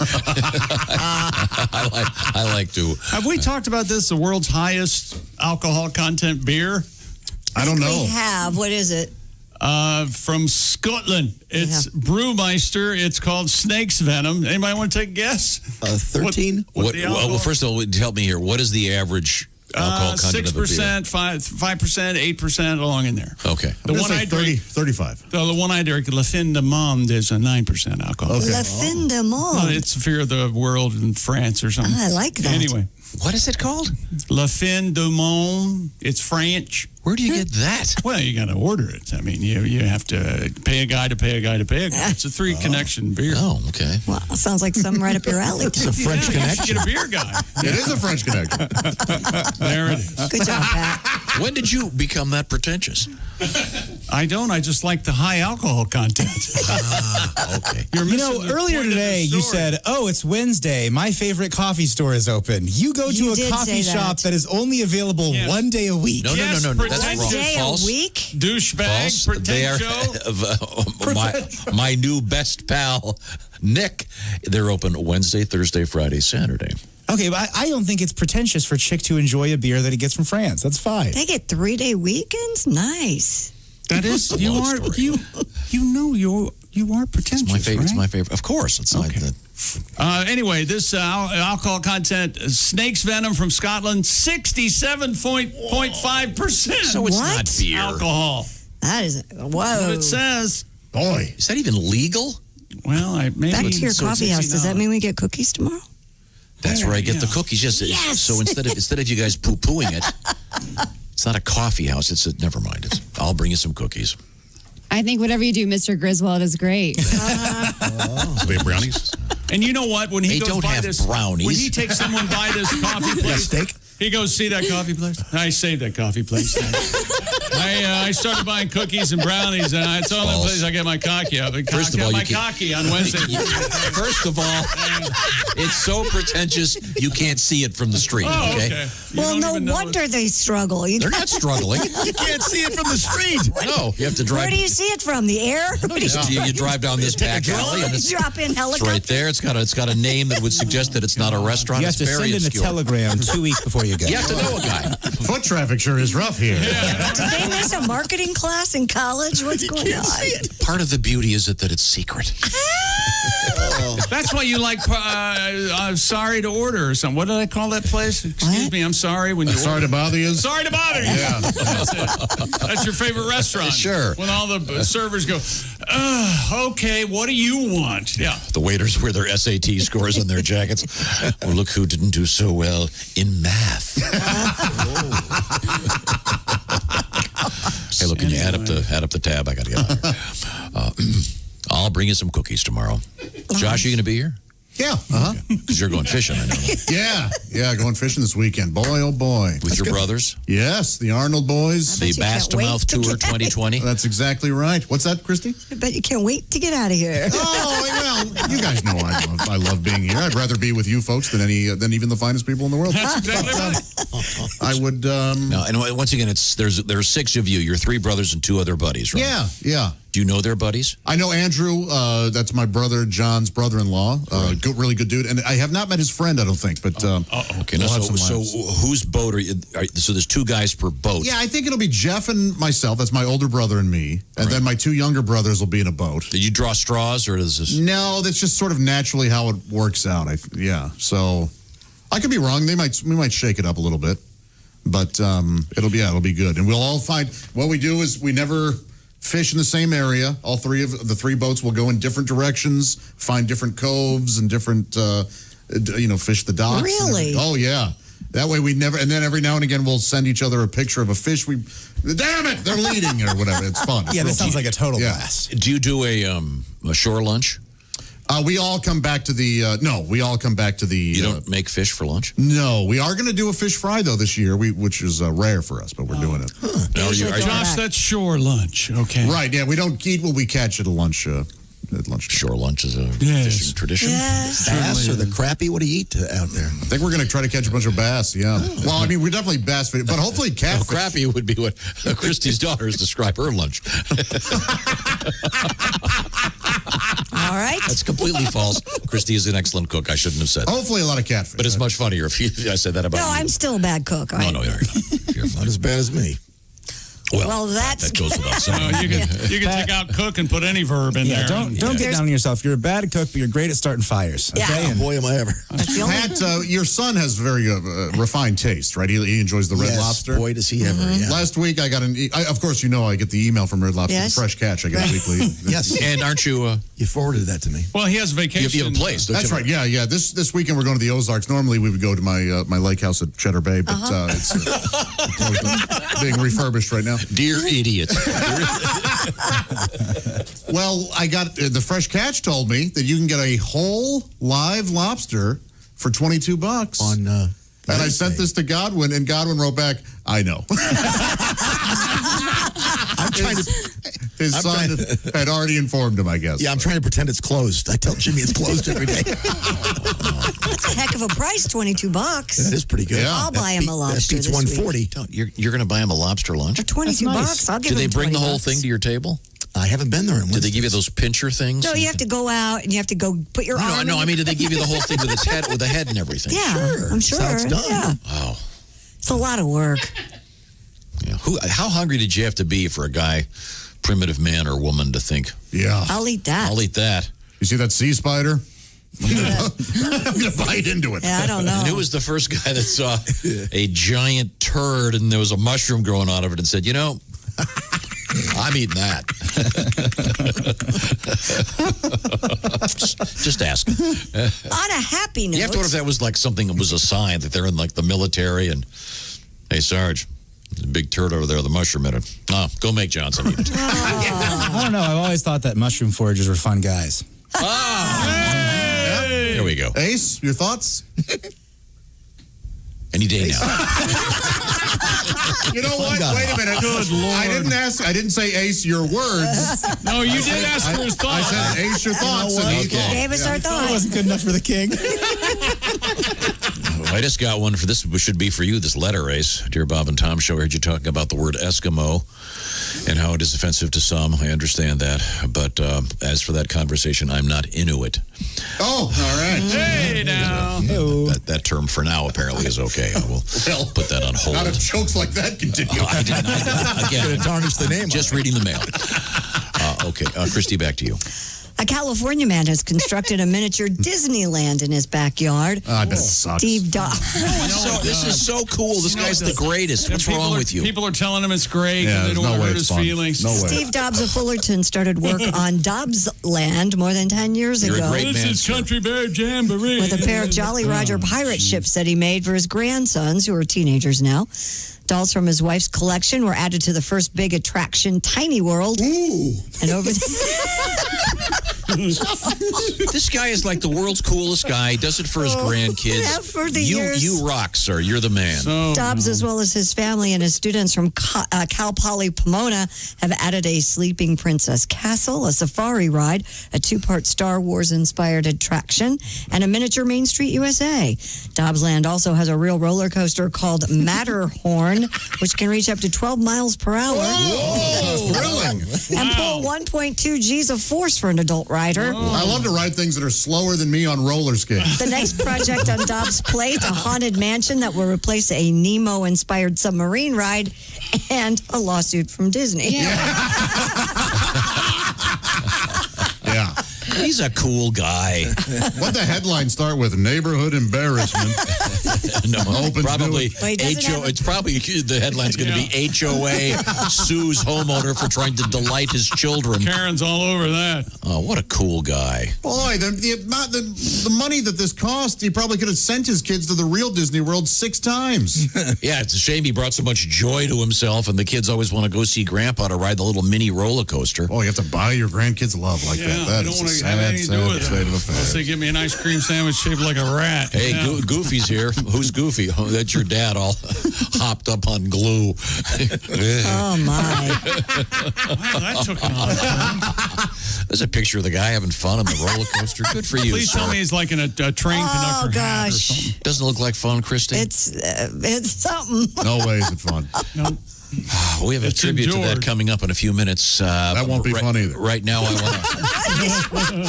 I like to. Have we talked about this? The world's highest alcohol content beer? I don't know. We have. What is it? From Scotland. It's Brewmeister. It's called Snake's Venom. Anybody want to take a guess? 13? Well, first of all, help me here. What is the average alcohol content of a beer? 6%, 5%, 8%, along in there. Okay. The one I drink, 35. the one I drink, La Fin de Monde, is a 9% alcohol. La Fin de Monde. It's Fear of the World in France or something. I like that. Anyway. What is it called? La Fin de Monde. It's French. Where do you get that? Well, you got to order it. I mean, you have to pay a guy to pay a guy to pay a guy. It's a 3-connection beer. Oh, okay. Well, sounds like something right up your alley. It's a French connection. Get a beer guy. It is a French connection. There it is. Good job, Pat. When did you become that pretentious? I don't. I just like the high alcohol content. Okay. Earlier today you said, "Oh, it's Wednesday. My favorite coffee store is open." You go to a coffee shop that is only available one day a week. No. That's wrong. One day False. a week? Douchebag. They are my new best pal, Nick. They're open Wednesday, Thursday, Friday, Saturday. Okay, but I don't think it's pretentious for Chick to enjoy a beer that he gets from France. That's fine. They get 3-day weekends? Nice. That is, you are pretentious. It's my favorite. Right? It's my favorite. Of course, it's not that. Anyway, this alcohol content, Snake's Venom from Scotland, 67.5%. So it's not beer. Alcohol. That is, whoa. That's what it says. Boy. Is that even legal? Well, maybe. Back to your coffee house. Does that mean we get cookies tomorrow? That's where I get the cookies. Yes. So instead of you guys poo-pooing it, it's not a coffee house. Never mind. I'll bring you some cookies. I think whatever you do, Mr. Griswold, is great. So they have brownies? And you know what? When he They goes don't by have this, brownies. when he takes someone by this coffee place, steak? he goes, see that coffee place? I saved that coffee place. I started buying cookies and brownies, and it's the only place I get my cocky out. First of all, my cocky on Wednesday. First of all, it's so pretentious you can't see it from the street. Oh, okay. okay. Well, no wonder they struggle. They're not struggling. You can't see it from the street. No, you have to drive. Where do you see it from? The air? You drive down this back alley, and it's Drop in It's helicopter. right there. It's got a name that would suggest that it's not a restaurant. You have It's to very send in a obscure. telegram 2 weeks before you go. You have to know a guy. Foot traffic sure is rough here. Did they miss a marketing class in college? What's going on? Part of the beauty is that it's secret. That's why you like sorry to order or something. What did I call that place? Excuse me, I'm sorry. When you Sorry to bother you? Sorry to bother you. Yeah. That's it. That's your favorite restaurant. Sure. When all the servers go, okay, what do you want? Yeah. The waiters wear their SAT scores on their jackets. Oh, look who didn't do so well in math. Hey, look, can you add up the tab? I got to get out of here. I'll bring you some cookies tomorrow. Josh, you going to be here? Yeah. Because you're going fishing, I know. Yeah, going fishing this weekend. Boy, oh boy. With your brothers? Yes, the Arnold boys. The Bass to Mouth Tour 2020. That's exactly right. What's that, Christy? I bet you can't wait to get out of here. Oh, well, you guys know I love being here. I'd rather be with you folks than even the finest people in the world. That's exactly right. I would. No, and once again, there's 6 of you. You're 3 brothers and 2 other buddies, right? Yeah. Do you know their buddies? I know Andrew. That's my brother John's brother-in-law. Really good dude. And I have not met his friend, I don't think. But okay. Now, so whose boat are you? So there's 2 guys per boat. Yeah, I think it'll be Jeff and myself. That's my older brother and me. And then my 2 younger brothers will be in a boat. Did you draw straws, or does this? No, that's just sort of naturally how it works out. So I could be wrong. We might shake it up a little bit, but it'll be good. And we'll all find what we do is we never fish in the same area. All 3 of the 3 boats will go in different directions, find different coves and different, fish the docks. Really? Oh yeah. That way we never, and then every now and again we'll send each other a picture of a fish. Damn it, they're leading or whatever. It's fun. Yeah, that sounds like a total blast. Do you do a shore lunch? We all come back to the. We all come back to the. You don't make fish for lunch? No, we are going to do a fish fry though this year, which is rare for us, but we're doing it. Now, Josh, that's shore lunch. Okay. Right. Yeah, we don't eat what we catch at a lunch. At lunch. Shore lunch is a fishing tradition. Yes. Bass or the crappie? What do you eat out there? I think we're going to try to catch a bunch of bass. Yeah. Well, I mean, we're definitely bass, but hopefully catfish. Crappie would be what Christy's daughters describe her lunch. All right. That's completely false. Christy is an excellent cook. I shouldn't have said that. Hopefully a lot of catfish. But it's much funnier if I said that about you. No, I'm still a bad cook. No, you're not. You're not as bad as me. Well, that's that goes without saying. You can take out cook and put any verb in there. Don't get down on yourself. You're a bad cook, but you're great at starting fires. Okay? Yeah. Oh, boy, am I ever. Pat, your son has very refined taste, right? He enjoys the Red Lobster. Boy, does he ever. Yeah. Last week, I got of course, I get the email from Red Lobster, Yes. the fresh catch. I get weekly. Yes. And aren't you? You forwarded that to me. Well, he has vacation. You have a place. That's right. Yeah. This weekend we're going to the Ozarks. Normally we would go to my lake house at Cheddar Bay, but it's being refurbished right now. Dear idiot. Well, I got the fresh catch told me that you can get a whole live lobster for $22 on. And I sent this to Godwin, and Godwin wrote back, "I know." His son had already informed him, I guess. Yeah, I'm trying to pretend it's closed. I tell Jimmy it's closed every day. That's a heck of a price, $22. That is pretty good. Yeah. I'll buy him a lobster. That beats this week. $140. You're going to buy him a lobster lunch? For $22, I'll give Do him they bring the whole $20. thing to your table? I haven't been there in Did they give you those pincher things? No, you have to go out and you have to go put your arm. No, I mean, did they give you the whole thing with its head, with the head and everything? Yeah, Sure. I'm sure. That's done. Yeah. Oh. It's a lot of work. Yeah. How hungry did you have to be for a guy, primitive man or woman, to think, Yeah. I'll eat that. I'll eat that? You see that sea spider? I'm going to bite into it. Yeah, I don't know. And who was the first guy that saw a giant turd and there was a mushroom growing out of it and said, I'm eating that? Just ask. On a happy note. You have to wonder if that was like something that was a sign that they're in like the military and, hey, Sarge, there's a big turd over there, the mushroom in it. Oh, go make Johnson eat it. I don't know. I've always thought that mushroom foragers were fun guys. There we go. Ace, your thoughts? Any day now. You know what? Wait a minute. Good Lord. I didn't say Ace your words. No, you did ask for his thoughts. I said Ace your thoughts. He gave us our thoughts. That wasn't good enough for the king. I just got one for this. Should be for you, this letter, Ace. Dear Bob and Tom Show, I heard you talking about the word Eskimo and how it is offensive to some. I understand that. But as for that conversation, I'm not Inuit. Oh, all right. Hey, now. That term for now apparently is okay. I will put that on hold. Not if jokes like that continue. Again, tarnish the name. Just reading the mail. Okay, Christy, back to you. A California man has constructed a miniature Disneyland in his backyard. I bet it sucks. Steve Dobbs. This is so cool. This guy's the greatest. What's wrong with you? People are telling him it's great. Yeah, and they don't there's no want to way hurt it's his fun. feelings. No way. Steve Dobbs of Fullerton started work on Dobbs Land more than 10 years You're ago. a great This man, is sir. Country Bear Jamboree. With a pair of Jolly Roger pirate ships that he made for his grandsons, who are teenagers now. Dolls from his wife's collection were added to the first big attraction, Tiny World. Ooh. And over This guy is like the world's coolest guy. He does it for his grandkids. yeah, for the you, years. you rock, sir. You're the man. Dobbs, as well as his family and his students from Cal Poly Pomona, have added a Sleeping Princess Castle, a safari ride, a two-part Star Wars-inspired attraction, and a miniature Main Street USA. Dobbs Land also has a real roller coaster called Matterhorn, which can reach up to 12 miles per hour. Whoa, thrilling. And pull 1.2 G's of force for an adult rider. I love to ride things that are slower than me on roller skates. The next project on Dobbs' plate, a haunted mansion that will replace a Nemo-inspired submarine ride and a lawsuit from Disney. Yeah. He's a cool guy. What the headline start with? Neighborhood embarrassment. No, Opens probably Well, he doesn't HO. have a- It's probably the headline's going to be HOA sues homeowner for trying to delight his children. Karen's all over that. Oh, what a cool guy! Boy, the money that this cost, he probably could have sent his kids to the real Disney World 6 times. Yeah, it's a shame he brought so much joy to himself, and the kids always want to go see Grandpa to ride the little mini roller coaster. Oh, you have to buy your grandkids love like Yeah, that. I That don't is want a to have sad, anything to do with sad state of it. Unless affairs. they give me an ice cream sandwich shaped like a rat. Hey, Yeah. Goofy's here. Who's Goofy? Oh, that's your dad, all hopped up on glue. Oh, my. Wow, that took an odd turn. There's a picture of the guy having fun on the roller coaster. Good for you, Please sir. tell me he's like in a train Oh, conductor hat or gosh. something. Doesn't look like fun, Christy. It's something. No way is it fun. No. We have a It's tribute to that endured. coming up in a few minutes. That won't be fun either. Right now, I want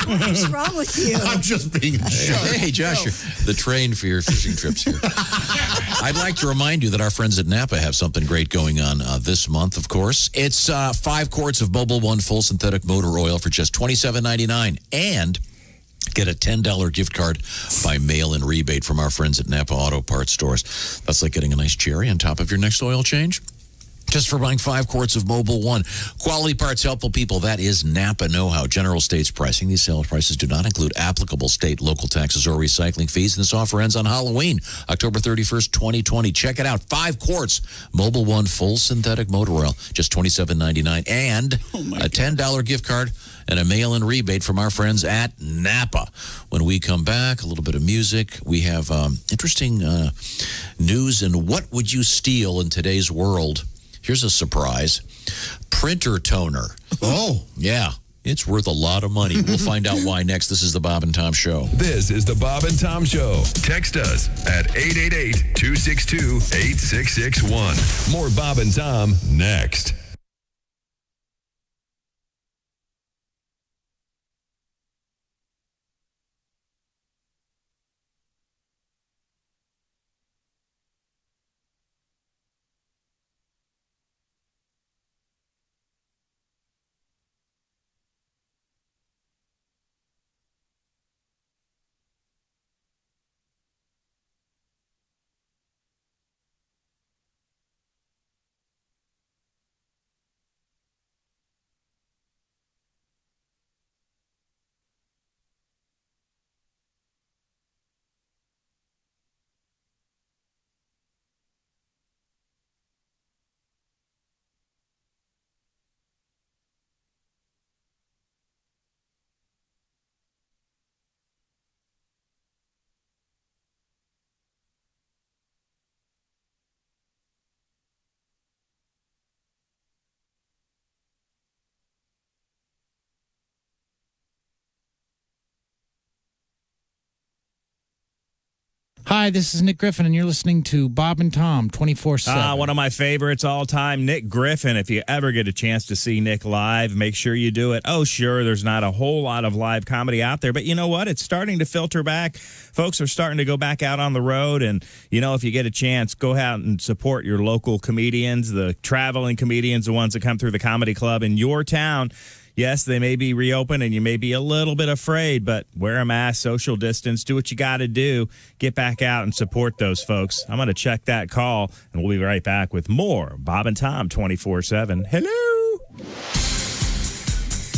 What's wrong with you? I'm just being a jerk. Hey, Josh, you're the train for your fishing trips here. I'd like to remind you that our friends at Napa have something great going on this month, of course. It's 5 quarts of Mobil One full synthetic motor oil for just $27.99. And get a $10 gift card by mail-in rebate from our friends at Napa Auto Parts stores. That's like getting a nice cherry on top of your next oil change. Just for buying 5 quarts of Mobil One. Quality parts, helpful people. That is Napa know-how. General States pricing. These sales prices do not include applicable state, local taxes, or recycling fees. And this offer ends on Halloween, October 31st, 2020. Check it out. 5 quarts. Mobil One full synthetic motor oil. Just $27.99. And a $10 gift card and a mail-in rebate from our friends at Napa. When we come back, a little bit of music. We have interesting news and what would you steal in today's world. Here's a surprise. Printer toner. Oh. Yeah, it's worth a lot of money. We'll find out why next. This is the Bob and Tom Show. This is the Bob and Tom Show. Text us at 888-262-8661. More Bob and Tom next. Hi, this is Nick Griffin, and you're listening to Bob and Tom 24/7. One of my favorites all time, Nick Griffin. If you ever get a chance to see Nick live, make sure you do it. Oh, sure, there's not a whole lot of live comedy out there, but you know what? It's starting to filter back. Folks are starting to go back out on the road, and, you know, if you get a chance, go out and support your local comedians, the traveling comedians, the ones that come through the comedy club in your town. Yes, they may be reopened and you may be a little bit afraid, but wear a mask, social distance, do what you got to do. Get back out and support those folks. I'm going to check that call, and we'll be right back with more Bob and Tom 24/7. Hello.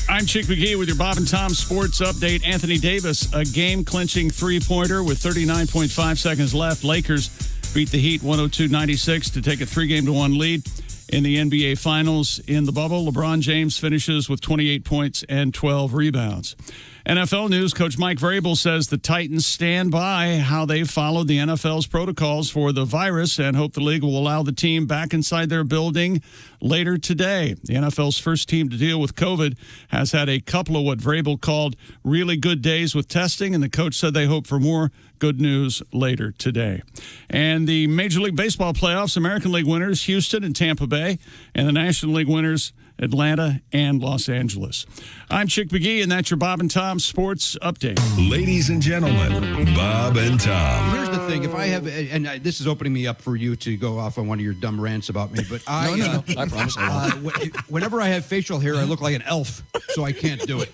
I'm Chick McGee with your Bob and Tom Sports Update. Anthony Davis, a game-clinching three-pointer with 39.5 seconds left. Lakers beat the Heat 102-96 to take a 3-1 lead. In the NBA Finals in the bubble, LeBron James finishes with 28 points and 12 rebounds. NFL news, Coach Mike Vrabel says the Titans stand by how they followed the NFL's protocols for the virus and hope the league will allow the team back inside their building later today. The NFL's first team to deal with COVID has had a couple of what Vrabel called really good days with testing, and the coach said they hope for more good news later today. And the Major League Baseball playoffs, American League winners, Houston and Tampa Bay, and the National League winners, Atlanta and Los Angeles. I'm Chick McGee, and that's your Bob and Tom Sports Update. Ladies and gentlemen, Bob and Tom. Here's the thing. If I have, and this is opening me up for you to go off on one of your dumb rants about me, but No, I promise I won't. Whenever I have facial hair, I look like an elf, so I can't do it.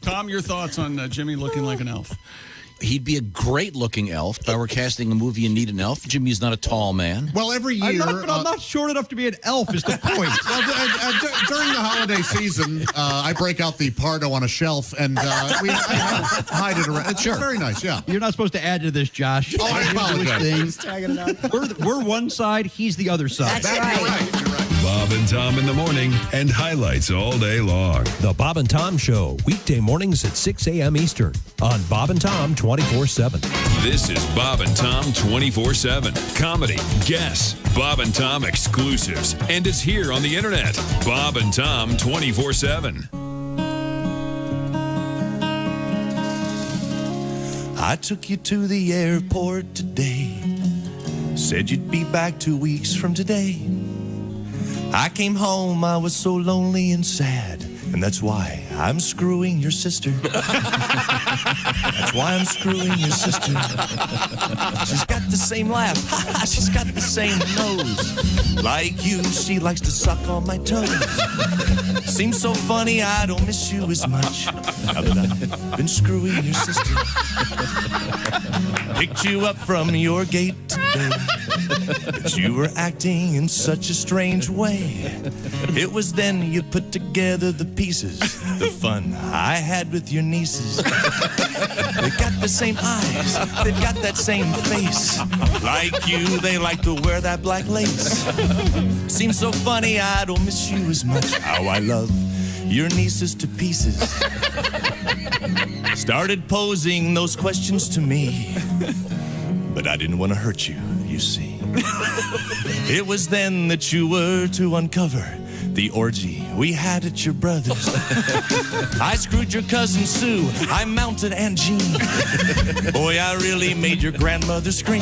Tom, your thoughts on Jimmy looking like an elf? He'd be a great-looking elf. If I were casting a movie and need an elf, Jimmy's not a tall man. Well, every year... I'm not short enough to be an elf, is the point. During the holiday season, I break out the Pardo on a shelf, and I hide it around. It's very nice, yeah. You're not supposed to add to this, Josh. Oh, I apologize. We're one side, he's the other side. That's right. You're right. Bob and Tom in the morning and highlights all day long. The Bob and Tom Show, weekday mornings at 6 a.m. Eastern on Bob and Tom 24/7. This is Bob and Tom 24/7. Comedy, guests, Bob and Tom exclusives, and it's here on the internet. Bob and Tom 24/7. I took you to the airport today. Said you'd be back 2 weeks from today. I came home, I was so lonely and sad. And that's why I'm screwing your sister. That's why I'm screwing your sister. She's got the same laugh. She's got the same nose. Like you, she likes to suck on my toes. Seems so funny, I don't miss you as much. Now that I've been screwing your sister. Picked you up from your gate today. But you were acting in such a strange way. It was then you put together the pieces. The fun I had with your nieces. They got the same eyes. They've got that same face. Like you, they like to wear that black lace. Seems so funny, I don't miss you as much. How I love your nieces to pieces. Started posing those questions to me. But I didn't want to hurt you, you see. It was then that you were to uncover the orgy we had at your brother's. I screwed your cousin Sue. I mounted Aunt Jean. Boy, I really made your grandmother scream.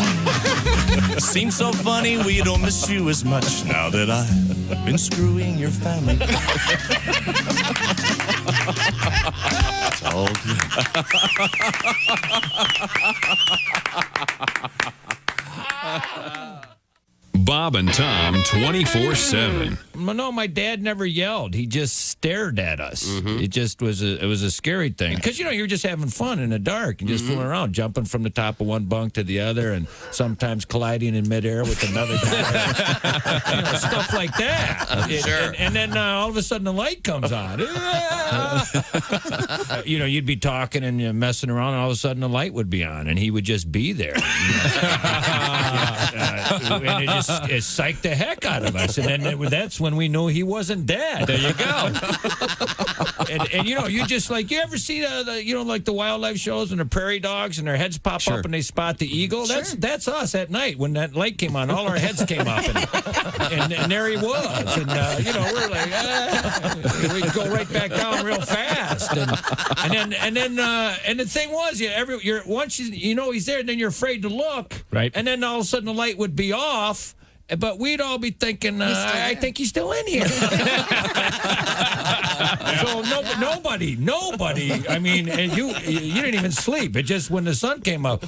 Seems so funny we don't miss you as much now that I've been screwing your family. It's all good. Bob and Tom 24/7. No, my dad never yelled. He just stared at us. It just was a scary thing. Because, you're just having fun in the dark and just fooling around, jumping from the top of one bunk to the other and sometimes colliding in midair with another guy. Stuff like that. Sure. And then all of a sudden the light comes on. You'd be talking and messing around and all of a sudden the light would be on and he would just be there. And it psyched the heck out of us. And then that's when when we knew he wasn't dead. There you go. and you know, you just like, you ever see like the wildlife shows and the prairie dogs and their heads pop up and they spot the eagle? That's us at night when that light came on. All our heads came up and there he was. And you know, we're like, we'd go right back down real fast. And then the thing was, once you know he's there, then you're afraid to look. Right. And then all of a sudden the light would be off. But we'd all be thinking, I think he's still in here. So nobody. I mean, and you didn't even sleep. It just when the sun came up.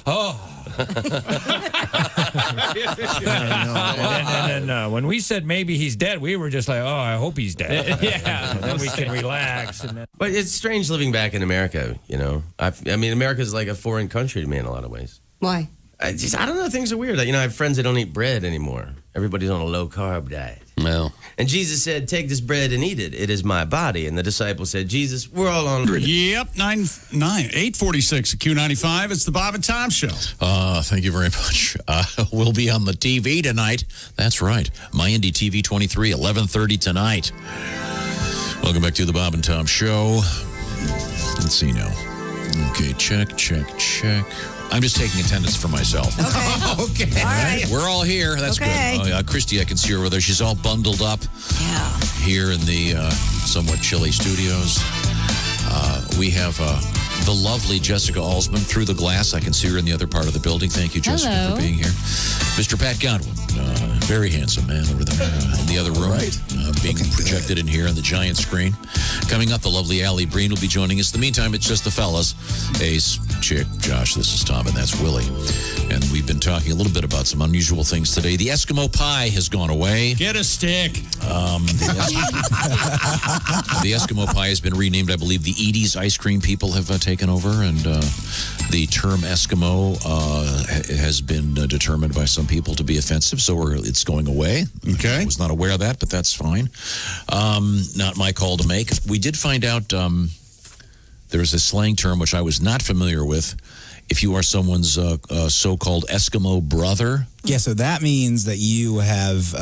And then when we said maybe he's dead, we were just like, oh, I hope he's dead. And then we can relax. But it's strange living back in America. You know, I mean, America's like a foreign country to me in a lot of ways. Why? I don't know. Things are weird. You know, I have friends that don't eat bread anymore. Everybody's on a low-carb diet. Well. And Jesus said, take this bread and eat it. It is my body. And the disciples said, Jesus, we're all on bread. Yep, 8:46 at Q95. It's the Bob and Tom Show. Thank you very much. We'll be on the TV tonight. That's right. My Indy TV 23, 11:30 tonight. Welcome back to the Bob and Tom Show. Let's see now. Okay, check. I'm just taking attendance for myself. Okay. Okay. All right. We're all here. That's good. Christy, I can see her over there. She's all bundled up. Yeah. Here in the somewhat chilly studios. We have the lovely Jessica Alsman through the glass. I can see her in the other part of the building. Thank you, Jessica, for being here. Mr. Pat Godwin, very handsome man over there in the other room, being projected in here on the giant screen. Coming up, the lovely Allie Breen will be joining us. In the meantime, it's just the fellas. Ace, Chick, Josh, this is Tom, and that's Willie. And we've been talking a little bit about some unusual things today. The Eskimo pie has gone away. Get a stick. The Eskimo pie has been renamed. I believe the Edie's ice cream people have taken over, and the term Eskimo has been determined by some people to be offensive, so it's going away. Okay. I was not aware of that, but that's fine. Not my call to make. We did find out there's a slang term which I was not familiar with. If you are someone's so-called Eskimo brother. Yeah, so that means that you have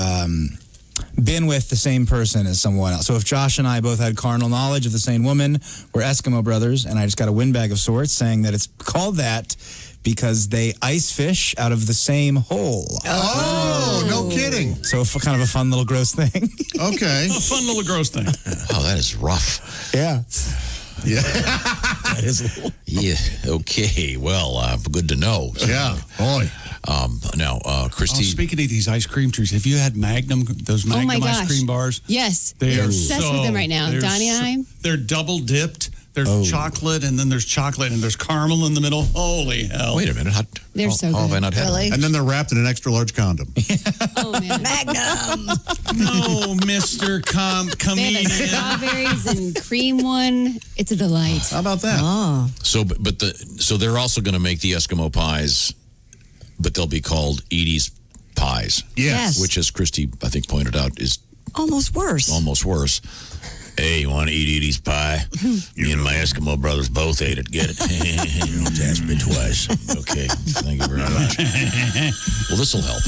been with the same person as someone else. So if Josh and I both had carnal knowledge of the same woman, we're Eskimo brothers, and I just got a windbag of sorts saying that it's called that because they ice fish out of the same hole. Oh, no kidding. So kind of a fun little gross thing. Okay. A fun little gross thing. Oh, that is rough. Yeah. Yeah. That is yeah. Okay. Well, good to know. Yeah. Boy. Now, Christy. Speaking of these ice cream trees, have you had those Magnum ice cream bars? Yes. They're obsessed with them right now. Donnie and I. They're double dipped. There's chocolate, and then there's chocolate, and there's caramel in the middle. Holy hell. Wait a minute. They're so good. Have I not had Really? And then they're wrapped in an extra large condom. Oh, man. Magnum. No, Mr. They have Comedian. a strawberries and cream one. It's a delight. How about that? Oh. So they're also going to make the Eskimo pies, but they'll be called Edie's pies. Yes. Which, as Christy, I think, pointed out, is Almost worse. Hey, you want to eat Edie's pie? Me and my Eskimo brothers both ate it. Get it? You don't have to ask me twice. Okay. Thank you very much. Well, this will help.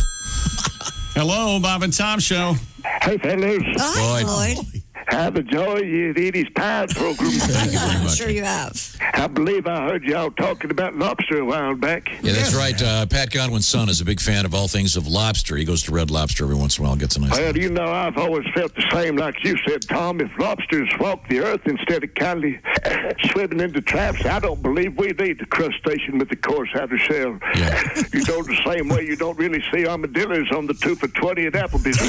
Hello, Bob and Tom Show. Hey, fellas. Hi, Floyd. Have enjoyed your Edie's Pie program. Thank you very I'm much. sure you have. I believe I heard y'all talking about lobster a while back. Yeah, that's right. Pat Godwin's son is a big fan of all things of lobster. He goes to Red Lobster every once in a while, gets a nice Well, you know, I've always felt the same like you said, Tom. If lobsters walk the earth instead of kindly swimming into traps, I don't believe we need the crustacean with the coarse outer shell. Yeah. You know, the same way you don't really see armadillos on the 2 for $20 at Applebee's.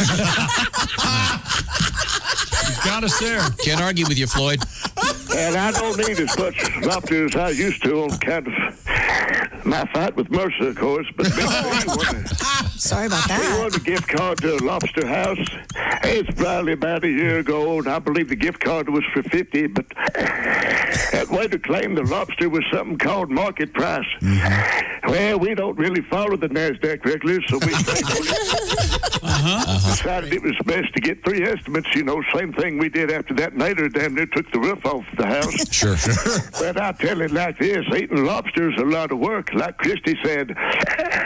Got us there. Can't argue with you, Floyd. And I don't need as much lobster as I used to on account of my fight with Mercer, of course. But sorry about We that. won a gift card to a lobster house. It's probably about a year ago, and I believe the gift card was for $50. But that waiter claimed the lobster was something called market price. Well, we don't really follow the NASDAQ regulars, so we decided it was best to get 3 estimates. Same thing we did after that nighter damn near took the roof off the house. Sure. But I tell it like this, eating lobster's a lot of work. Like Christy said,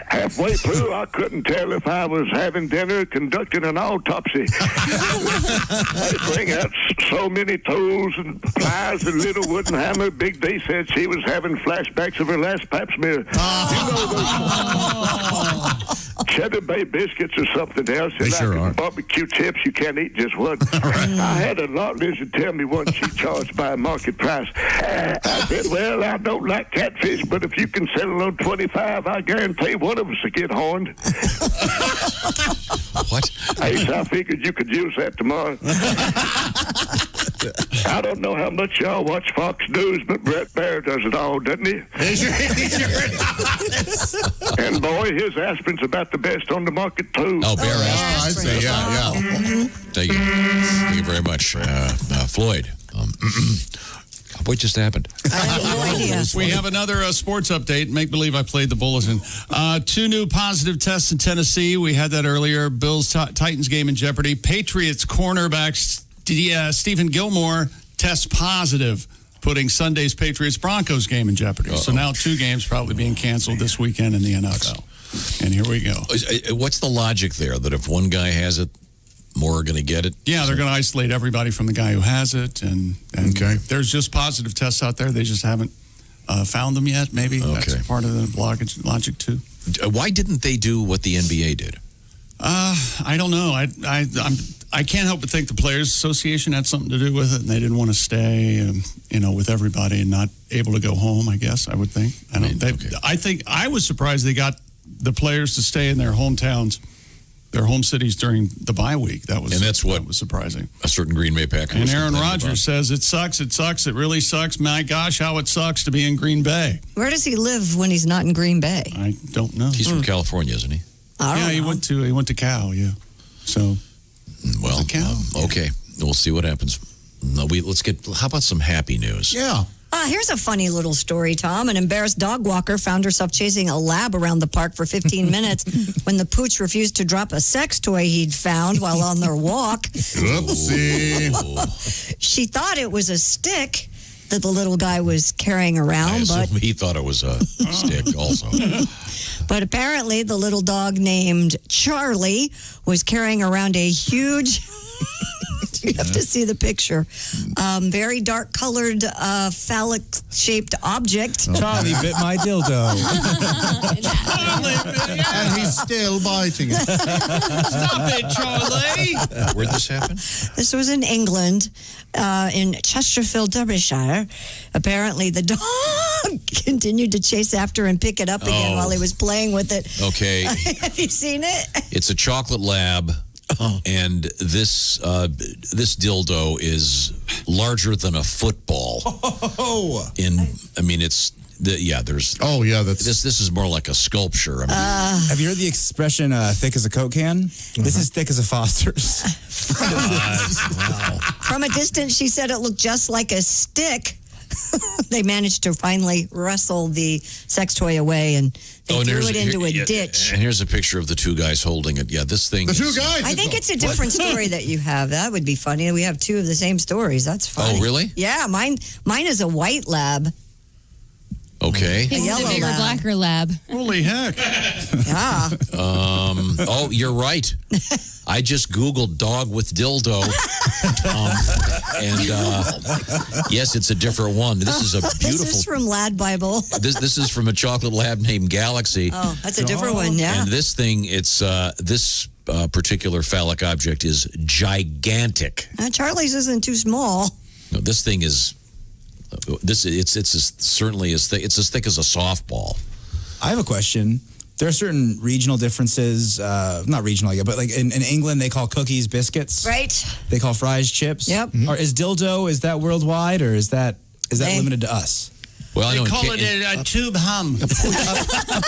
halfway through, I couldn't tell if I was having dinner, conducting an autopsy. They bring out so many tools and pliers and little wooden hammer. Big D said she was having flashbacks of her last pap smear. Those Cheddar Bay biscuits or something else. They sure are. Barbecue chips, you can't eat just one. I had a lot lizard tell me once she charged by market price. I said, well, I don't like catfish, but if you can settle on 25, I guarantee one of us will get horned. What? Ace, I figured you could use that tomorrow. I don't know how much y'all watch Fox News, but Brett Baer does it all, doesn't he? And boy, his aspirin's about the best on the market, too. Oh, Bear aspirin. I see. Yeah. Thank you. Thank you very much, Floyd. What just happened? I have no idea. We have another sports update. Make believe I played the bulletin. 2 new positive tests in Tennessee. We had that earlier. Bills Titans game in jeopardy. Patriots cornerback Stephen Gilmore tests positive, putting Sunday's Patriots Broncos game in jeopardy. So now 2 games probably being canceled this weekend in the NFL. And here we go. What's the logic there that if one guy has it, more are going to get it? Yeah, they're going to isolate everybody from the guy who has it. And there's just positive tests out there. They just haven't found them yet. Maybe that's part of the logic too. Why didn't they do what the NBA did? I don't know. I can't help but think the Players Association had something to do with it, and they didn't want to stay, with everybody and not able to go home. I guess I would think. I think I was surprised they got the players to stay in their hometowns, their home cities during the bye week. That was surprising. A certain Green Bay Packer. And Aaron Rodgers says it sucks. It sucks. It really sucks. My gosh, how it sucks to be in Green Bay. Where does he live when he's not in Green Bay? I don't know. He's from California, isn't he? He went to Cal. Yeah. So. Well, okay. We'll see what happens. Let's get. How about some happy news? Yeah. Here's a funny little story, Tom. An embarrassed dog walker found herself chasing a lab around the park for 15 minutes when the pooch refused to drop a sex toy he'd found while on their walk. Oopsie. She thought it was a stick that the little guy was carrying around, but he thought it was a stick also. But apparently the little dog named Charlie was carrying around a huge... You have to see the picture. Very dark colored, phallic shaped object. Charlie bit my dildo. And he's still biting it. Stop it, Charlie. Where'd this happen? This was in England, in Chesterfield, Derbyshire. Apparently, the dog continued to chase after and pick it up again while he was playing with it. Okay. Have you seen it? It's a chocolate lab. And this dildo is larger than a football. There's. This is more like a sculpture. Have you heard the expression "thick as a Coke can"? This is thick as a Foster's. From a distance, she said it looked just like a stick. They managed to finally wrestle the sex toy away and they threw it into a ditch. And here's a picture of the 2 guys holding it. Yeah, this thing. The 2 guys. I think it's a different story that you have. That would be funny. We have 2 of the same stories. That's funny. Oh, really? Yeah, mine is a white lab. Okay. His is a bigger, blacker lab. Holy heck. Yeah. You're right. I just Googled dog with dildo. Yes, it's a different one. This is a beautiful. This is from Lad Bible. This is from a chocolate lab named Galaxy. Oh, that's a different one, yeah. And this thing, it's this particular phallic object is gigantic. Charlie's isn't too small. No, this thing is. Certainly as thick. It's as thick as a softball. I have a question. There are certain regional differences, not regional, but like in England, they call cookies biscuits. Right. They call fries chips. Yep. Or is dildo, is that worldwide or is that limited to us? Well, they call it a tube hum. A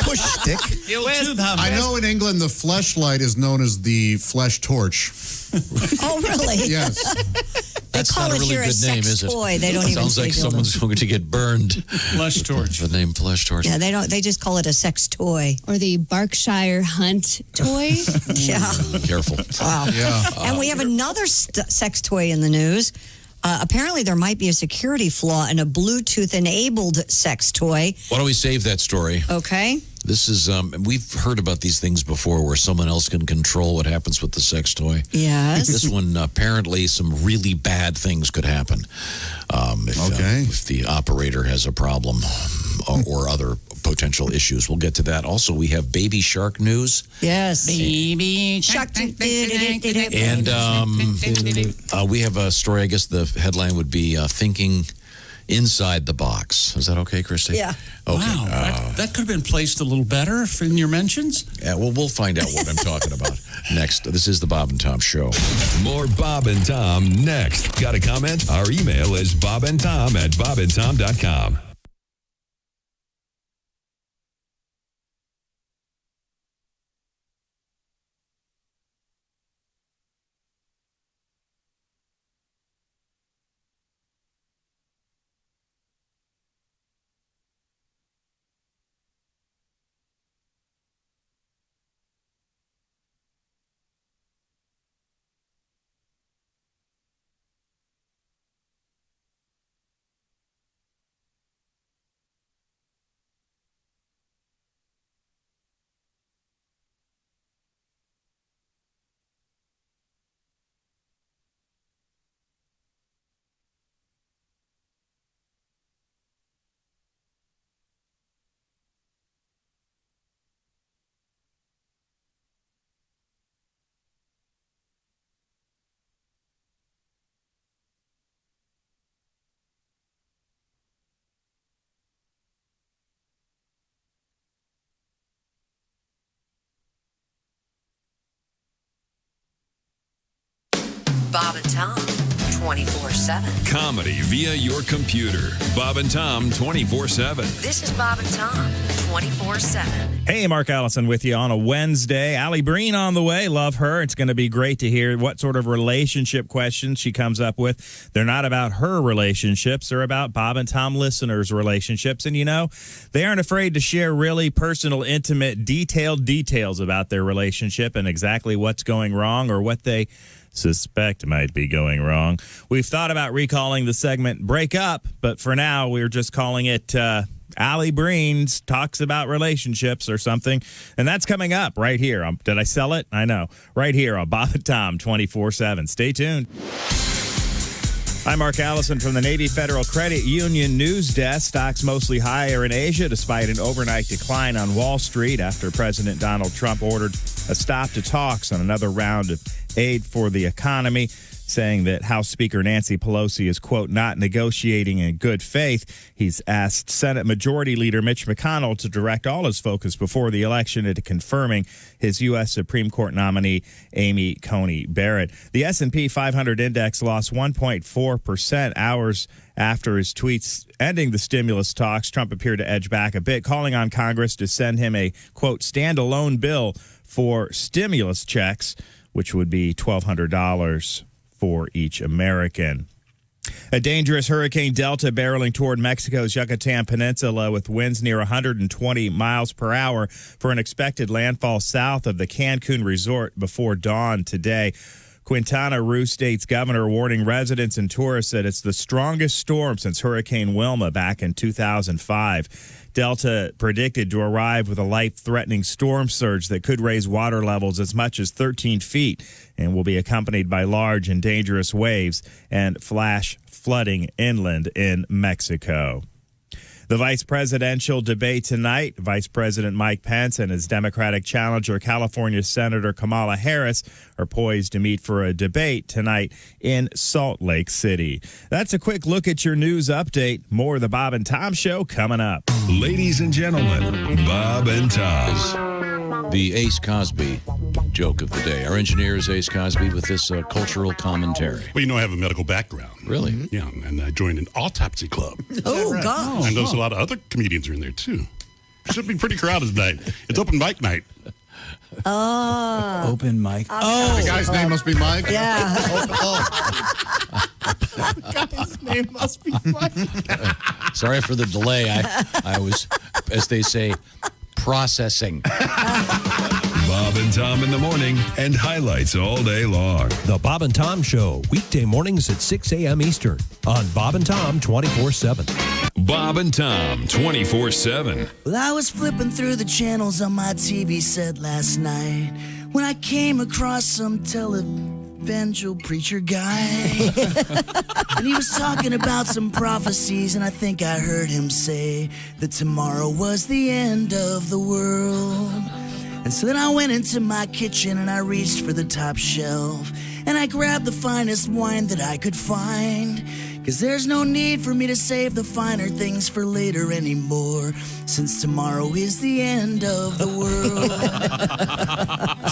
push stick. Tube hum. I know in England the fleshlight is known as the flesh torch. Oh, really? Yes. That's call not a it really here a good name, sex is it? toy. They don't even Sounds say like dildo. someone's going to get burned. Flesh torch. The name Flesh Torch. Yeah, they don't. They just call it a sex toy. Or the Berkshire Hunt toy. Yeah. Careful. Wow. And we have another sex toy in the news. Apparently, there might be a security flaw in a Bluetooth-enabled sex toy. Why don't we save that story? Okay. This is, we've heard about these things before where someone else can control what happens with the sex toy. Yes. This one, apparently, some really bad things could happen if the operator has a problem or other potential issues. We'll get to that. Also, we have baby shark news. Yes. Baby shark. And we have a story, I guess the headline would be Thinking Inside the Box. Is that okay, Christy? Yeah. Okay. Wow, that could have been placed a little better in your mentions. Yeah, well, we'll find out what I'm talking about next. This is the Bob and Tom Show. More Bob and Tom next. Got a comment? Our email is bobandtom@bobandtom.com. Bob and Tom, 24/7. Comedy via your computer. Bob and Tom 24/7. This is Bob and Tom, 24/7. Hey, Mark Allison with you on a Wednesday. Allie Breen on the way. Love her. It's going to be great to hear what sort of relationship questions she comes up with. They're not about her relationships. They're about Bob and Tom listeners' relationships. And, you know, they aren't afraid to share really personal, intimate, detailed details about their relationship and exactly what's going wrong or what they suspect might be going wrong. We've thought about recalling the segment Break Up, but for now, we're just calling it Allie Breen's Talks About Relationships or something. And that's coming up right here. Did I sell it? I know. Right here on Bob and Tom 24/7. Stay tuned. I'm Mark Allison from the Navy Federal Credit Union News Desk. Stocks mostly higher in Asia despite an overnight decline on Wall Street after President Donald Trump ordered a stop to talks on another round of aid for the economy, saying that House Speaker Nancy Pelosi is, quote, not negotiating in good faith. He's asked Senate Majority Leader Mitch McConnell to direct all his focus before the election into confirming his U.S. Supreme Court nominee, Amy Coney Barrett. The S&P 500 index lost 1.4% hours after his tweets ending the stimulus talks. Trump appeared to edge back a bit, calling on Congress to send him a, quote, standalone bill for stimulus checks, which would be $1,200 for each American. A dangerous Hurricane Delta barreling toward Mexico's Yucatan Peninsula with winds near 120 miles per hour for an expected landfall south of the Cancun resort before dawn today. Quintana Roo State's governor warning residents and tourists that it's the strongest storm since Hurricane Wilma back in 2005. Delta predicted to arrive with a life-threatening storm surge that could raise water levels as much as 13 feet and will be accompanied by large and dangerous waves and flash flooding inland in Mexico. The vice presidential debate tonight, Vice President Mike Pence and his Democratic challenger, California Senator Kamala Harris, are poised to meet for a debate tonight in Salt Lake City. That's a quick look at your news update. More of the Bob and Tom Show coming up. Ladies and gentlemen, Bob and Tom. The Ace Cosby joke of the day. Our engineer is Ace Cosby with this cultural commentary. Well, you know, I have a medical background. Really? Yeah, and I joined an autopsy club. Oh, gosh. And there's a lot of other comedians are in there, too. Should be pretty crowded tonight. It's open mic night. Open mic. The guy's name must be Mike? Yeah. name must be funny. Sorry for the delay. I was, as they say, processing. Bob and Tom in the morning and highlights all day long. The Bob and Tom Show, weekday mornings at 6 a.m. Eastern on Bob and Tom 24/7. Bob and Tom 24/7. Well, I was flipping through the channels on my TV set last night when I came across some televangel preacher guy. And he was talking about some prophecies, and I think I heard him say that tomorrow was the end of the world. And so then I went into my kitchen and I reached for the top shelf and I grabbed the finest wine that I could find. 'Cause there's no need for me to save the finer things for later anymore, since tomorrow is the end of the world.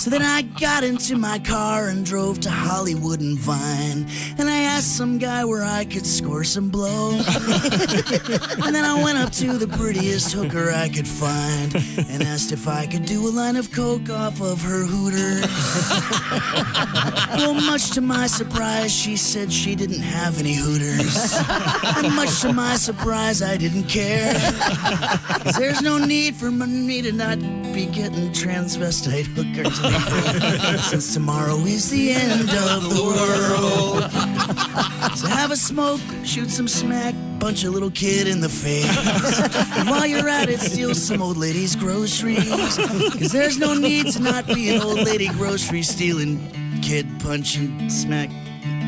So then I got into my car and drove to Hollywood and Vine, and I asked some guy where I could score some blow. And then I went up to the prettiest hooker I could find and asked if I could do a line of coke off of her hooters. Well, much to my surprise, she said she didn't have any hooters. And much to my surprise, I didn't care. 'Cause there's no need for me to not be getting transvestite hookers anymore, since tomorrow is the end of the world. So have a smoke, shoot some smack, punch a little kid in the face. And while you're at it, steal some old lady's groceries. 'Cause there's no need to not be an old lady grocery stealing, kid punching, smack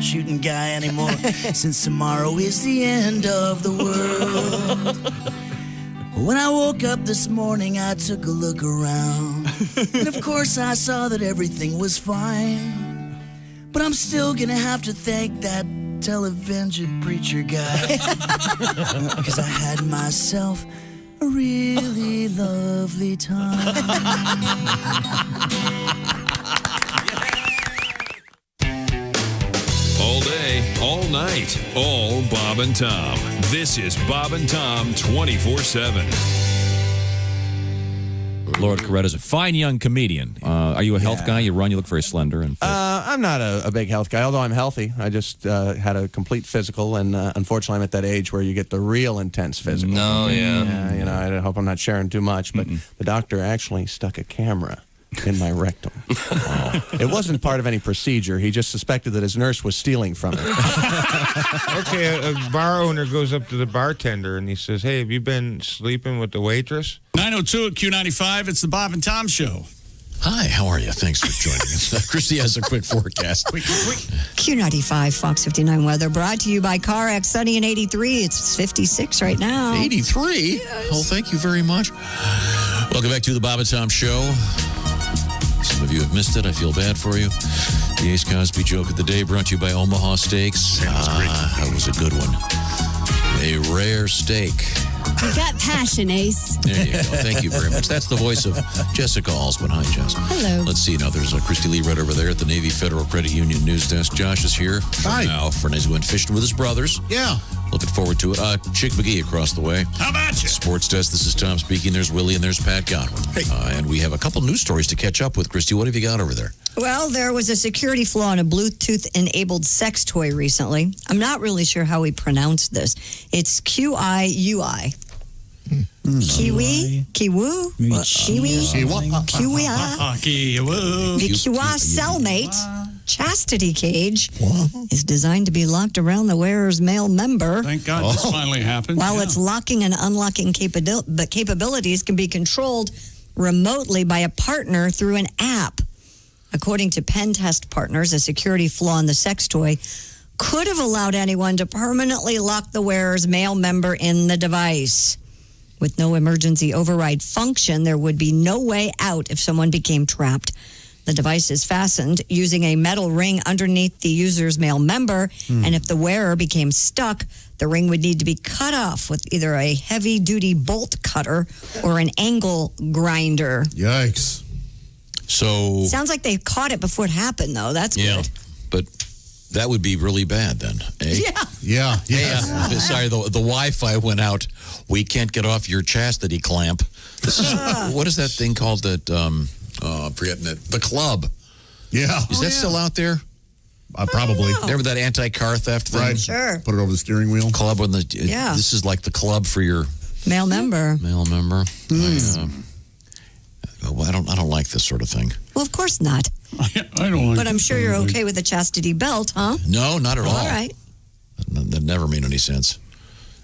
shooting guy anymore, since tomorrow is the end of the world. When I woke up this morning, I took a look around, and of course I saw that everything was fine. But I'm still gonna have to thank that televangel preacher guy, 'cause I had myself a really lovely time. All day, all night, all Bob and Tom. This is Bob and Tom 24/7. Lord Coretta's a fine young comedian. Are you a health guy? You run, you look very slender. And I'm not a big health guy, although I'm healthy. I just had a complete physical, and unfortunately, I'm at that age where you get the real intense physical. No, yeah. You know, I hope I'm not sharing too much, but the doctor actually stuck a camera in my rectum. It wasn't part of any procedure. He just suspected that his nurse was stealing from him. Okay, a bar owner goes up to the bartender and he says, "Hey, have you been sleeping with the waitress?" 9:02 at Q95. It's the Bob and Tom Show. Hi, how are you? Thanks for joining us. Christy has a quick forecast. Q95 Fox 59 weather brought to you by CarX. Sunny and 83. It's 56 right now. 83? Yes. Oh, thank you very much. Welcome back to the Bob and Tom Show. Some of you have missed it. I feel bad for you. The Ace Cosby joke of the day brought to you by Omaha Steaks. That was a good one. A rare steak. You got passion, Ace. There you go. Thank you very much. That's the voice of Jessica Alsman. Hi, Jess. Hello. Let's see. Now, there's Christy Lee right over there at the Navy Federal Credit Union news desk. Josh is here. Hi. Now, Fernandez went fishing with his brothers. Yeah. Looking forward to it. Chick McGee across the way. How about you? Sports desk. This is Tom speaking. There's Willie and there's Pat Godwin. Hey. And we have a couple news stories to catch up with. Christy, what have you got over there? Well, there was a security flaw in a Bluetooth-enabled sex toy recently. I'm not really sure how we pronounce this. It's QIUI. Kiwi? Kiwu? Kiwi? Kiwi? The Kiwa cellmate chastity cage is designed to be locked around the wearer's male member. Thank God this finally happened. While its locking and unlocking capabilities can be controlled remotely by a partner through an app. According to Pen Test Partners, a security flaw in the sex toy could have allowed anyone to permanently lock the wearer's male member in the device. With no emergency override function, there would be no way out if someone became trapped. The device is fastened using a metal ring underneath the user's male member, and if the wearer became stuck, the ring would need to be cut off with either a heavy-duty bolt cutter or an angle grinder. Yikes. So Sounds like they caught it before it happened, though. That's good. But that would be really bad then, eh? Yeah. Hey, sorry, the Wi-Fi went out. We can't get off your chastity clamp. This is what is that thing called? That I'm forgetting it. The Club. Yeah. Is that still out there? Probably. Remember that anti-car theft thing? Right. Sure. Put it over the steering wheel. Club when Yeah. This is like the club for your Male member. male member. I don't like this sort of thing. Well, of course not. I don't like But I'm sure you're okay with the chastity belt, huh? No, not at all. All right. That never made any sense.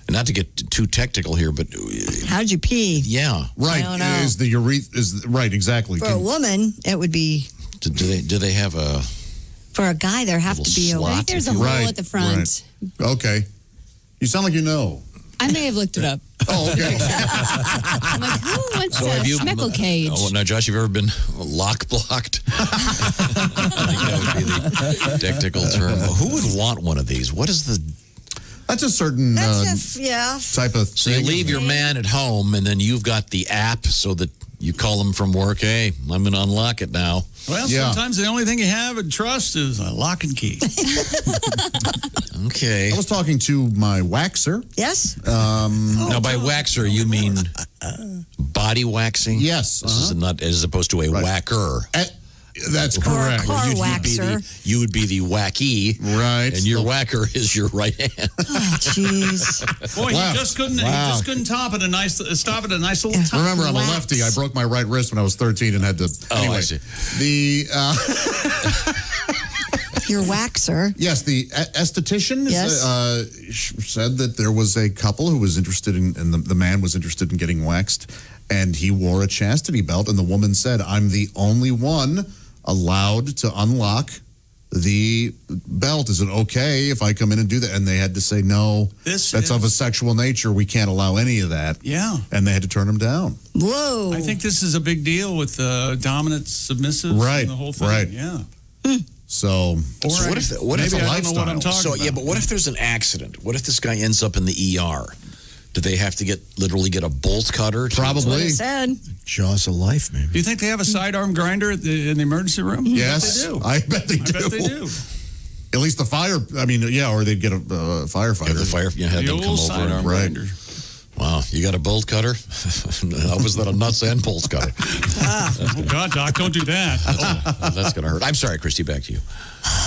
And not to get too technical here, but How'd you pee? yeah, Right. I don't know. Is the urethra right? Exactly. For a woman, it would be. do they have a? For a guy, there have to be a. slot, I think there's a hole Right, at the front. right. Okay. You sound like you know. I may have looked it up. Oh, okay. I'm like, who wants a schmeckle cage? Oh, now, Josh, have you ever been lock blocked? I think that would be the technical term. Who would want one of these? What is the? That's a certain yeah. type of. So you leave your man at home, and then you've got the app so that you call him from work. Hey, I'm going to unlock it now. Well, Yeah. sometimes the only thing you have and trust is a lock and key. Okay. I was talking to my waxer. Yes. Now, by waxer, you mean body waxing? Yes. This is not as opposed to a whacker. That's Or a correct. car You'd be waxer. you would be the wacky, Right. and your whacker is your right hand. Oh, jeez. Boy, Wow. he just couldn't. Wow. He just couldn't stop at a nice little. Top. Remember, I'm a Wax. lefty. I broke my right wrist when I was 13 and had to. Oh, anyway, I see. The Your waxer. yes, the esthetician Yes. said that there was a couple who was interested in, and the man was interested in getting waxed, and he wore a chastity belt, and the woman said, "I'm the only one allowed to unlock the belt. Is it okay if I come in and do that?" And they had to say, "No, This that's is- of a sexual nature. We can't allow any of that." Yeah. And they had to turn him down. Whoa. I think this is a big deal with dominant submissive. Right, And the whole thing. right. Yeah. So, Or So what if maybe I don't know what lifestyle. I'm talking So about. yeah, but what if there's an accident? What if this guy ends up in the ER? Do they have to literally get a bolt cutter? Probably. Said. Jaws of life, maybe. Do you think they have a sidearm grinder in the emergency room? yes, I bet they do. I bet they do. I bet they do. At least the fire. I mean, yeah, or they'd get a firefighter. Have the fire, have The them come old over. sidearm right. grinder. Wow, you got a bolt cutter? How was that a nuts and bolts cutter? Oh, God, Doc, don't do that. Oh, that's going to hurt. I'm sorry, Christy, back to you.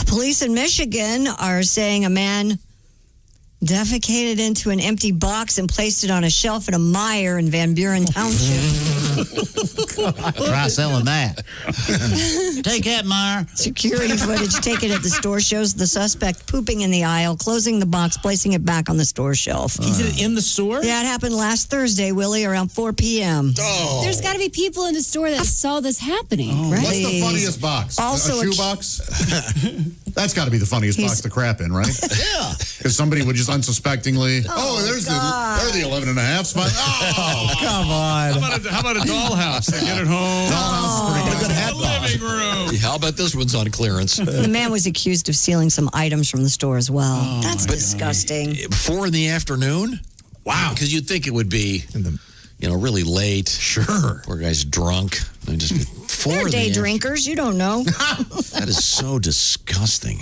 Police in Michigan are saying a man defecated into an empty box and placed it on a shelf in a mire in Van Buren Township. Try selling that. Take that, Meyer. Security footage taken at the store shows the suspect pooping in the aisle, closing the box, placing it back on the store shelf. He did it in the store? Yeah, it happened last Thursday, Willie, around 4 p.m. Oh. There's got to be people in the store that saw this happening, right? What's the funniest box? Also a shoe box? That's got to be the funniest box to crap in, right? Yeah. Because somebody would just unsuspectingly, there's the 11 and a half spot. Oh, Come on. How about a dollhouse? They get it home. Dollhouse is pretty good. Living room. How about this one's on clearance? The man was accused of stealing some items from the store as well. That's disgusting. 4 in the afternoon? Wow. Because you'd think it would be, really late. Sure. Poor guy's drunk. I just 4 They're in the day afternoon. drinkers. You don't know. That is so disgusting.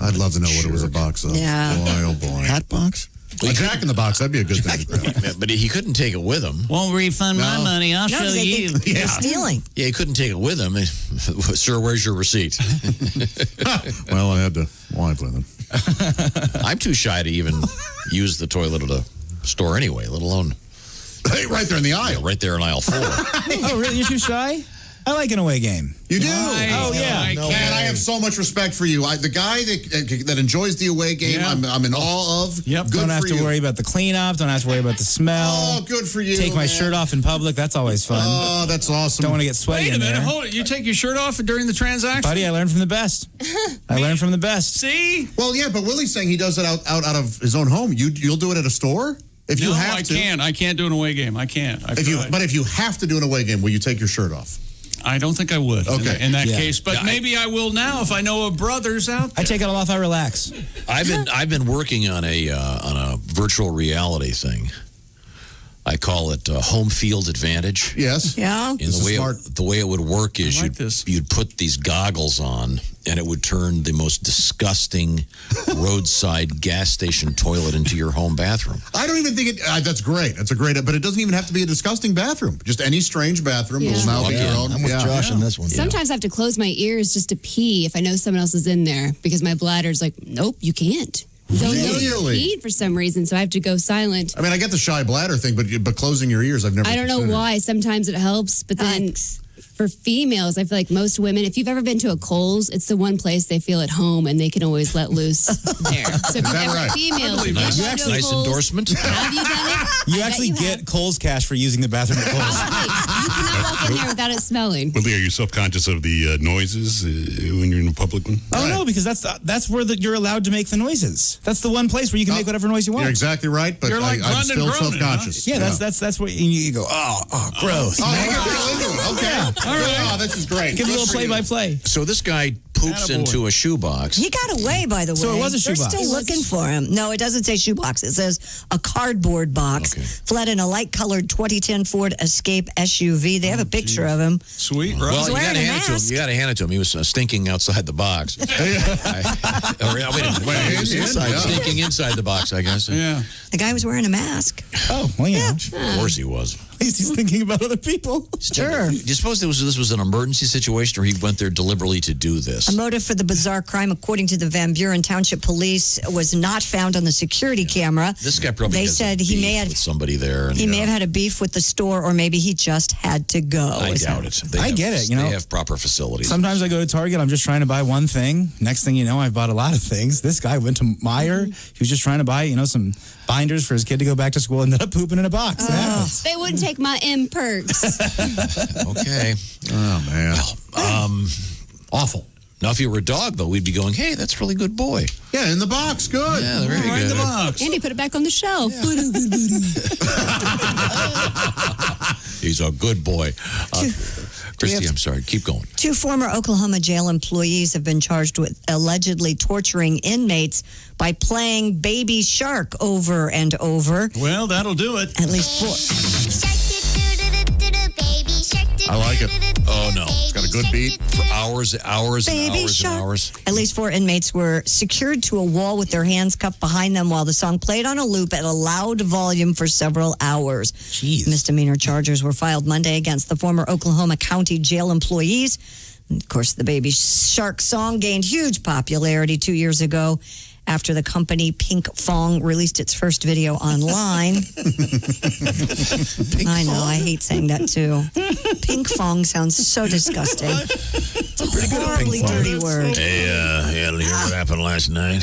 I'd love to know what it was a box of. Yeah. Boy, oh boy. Hat box? A Jack in the Box, that'd be a good thing to grab. But he couldn't take it with him. Won't refund my money. I'll No, show they you. think they're stealing. Yeah, he couldn't take it with him. Sir, where's your receipt? Well, I had to wipe with him. I'm too shy to even use the toilet at a store anyway, let alone. Hey, right there in the aisle. Yeah, right there in aisle 4. Oh, really? You're too shy? I like an away game. You do? Oh, yeah. Man, I have so much respect for you. The guy that enjoys the away game, Yeah. I'm in awe of. Yep. Good Don't have for to you. worry about the cleanup. Don't have to worry about the smell. Oh, good for you. Take my man. shirt off in public. That's always fun. Oh, that's awesome. Don't want to get sweaty Wait a in minute. there. Hold it. You take your shirt off during the transaction? Buddy, I learned from the best. I learned from the best. See? Well, yeah, but Willie's saying he does it out of his own home. You'll do it at a store if you No, have I to. can't. I can't do an away game. I can't. If you have to do an away game, will you take your shirt off? I don't think I would. Okay. In that Yeah. case, but maybe I will now if I know of brothers out there. I take it all off. I relax. I've been working on a virtual reality thing. I call it home field advantage. Yes. Yeah. And the way it would work is you'd put these goggles on, and it would turn the most disgusting roadside gas station toilet into your home bathroom. I don't even think it. That's great. That's a great. But it doesn't even have to be a disgusting bathroom. Just any strange bathroom will now be your own. I'm with Josh on this one. Sometimes I have to close my ears just to pee if I know someone else is in there because my bladder's like, nope, you can't. Don't know you peed for some reason, so I have to go silent. I mean, I get the shy bladder thing, but closing your ears, I've never. I don't know considered. why. Sometimes it helps, but then for females, I feel like most women, if you've ever been to a Kohl's, it's the one place they feel at home and they can always let loose there. So if you've ever females, Nice endorsement. Have you done it? You actually get Kohl's cash for using the bathroom at Kohl's. You cannot walk in there without it smelling. Willie, are you self-conscious of the noises when you're in a public one? Oh, no, because that's where you're allowed to make the noises. That's the one place where you can make whatever noise you want. You're exactly right, but I'm still self-conscious. Yeah, that's what you go, gross. Oh, you get real into it. Okay. All right. Oh, this is great. Give a little play-by-play. So this guy poops into a shoebox. He got away, by the way. So it was a shoebox. They're still looking for him. No, it doesn't say shoebox. It says a cardboard box. Fled in a light-colored 2010 Ford Escape SUV. They have a picture of him. Sweet, right? Well, you got to hand it to him. You got to hand it to him. He was stinking outside the box. Stinking inside the box, I guess. Yeah. The guy was wearing a mask. Oh, well, yeah. Of course he was. He's thinking about other people. Sure. Do you suppose this was an emergency situation, or he went there deliberately to do this? A motive for the bizarre crime, according to the Van Buren Township Police, was not found on the security camera. This guy probably They has said a he beef may have with somebody there. And, he may have had a beef with the store, or maybe he just had to go. I doubt it. I get it. They have proper facilities. Sometimes I go to Target, I'm just trying to buy one thing. Next thing you know, I've bought a lot of things. This guy went to Meijer. He was just trying to buy, some binders for his kid to go back to school, and ended up pooping in a box. They wouldn't take my M perks. Okay. Oh, man. Well, awful. Now, if you were a dog, though, we'd be going, hey, that's a really good boy. Yeah, in the box. Good. Yeah, very good. In the box. Andy, put it back on the shelf. He's a good boy. Christy, I'm sorry. Keep going. 2 former Oklahoma jail employees have been charged with allegedly torturing inmates by playing Baby Shark over and over. Well, that'll do it. At least 4. I like it. Oh, no. It's got a good beat. For hours and hours and Baby hours Shark. and hours. At least 4 inmates were secured to a wall with their hands cuffed behind them while the song played on a loop at a loud volume for several hours. Jeez. Misdemeanor charges were filed Monday against the former Oklahoma County jail employees. And of course, the Baby Shark song gained huge popularity 2 years ago after the company Pinkfong released its first video online. I know, I hate saying that too. Pinkfong sounds so disgusting. It's a horribly dirty word. Hey, you hear what happened last night?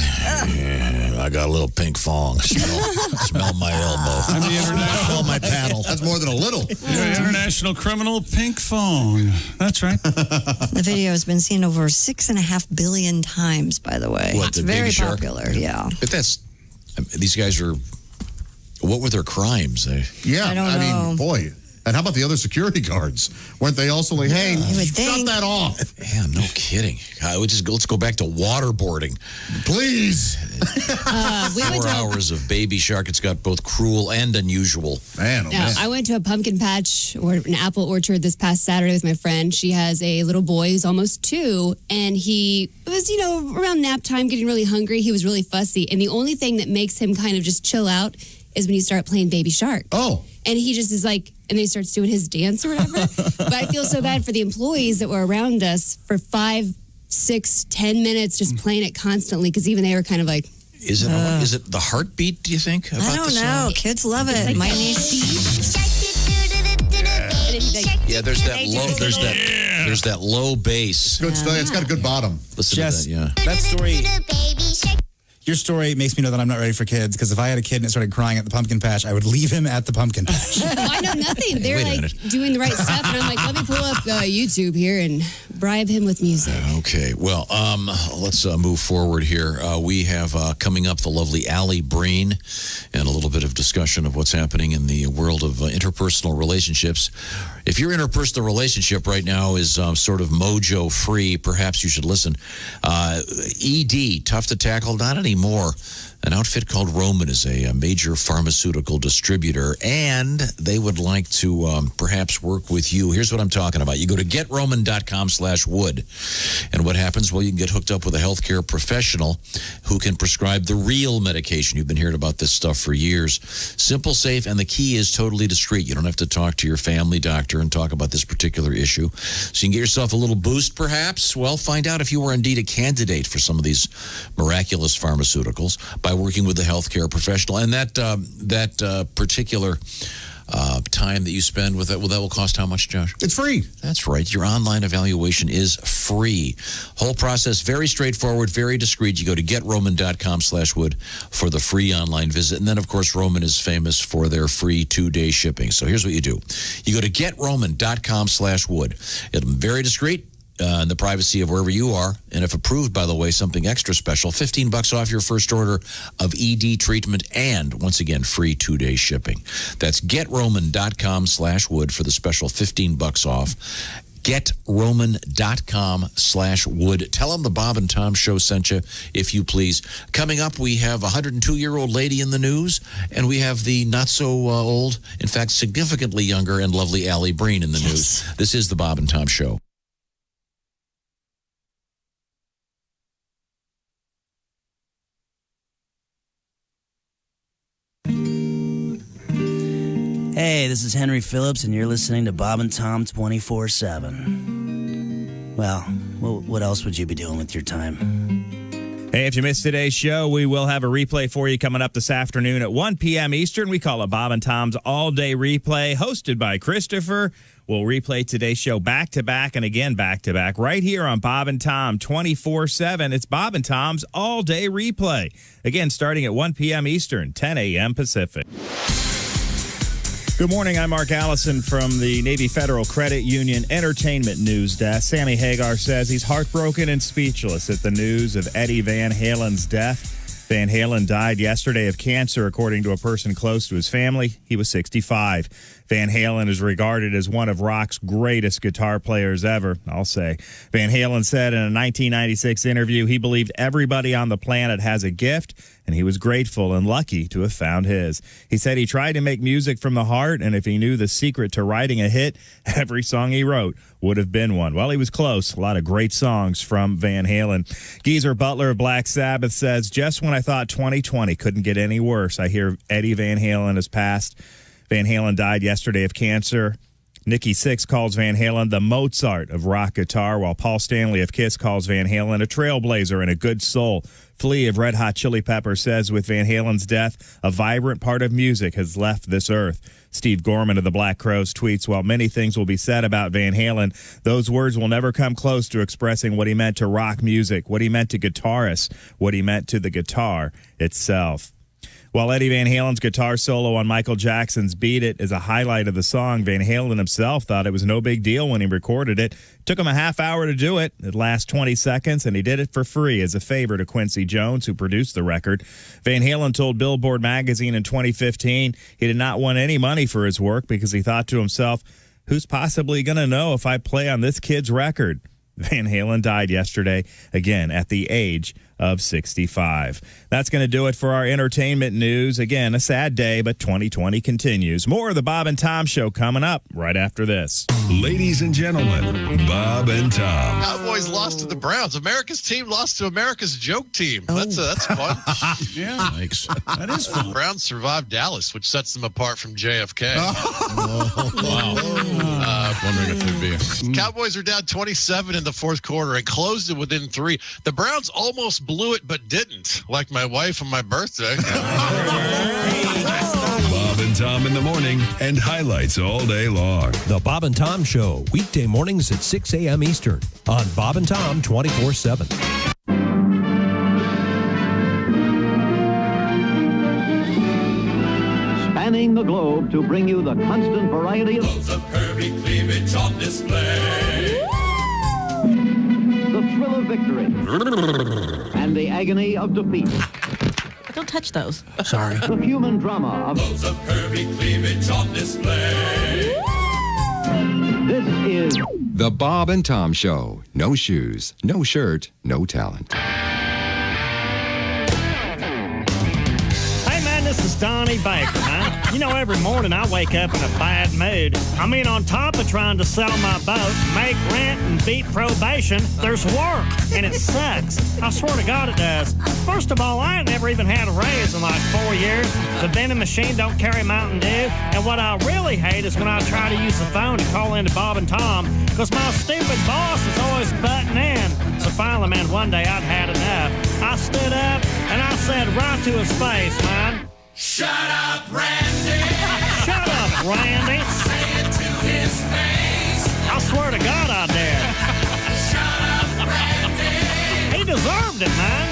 Yeah, I got a little pink fong. Smell my elbow. I'm the international. Smell my paddle. That's more than a little. You're an international criminal, Pink Fong. That's right. The video has been seen over 6.5 billion times, by the way. What, it's the very Baby Shark? popular, yeah. But these guys are, what were their crimes? Yeah, I don't know. mean, boy. And how about the other security guards? Weren't they also like, hey, shut that off? Yeah, no kidding. Let's go back to waterboarding. Please. 4 hours of Baby Shark. It's got both cruel and unusual. Man, I went to a pumpkin patch or an apple orchard this past Saturday with my friend. She has a little boy who's almost 2, and he was, around nap time, getting really hungry. He was really fussy, and the only thing that makes him kind of just chill out is when you start playing Baby Shark. Oh. And he just is like, and then he starts doing his dance or whatever. But I feel so bad for the employees that were around us for 5, 6, 10 minutes just playing it constantly, because even they were kind of like, Is it the heartbeat, do you think? I don't know. Kids love it. Like My that niece. Yeah, there's that low bass. Good stuff. It's got a good bottom. Listen Jess, to that, yeah. that story. Your story makes me know that I'm not ready for kids, because if I had a kid and it started crying at the pumpkin patch, I would leave him at the pumpkin patch. I know nothing. They're Wait a like minute. doing the right stuff, and I'm like, let me pull up YouTube here and bribe him with music. Okay, well, let's move forward here. We have coming up the lovely Allie Breen and a little bit of discussion of what's happening in the world of interpersonal relationships. If your interpersonal relationship right now is sort of mojo free, perhaps you should listen. ED, tough to tackle, not anymore. An outfit called Roman is a major pharmaceutical distributor, and they would like to perhaps work with you. Here's what I'm talking about. You go to GetRoman.com/wood, and what happens? Well, you can get hooked up with a healthcare professional who can prescribe the real medication. You've been hearing about this stuff for years. Simple, safe, and the key is totally discreet. You don't have to talk to your family doctor and talk about this particular issue. So you can get yourself a little boost, perhaps. Well, find out if you are indeed a candidate for some of these miraculous pharmaceuticals by working with a healthcare professional. And that particular time that you spend with that, well, that will cost how much, Josh? It's free. That's right. Your online evaluation is free. Whole process, very straightforward, very discreet. You go to GetRoman.com/wood for the free online visit. And then, of course, Roman is famous for their free 2-day shipping. So here's what you do. You go to GetRoman.com/wood. It'll be very discreet. In the privacy of wherever you are, and if approved, by the way, something extra special, $15 off your first order of ED treatment, and once again, free 2-day shipping. That's GetRoman.com/wood for the special $15 off. GetRoman.com/wood. Tell them the Bob and Tom Show sent you, if you please. Coming up, we have a 102-year-old lady in the news, and we have the not-so-old, in fact, significantly younger and lovely Allie Breen in the news. This is the Bob and Tom Show. Hey, this is Henry Phillips, and you're listening to Bob and Tom 24/7. Well, what else would you be doing with your time? Hey, if you missed today's show, we will have a replay for you coming up this afternoon at 1 p.m. Eastern. We call it Bob and Tom's All-Day Replay, hosted by Christopher. We'll replay today's show back-to-back and again back-to-back right here on Bob and Tom 24/7. It's Bob and Tom's All-Day Replay. Again, starting at 1 p.m. Eastern, 10 a.m. Pacific. Good morning. I'm Mark Allison from the Navy Federal Credit Union Entertainment News Desk. Sammy Hagar says he's heartbroken and speechless at the news of Eddie Van Halen's death. Van Halen died yesterday of cancer, according to a person close to his family. He was 65. Van Halen is regarded as one of rock's greatest guitar players ever, I'll say. Van Halen said in a 1996 interview he believed everybody on the planet has a gift, and he was grateful and lucky to have found his. He said he tried to make music from the heart, and if he knew the secret to writing a hit, every song he wrote would have been one. Well, he was close. A lot of great songs from Van Halen. Geezer Butler of Black Sabbath says, just when I thought 2020 couldn't get any worse, I hear Eddie Van Halen has passed. Van Halen died yesterday of cancer. Nikki Sixx calls Van Halen the Mozart of rock guitar, while Paul Stanley of Kiss calls Van Halen a trailblazer and a good soul. Flea of Red Hot Chili Peppers says with Van Halen's death, a vibrant part of music has left this earth. Steve Gorman of the Black Crowes tweets, while many things will be said about Van Halen, those words will never come close to expressing what he meant to rock music, what he meant to guitarists, what he meant to the guitar itself. While Eddie Van Halen's guitar solo on Michael Jackson's Beat It is a highlight of the song, Van Halen himself thought it was no big deal when he recorded it. Took him a half hour to do it. It lasts 20 seconds, and he did it for free as a favor to Quincy Jones, who produced the record. Van Halen told Billboard magazine in 2015 he did not want any money for his work because he thought to himself, who's possibly going to know if I play on this kid's record? Van Halen died yesterday, again, at the age of 65. That's going to do it for our entertainment news. Again, a sad day, but 2020 continues. More of the Bob and Tom Show coming up right after this. Ladies and gentlemen, Bob and Tom. Cowboys lost to the Browns. America's team lost to America's joke team. That's fun. Yeah. Thanks. That is fun. Browns survived Dallas, which sets them apart from JFK. Wow. Wondering if there'd be Cowboys are down 27 in the fourth quarter and closed it within 3. The Browns almost blew it, but didn't, like my wife on my birthday. Bob and Tom in the morning and highlights all day long. The Bob and Tom Show, weekday mornings at 6 a.m. Eastern on Bob and Tom 24/7. Spanning the globe to bring you the constant variety of curvy cleavage on display. The thrill of victory and the agony of defeat. Don't touch those. Sorry. The human drama of curvy cleavage on display. This is The Bob and Tom Show. No shoes, no shirt, no talent. this is Donnie Baker, man. You know, every morning I wake up in a bad mood. I mean, on top of trying to sell my boat, make rent, and beat probation, there's work, and it sucks. I swear to God it does. First of all, I ain't never even had a raise in like 4 years. The vending machine don't carry Mountain Dew, and what I really hate is when I try to use the phone to call into Bob and Tom, because my stupid boss is always butting in. So finally, man, one day I'd had enough. I stood up, and I said right to his face, man, Shut up, Randy! Shut up, Randy! Say it to his face! I swear to God I did. Shut up, Randy! He deserved it, man.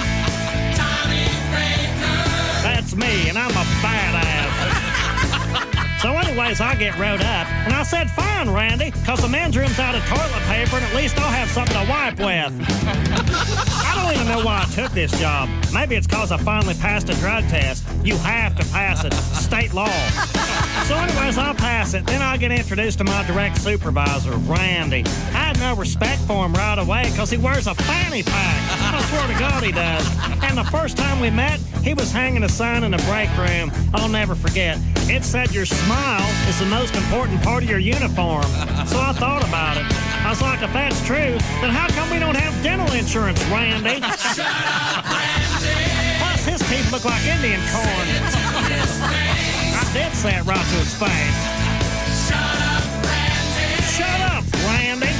Donnie Baker! That's me, and I'm a badass. So anyways, I get rode up, and I said, fine, Randy, because the men's room's out of toilet paper, and at least I'll have something to wipe with. I don't even know why I took this job. Maybe it's because I finally passed a drug test. You have to pass it. State law. So anyways, I pass it. Then I get introduced to my direct supervisor, Randy. I had no respect for him right away because he wears a fanny pack. I swear to God he does. And the first time we met, he was hanging a sign in the break room. I'll never forget. It said, your smile is the most important part of your uniform. So I thought about it. I was like, if that's true, then how come we don't have dental insurance, Randy? Shut up, Randy! Plus, his teeth look like Indian corn. I did say it right to his face. Shut up, Randy! Shut up, Randy!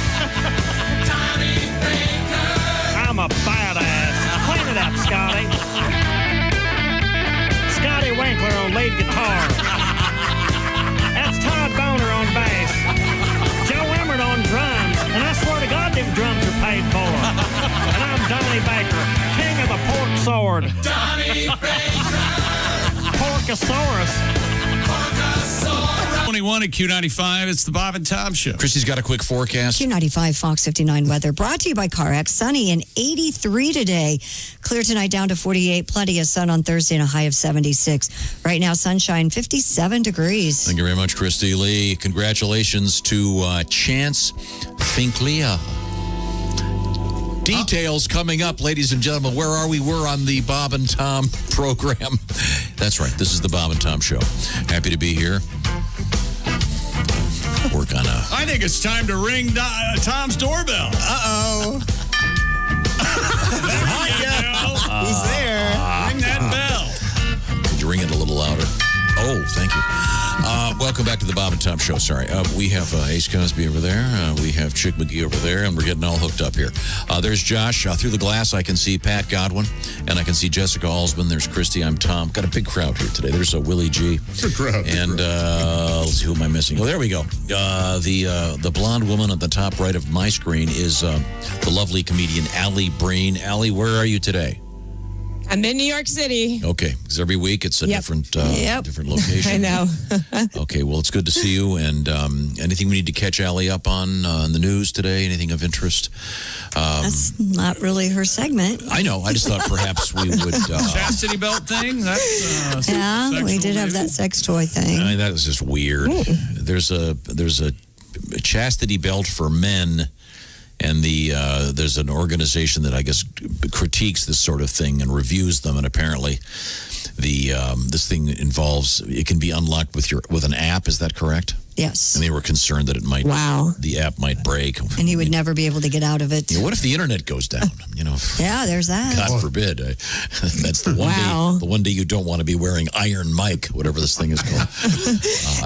Donnie Baker! I'm a badass. Clean it up, Scotty. Scotty Winkler on lead guitar. That's Todd Boner on bass. Joe Emmert on drums. And I swear to God, them drums are paid for. And I'm Donnie Baker, king of the pork sword. Donnie Baker! Porkosaurus. 21 at Q95. It's the Bob and Tom Show. Christy's got a quick forecast. Q95 Fox 59 weather brought to you by CarX. Sunny and 83 today. Clear tonight down to 48. Plenty of sun on Thursday and a high of 76. Right now, sunshine, 57 degrees. Thank you very much, Christy Lee. Congratulations to Chance Finklia. Details coming up, ladies and gentlemen. Where are we? We're on the Bob and Tom program. That's right. This is the Bob and Tom Show. Happy to be here. Work on a... I think it's time to ring Tom's doorbell. Uh-oh. Who's there? Ring that bell. Could you ring it a little louder? Oh, thank you. Welcome back to the Bob and Tom Show. Sorry. We have Ace Cosby over there. We have Chick McGee over there, and we're getting all hooked up here. There's Josh. Through the glass, I can see Pat Godwin, and I can see Jessica Alsman. There's Christy. I'm Tom. Got a big crowd here today. There's Willie G. It's a crowd. And let's see, who am I missing? Oh, there we go. The blonde woman at the top right of my screen is the lovely comedian Allie Breen. Allie, where are you today? I'm in New York City. Okay, because every week it's a different location. I know. Okay, well, it's good to see you. And anything we need to catch Allie up on the news today? Anything of interest? That's not really her segment. I know. I just thought perhaps we would... Chastity belt thing? That's yeah, we did have that sex toy thing. I mean, that was just weird. There's a chastity belt for men. And there's an organization that I guess critiques this sort of thing and reviews them. And apparently, this thing it can be unlocked with an app. Is that correct? Yes. And they were concerned that the app might break. And he would never be able to get out of it. What if the internet goes down? Yeah, there's that. God forbid. That's the one day you don't want to be wearing Iron Mike, whatever this thing is called.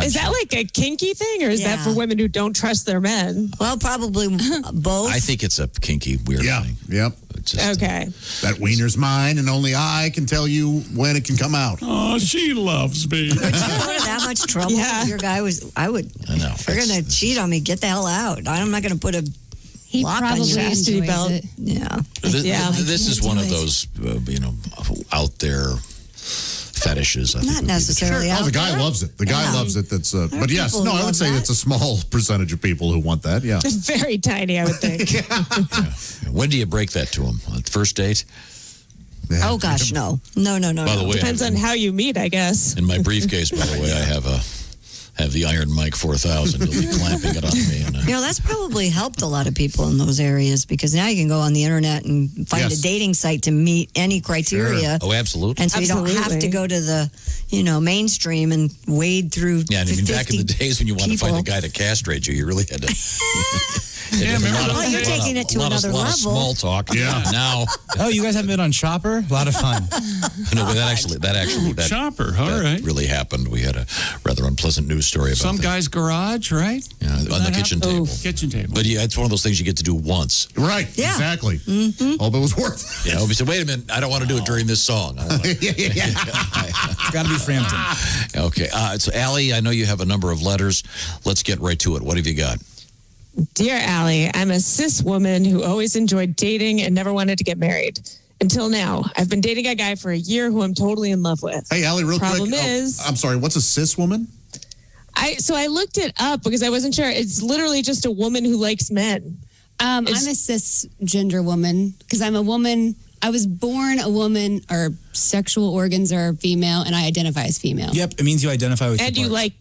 Is that like a kinky thing, or is that for women who don't trust their men? Well, probably both. I think it's a kinky, weird thing. Yep. Okay. That wiener's mine, and only I can tell you when it can come out. Oh, she loves me. Would you go to that much trouble if your guy was... I would... I know. If you're going to cheat on me, get the hell out. I'm not going to put a lock on your chastity belt. Yeah. This is one of those, out there fetishes. I think Not necessarily out the guy there. loves it. The guy loves it. That's. But yes, people no, who I would love say that. it's a small percentage of people who want that. Yeah. Very tiny, I would think. When do you break that to him? On the first date? Oh, gosh, no. No. By the way, Depends on how you meet, I guess. in my briefcase, by the way, I have have the Iron Mike 4000. You'll be clamping it on me. And, That's probably helped a lot of people in those areas because now you can go on the internet and find a dating site to meet any criteria. Oh, absolutely. And so you don't have to go to the, mainstream and wade through. Yeah, and I mean, back in the days when you wanted to find a guy to castrate you really had to. You're taking it to another level. A lot of small talk. Yeah. Now. Oh, you guys haven't been on Chopper? A lot of fun. No, that Chopper. All right. really happened. We had a rather unpleasant news story about Some guy's garage, right? Yeah, on the kitchen table. Kitchen table. But yeah, it's one of those things you get to do once. Right. Yeah. Exactly. Mm-hmm. Hope it was worth it. Yeah. We said, wait a minute, I don't want to do it during this song. It's got to be Frampton. Okay. So, Allie, I know you have a number of letters. Let's get right to it. What have you got? Dear Allie, I'm a cis woman who always enjoyed dating and never wanted to get married. Until now. I've been dating a guy for a year who I'm totally in love with. Hey, Allie, real Problem quick. is, I'm sorry, what's a cis woman? I looked it up because I wasn't sure. It's literally just a woman who likes men. I'm a cisgender woman because I'm a woman. I was born a woman. Our sexual organs are female, and I identify as female. Yep, it means you identify with. And your you parts. like.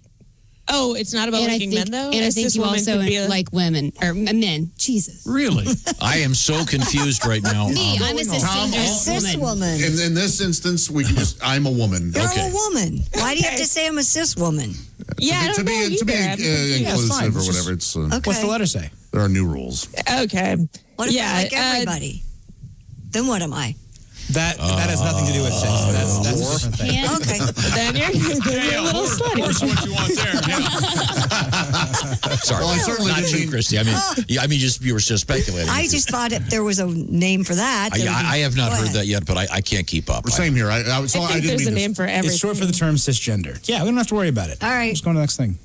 Oh, it's not about liking men though. And I think you also like women or men. Jesus. Really? I am so confused right now. Me, I'm a cis woman. In this instance, we can just. I'm a woman. You're a woman. Why do you have to say I'm a cis woman? Yeah, to be inclusive or whatever. It's What's the letter say? There are new rules. Okay. What if I like everybody? Then what am I? That has nothing to do with sex. That's a different thing. Okay. Then you're a little slutty. Of course, what you want there. Sorry, Well, I certainly not didn't you, mean- Christy. I mean, you were just speculating. I just thought if there was a name for that. I have not heard that yet, but I can't keep up. Same here. I think there's a name for everything. It's short for the term cisgender. Yeah, we don't have to worry about it. All right. Let's go on to the next thing.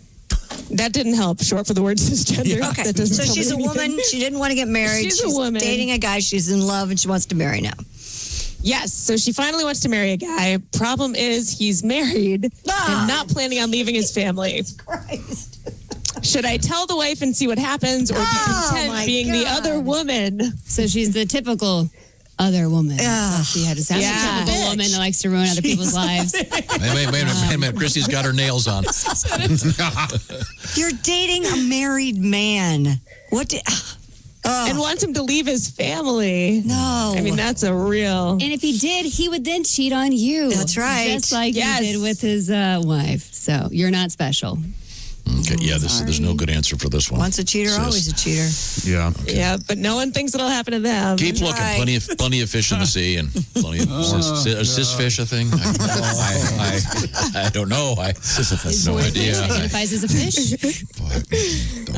That didn't help. Short for the word cisgender. Okay. That doesn't So tell she's me a anything. woman. She didn't want to get married. She's a woman. Dating a guy. She's in love and she wants to marry now. Yes, so she finally wants to marry a guy. Problem is, he's married and not planning on leaving his family. Christ. Should I tell the wife and see what happens, or be content being the other woman? So she's the typical other woman. She had to sound Yeah. a typical woman that likes to ruin other people's lives. Wait a minute. Christy's got her nails on. You're dating a married man. What? And wants him to leave his family. No. I mean, that's a real. And if he did, he would then cheat on you. That's right. Just like Yes. he did with his wife. So you're not special. Okay, yeah, there's no good answer for this one. Once a cheater, Sis. always a cheater. Yeah. Yeah, but no one thinks it'll happen to them. Keep looking. Right. Plenty of fish in the sea, and plenty of cis fish a thing. I don't know. I no idea. Identifies as a fish.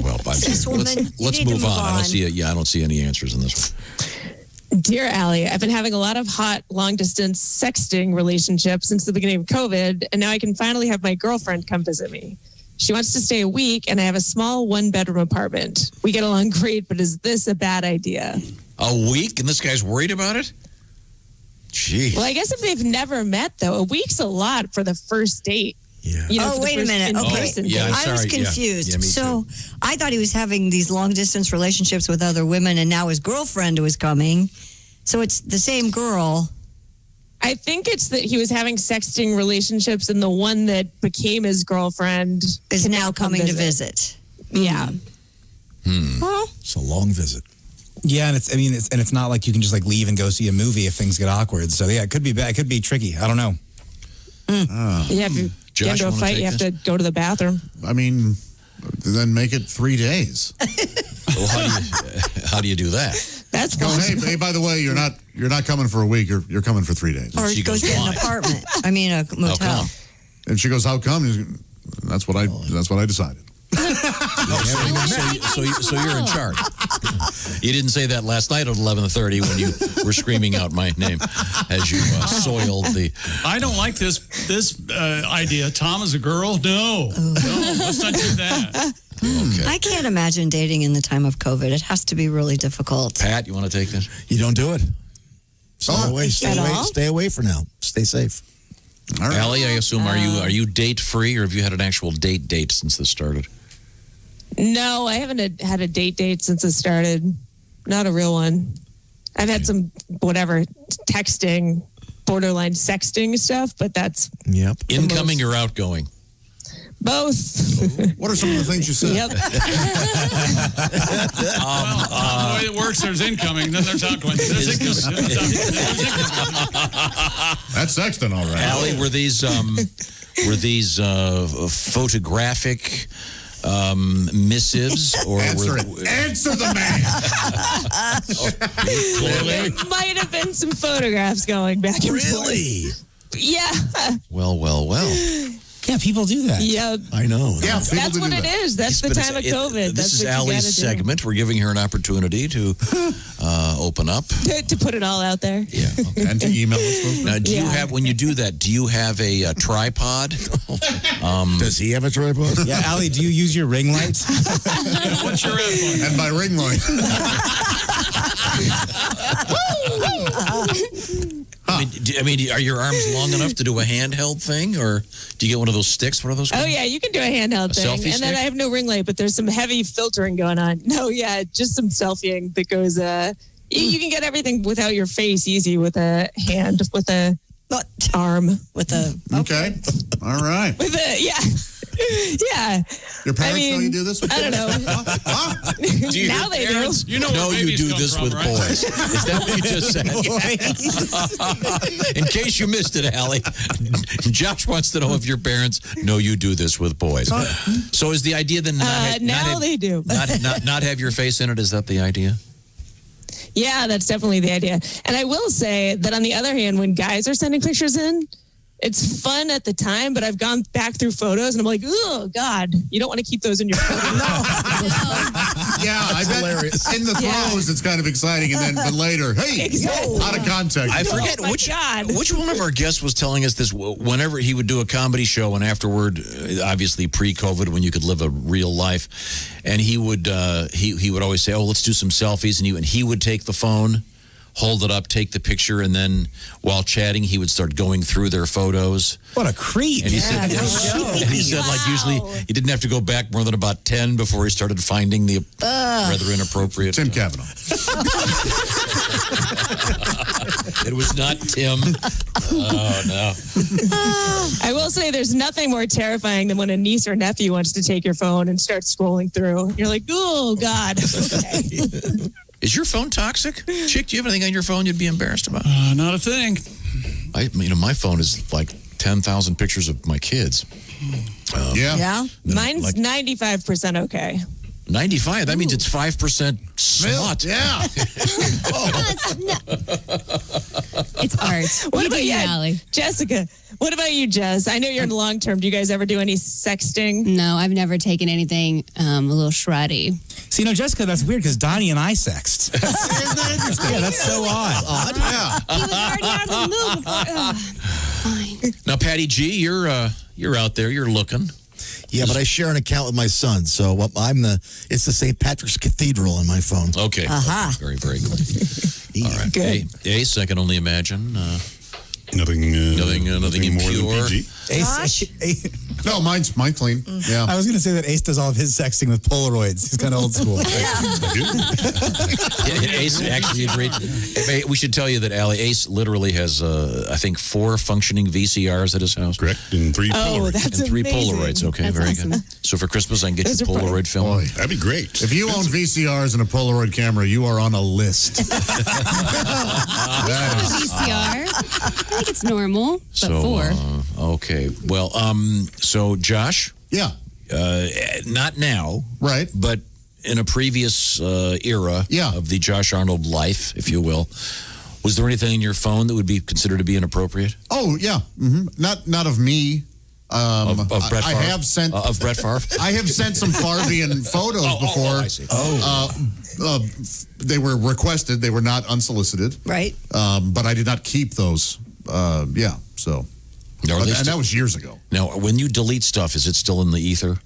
Well, Cis woman, you let's need to move move on. I on. don't see any answers in this one. Dear Allie, I've been having a lot of hot long distance sexting relationships since the beginning of COVID, and now I can finally have my girlfriend come visit me. She wants to stay a week, and I have a small 1-bedroom apartment. We get along great, but is this a bad idea? A week, and this guy's worried about it? Gee. Well, I guess if they've never met, though, a week's a lot for the first date. Yeah. You know, Oh, for the wait a first minute. Okay. in-person Yeah, date. I'm I was sorry. Yeah. confused. Yeah, me So I thought he was having these long distance relationships with other women, and now his girlfriend was coming. So it's the same girl. I think it's that he was having sexting relationships, and the one that became his girlfriend Is can now come coming to visit. Yeah. Well, It's a long visit. Yeah, and it's not like you can just like leave and go see a movie if things get awkward. So yeah, it could be bad. It could be tricky. I don't know. Yeah, if you get into a wanna fight, take you have this? to go to the bathroom. I mean, then make it 3 days. Well, how do you do that? That's Oh, hey, by the way, you're not coming for a week. You're coming for 3 days. or She go goes, get "Why?" an apartment. I mean, a How motel. come? And she goes, "How come?" That's what I decided. So you're in charge. You didn't say that last night at 11:30 when you were screaming out my name as you soiled the. I don't like this idea. Tom is a girl? No, let's not do that. Okay. I can't imagine dating in the time of COVID. It has to be really difficult. Pat, you want to take this? You don't do it. Stay away. at all? Stay away for now. Stay safe. All right. Allie, I assume are you date free, or have you had an actual date since this started? No, I haven't had a date since it started. Not a real one. I've had some whatever texting, borderline sexting stuff, but that's Yep. Incoming or outgoing? Both. What are some of the things you said? Yep. The way it works, there's incoming, then there's outgoing. There's incoming. That's Sexton, all right. Allie, were these photographic missives or Answer it. Answer the man. Clearly. There might have been some photographs going back and forth. Yeah. Well. Yeah, people do that. Yep. I know. Yeah, That's what it is. That's the But time of COVID. This That's is what you Allie's gotta do. segment. We're giving her an opportunity to open up. To put it all out there. Yeah. Okay. And to email us. Now, do you have, when you do that, do you have a tripod? Does he have a tripod? Yeah, Allie, do you use your ring light? What's your iPhone? And by ring light. I mean, are your arms long enough to do a handheld thing, or do you get one of those sticks? What are those Oh, called? yeah, you can do a handheld A thing. selfie And then stick? I have no ring light, but there's some heavy filtering going on. No, yeah, just some selfieing that goes, you can get everything without your face easy with a hand, with a arm. With a, Okay. All right. With a, yeah. Yeah. Your parents I mean, know you do this? I don't know. Do you- Now they do. Parents, you know No, where you babies do come this from, with right? boys. Is that what you just said? In case you missed it, Allie, Josh wants to know if your parents know you do this with boys. So is the idea then Now they do. not have your face in it? Is that the idea? Yeah, that's definitely the idea. And I will say that on the other hand, when guys are sending pictures in, it's fun at the time, but I've gone back through photos and I'm like, oh, God, you don't want to keep those in your phone. Yeah, I bet hilarious. in the throes it's kind of exciting, and then but later, hey, Exactly. out of context. I forget Oh, my which God. which one of our guests was telling us this. Whenever he would do a comedy show, and afterward, obviously pre-COVID, when you could live a real life, and he would always say, "Oh, let's do some selfies," and he would take the phone, hold it up, take the picture, and then while chatting, he would start going through their photos. What a creep. And he said, like, usually he didn't have to go back more than about 10 before he started finding the rather inappropriate. Tim Kavanaugh. It was not Tim. Oh, no. I will say there's nothing more terrifying than when a niece or nephew wants to take your phone and start scrolling through. You're like, oh, God. Okay. Is your phone toxic? Chick, do you have anything on your phone you'd be embarrassed about? Not a thing. My phone is like 10,000 pictures of my kids. Yeah? Mine's 95% okay. 95? That means it's 5% smut. Yeah. It's art. What You about do you, Allie? Jessica? What about you, Jess? I know you're in the long term. Do you guys ever do any sexting? No, I've never taken anything a little shreddy. See, Jessica, that's weird because Donnie and I sexed. Yeah, that's so odd. Yeah. He was already out of the mood before. Fine. Now, Patty G, you're out there. You're looking. Yeah, but I share an account with my son, so it's the St. Patrick's Cathedral on my phone. Okay. Aha. Very, very good. All right. Good. Ace, I can only imagine. Nothing more impure. than PG. Josh? No, mine's clean. Yeah. I was going to say that Ace does all of his sexting with Polaroids. He's kind of old school. Ace actually agreed. We should tell you that Ace literally has, I think, 4 functioning VCRs at his house. Correct. And 3 Oh, Polaroids. that's And 3 amazing. Polaroids. Okay, That's very awesome. good. So for Christmas, I can get Those you are Polaroid film. Boy. That'd be great. If you own VCRs and a Polaroid camera, you are on a list. VCR. I think it's normal, but So, 4. okay. Well, so Josh, Yeah. not now, Right. but in a previous era Yeah. of the Josh Arnold life, if you will, was there anything in your phone that would be considered to be inappropriate? Oh, yeah. Mm-hmm. Not of me. Of Brett I Favre? have sent Of Brett Favre? I have sent some Farvian photos before. I see. They were requested. They were not unsolicited. Right. But I did not keep those. Yeah. So. Now, are they And still- that was years ago. Now, when you delete stuff, is it still in the ether?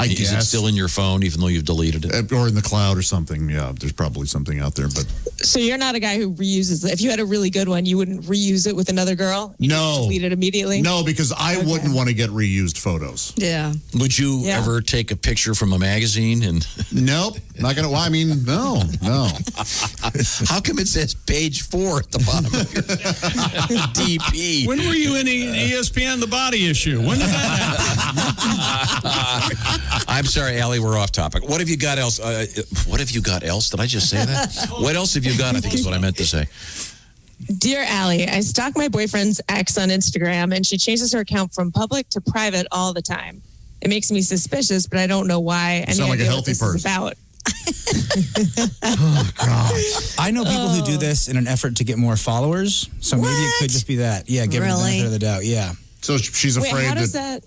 Is it guess. still in your phone, even though you've deleted it? Or in the cloud or something. Yeah, there's probably something out there. But So you're not a guy who reuses it. If you had a really good one, you wouldn't reuse it with another girl? You no. just delete it immediately? No, because I wouldn't want to get reused photos. Yeah. Would you Yeah. ever take a picture from a magazine and? Nope, not gonna. Well, I mean, no. How come it says page 4 at the bottom of your DP? When were you in ESPN The Body issue? When did that happen? I'm sorry, Allie, we're off topic. What have you got else? What have you got else? Did I just say that? What else have you got? I think is what I meant to say. Dear Allie, I stalk my boyfriend's ex on Instagram, and she changes her account from public to private all the time. It makes me suspicious, but I don't know why. You sound like a idea what healthy this person. is about. Oh, God. I know people who do this in an effort to get more followers. So maybe it could just be that. Yeah, give her the Really? benefit of the doubt. Yeah. So she's Wait, afraid how does that?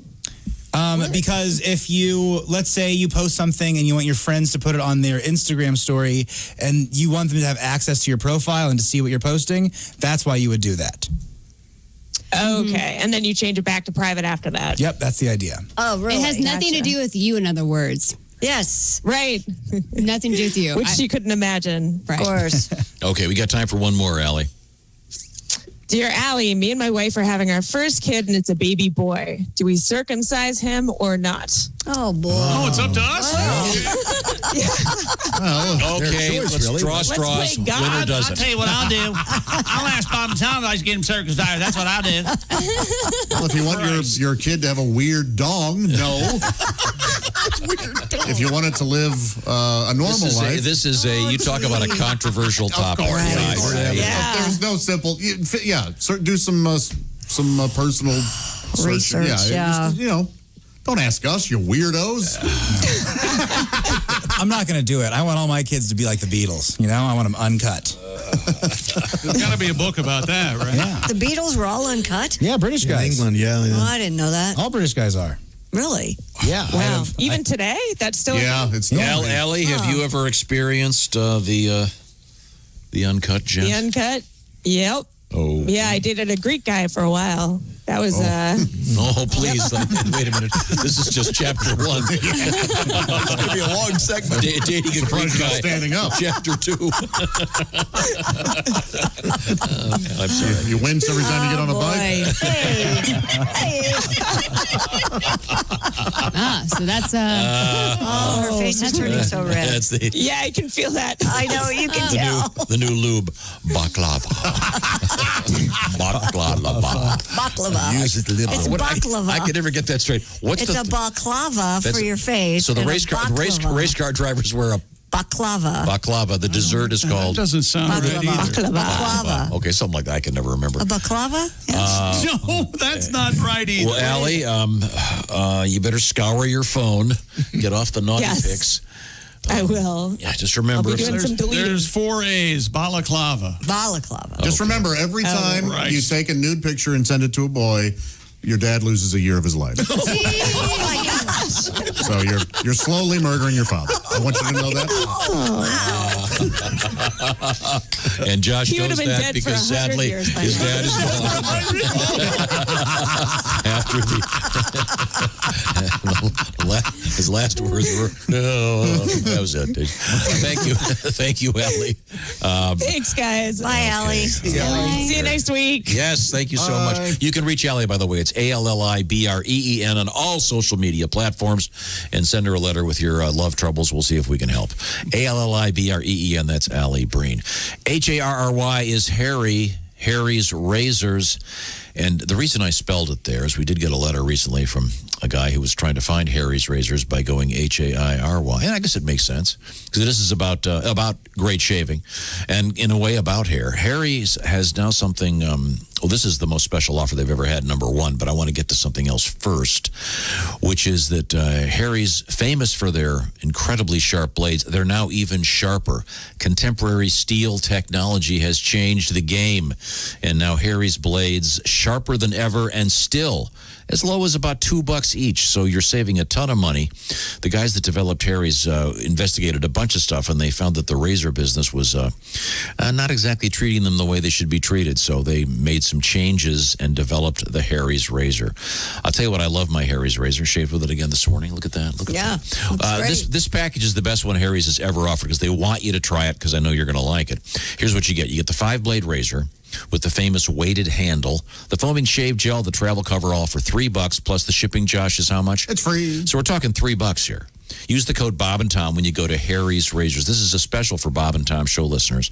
Because if you, let's say you post something and you want your friends to put it on their Instagram story and you want them to have access to your profile and to see what you're posting, that's why you would do that. Okay, and then you change it back to private after that. Yep, that's the idea. Oh, really? It has nothing to Gotcha. do with you, in other words. Yes. Right. Nothing to do with you. Which she couldn't imagine. Right. Of course. Okay, we got time for one more, Allie. Dear Allie, me and my wife are having our first kid, and it's a baby boy. Do we circumcise him or not? Oh, boy. Oh, it's up to us? Okay, let's draw straws. play God. Winner does I'll it. tell you what I'll do. I'll ask Bob and Tom if I should get him circumcised. That's what I'll do. Well, if you want your kid to have a weird dong, no. If you want it to live a normal life. This is you talk about a controversial topic. There's no simple. Do some personal Research, yeah. Just, don't ask us, you weirdos. I'm not going to do it. I want all my kids to be like the Beatles. I want them uncut. There's got to be a book about that, right? Yeah. The Beatles were all uncut? Yeah, British guys. In England, yeah. Oh, I didn't know that. All British guys are. Really? Yeah. Wow. Even today? That's still it's Allie, have you ever experienced the uncut gent? the uncut? Yep. Oh. Yeah, I dated a Greek guy for a while. That was Oh, please. Wait a minute. This is just chapter 1. It's going to be a long segment. Dating a Greek guy. Standing up. Chapter 2. I'm sorry. You wince every time you get on a bike. So that's her face is turning so red. That's the Yeah, I can feel that. I know, you can tell. the new lube, baklava. Baklava. Use it to live It's on. baklava. I could never get that straight. What's It's the a baklava for your face. So the and a race car baklava. drivers wear a Baklava. baklava. The dessert is That called doesn't sound right either. Baklava. Okay, something like that. I can never remember. A baklava? No, that's not right either. Well, Allie, you better scour your phone. Get off the naughty Yes. pics. I will. Yeah, just remember. I'll be doing some deleting. There's 4 A's, balaclava. Balaclava. Just remember, every time right. you take a nude picture and send it to a boy, your dad loses a year of his life. Oh my gosh. So you're slowly murdering your father. I want you to know that. And Josh He would knows have been that dead because for 100 sadly years by his now. dad is gone. After his last words were, no, that was it. Thank you, Allie. Thanks, guys. Bye, Allie. See you next week. Yes, thank you so much. You can reach Allie, by the way. It's ALLIBREEN on all social media platforms, and send her a letter with your love troubles. We'll see if we can help. ALLIBREEN, that's Allie Breen. HARRY is Harry's Razors. And the reason I spelled it there is we did get a letter recently from a guy who was trying to find Harry's Razors by going HAIRY. And I guess it makes sense because this is about great shaving and in a way about hair. Harry's has now something, this is the most special offer they've ever had, number one, but I want to get to something else first, which is that Harry's, famous for their incredibly sharp blades, they're now even sharper. Contemporary steel technology has changed the game, and now Harry's blades sharper than ever and still as low as about $2 each. So you're saving a ton of money. The guys that developed Harry's investigated a bunch of stuff, and they found that the razor business was not exactly treating them the way they should be treated. So they made some changes and developed the Harry's razor. I'll tell you what, I love my Harry's razor. Shaved with it again this morning. Look at that. Look at that. This package is the best one Harry's has ever offered because they want you to try it because I know you're going to like it. Here's what you get. You get the 5-blade razor with the famous weighted handle, the foaming shave gel, the travel cover all for $3 plus the shipping. Josh, is how much? It's free. So we're talking $3 here. Use the code Bob and Tom when you go to Harry's Razors. This is a special for Bob and Tom show listeners,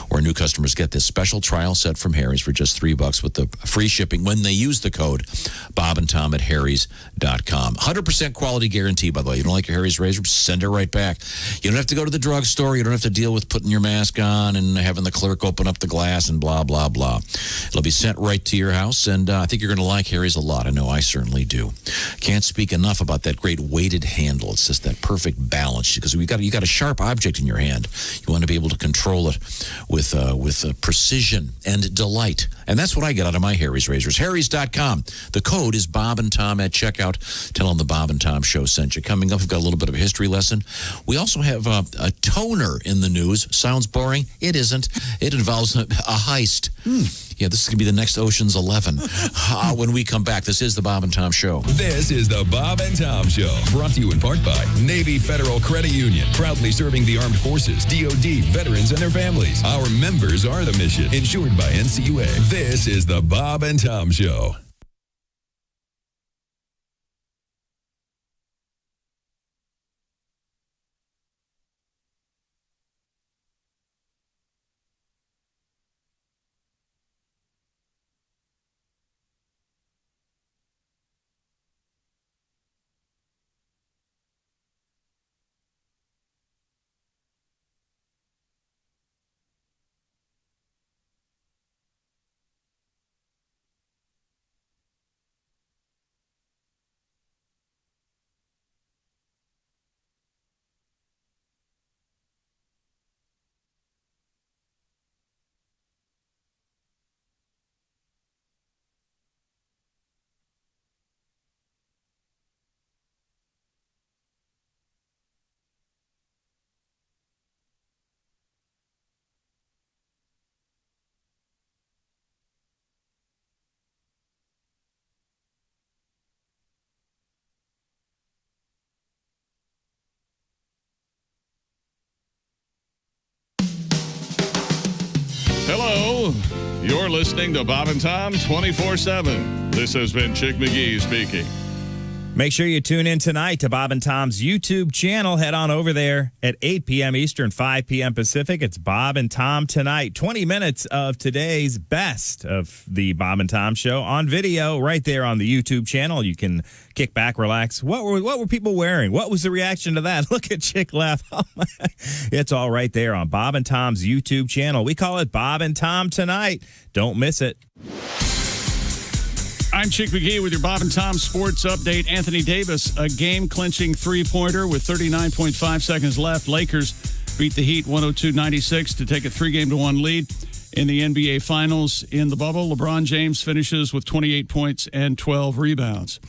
where new customers get this special trial set from Harry's for just $3 with the free shipping when they use the code Bob and Tom at Harry's.com. 100% quality guarantee, by the way. You don't like your Harry's razor? Send it right back. You don't have to go to the drugstore. You don't have to deal with putting your mask on and having the clerk open up the glass and blah, blah, blah. It'll be sent right to your house, and I think you're going to like Harry's a lot. I know I certainly do. Can't speak enough about that great weighted handle. It's just that perfect balance because you got a sharp object in your hand. You want to be able to control it with precision and delight. And that's what I get out of my Harry's razors. Harry's.com. The code is Bob and Tom at checkout. Tell them the Bob and Tom show sent you. Coming up, we've got a little bit of a history lesson. We also have a toner in the news. Sounds boring? It isn't. It involves a heist. Yeah, this is going to be the next Ocean's 11. When we come back, this is the Bob and Tom Show. This is the Bob and Tom Show, brought to you in part by Navy Federal Credit Union, proudly serving the armed forces, DoD, veterans, and their families. Our members are the mission, insured by NCUA. This is the Bob and Tom Show. Hello, you're listening to Bob and Tom 24/7. This has been Chick McGee speaking. Make sure you tune in tonight to Bob and Tom's YouTube channel. Head on over there at 8 p.m. Eastern, 5 p.m. Pacific. It's Bob and Tom Tonight. 20 minutes of today's best of the Bob and Tom Show on video right there on the YouTube channel. You can kick back, relax. What were people wearing? What was the reaction to that? Look at Chick laugh. Oh my. It's all right there on Bob and Tom's YouTube channel. We call it Bob and Tom Tonight. Don't miss it. I'm Chick McGee with your Bob and Tom Sports Update. Anthony Davis, a game-clinching three-pointer with 39.5 seconds left. Lakers beat the Heat 102-96 to take a 3-1 lead in the NBA Finals in the bubble. LeBron James finishes with 28 points and 12 rebounds.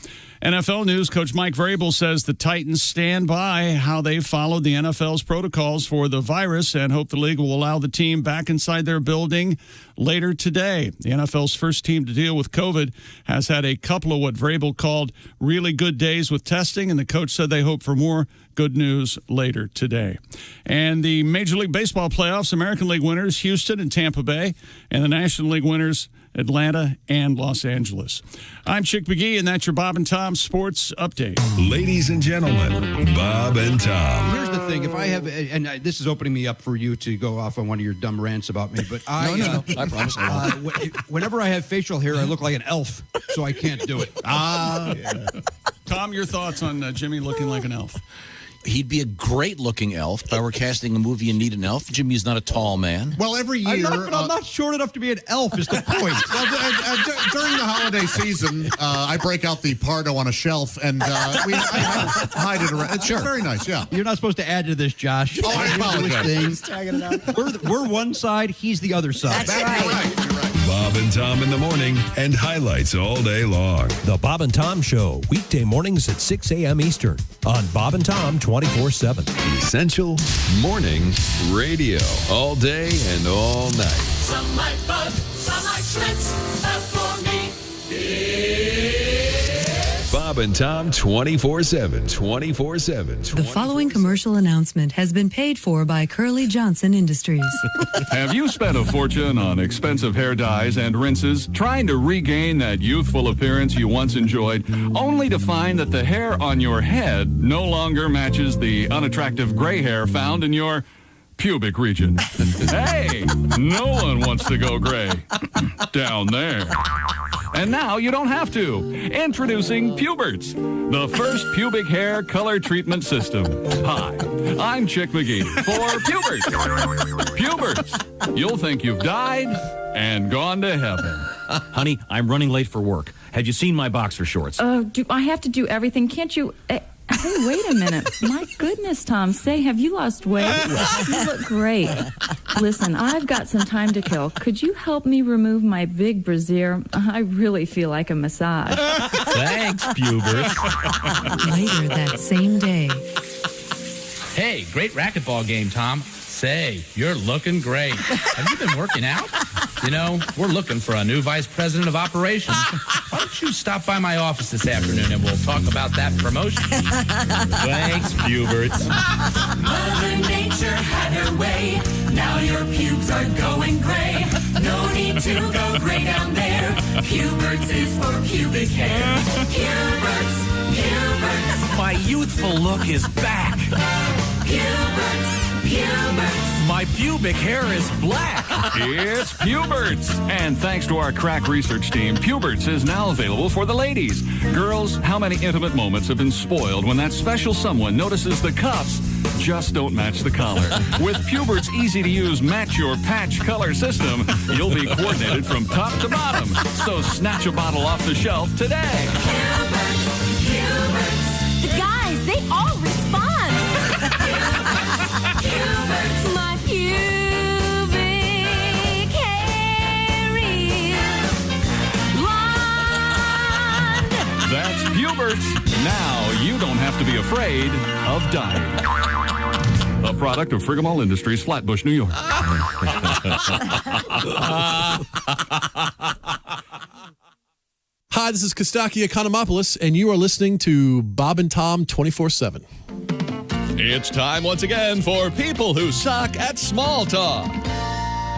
NFL news, Coach Mike Vrabel says the Titans stand by how they followed the NFL's protocols for the virus and hope the league will allow the team back inside their building later today. The NFL's first team to deal with COVID has had a couple of what Vrabel called really good days with testing, and the coach said they hope for more good news later today. And the Major League Baseball playoffs, American League winners, Houston and Tampa Bay, and the National League winners, Atlanta and Los Angeles. I'm Chick McGee, and that's your Bob and Tom Sports Update. Ladies and gentlemen, Bob and Tom. Here's the thing. If I have, and this is opening me up for you to go off on one of your dumb rants about me, but No, I promise I won't. whenever I have facial hair, I look like an elf, so I can't do it. Tom, your thoughts on Jimmy looking like an elf? He'd be a great-looking elf. If I were casting a movie and need an elf, Jimmy's not a tall man. Well, every year... I'm not short enough to be an elf is the point. During the holiday season, I break out the Pardo on a shelf, and I hide it around. It's very nice, yeah. You're not supposed to add to this, Josh. Oh, I apologize. We're one side, he's the other side. That's right. Bob Bob and Tom in the morning and highlights all day long. The Bob and Tom Show, weekday mornings at 6 a.m. Eastern on Bob and Tom 24/7. Essential morning radio. All day and all night. Some like Bud, some like Schlitz, but for me, it's Bob and Tom 24/7. 24/7. The following commercial announcement has been paid for by Curly Johnson Industries. Have you spent a fortune on expensive hair dyes and rinses trying to regain that youthful appearance you once enjoyed, only to find that the hair on your head no longer matches the unattractive gray hair found in your pubic region? Hey, no one wants to go gray down there. And now you don't have to. Introducing Puberts, the first pubic hair color treatment system. Hi, I'm Chick McGee for Puberts. Puberts. You'll think you've died and gone to heaven. Honey, I'm running late for work. Have you seen my boxer shorts? Do I have to do everything? Can't you... Hey, wait a minute. My goodness, Tom. Say, have you lost weight? You look great. Listen, I've got some time to kill. Could you help me remove my big brassiere? I really feel like a massage. Thanks, Pubert. Later that same day. Hey, great racquetball game, Tom. Say, you're looking great. Have you been working out? You know, we're looking for a new vice president of operations. Why don't you stop by my office this afternoon and we'll talk about that promotion? Thanks, Pubert. Mother Nature had her way. Now your pubes are going gray. No need to go gray down there. Puberts is for pubic hair. Puberts, Puberts. My youthful look is back. Puberts, Puberts. My pubic hair is black. It's Puberts. And thanks to our crack research team, Puberts is now available for the ladies. Girls, how many intimate moments have been spoiled when that special someone notices the cuffs just don't match the collar? With Puberts' easy-to-use match-your-patch color system, you'll be coordinated from top to bottom. So snatch a bottle off the shelf today. Puberts, Puberts. The guys, they all respond. Puberts. My pubic hair is blonde. That's Puberts. Now you don't have to be afraid of dying. A product of Frigamall Industries, Flatbush, New York. Hi, this is Kostaki Economopoulos, and you are listening to Bob and Tom 24/7. It's time once again for people who suck at small talk.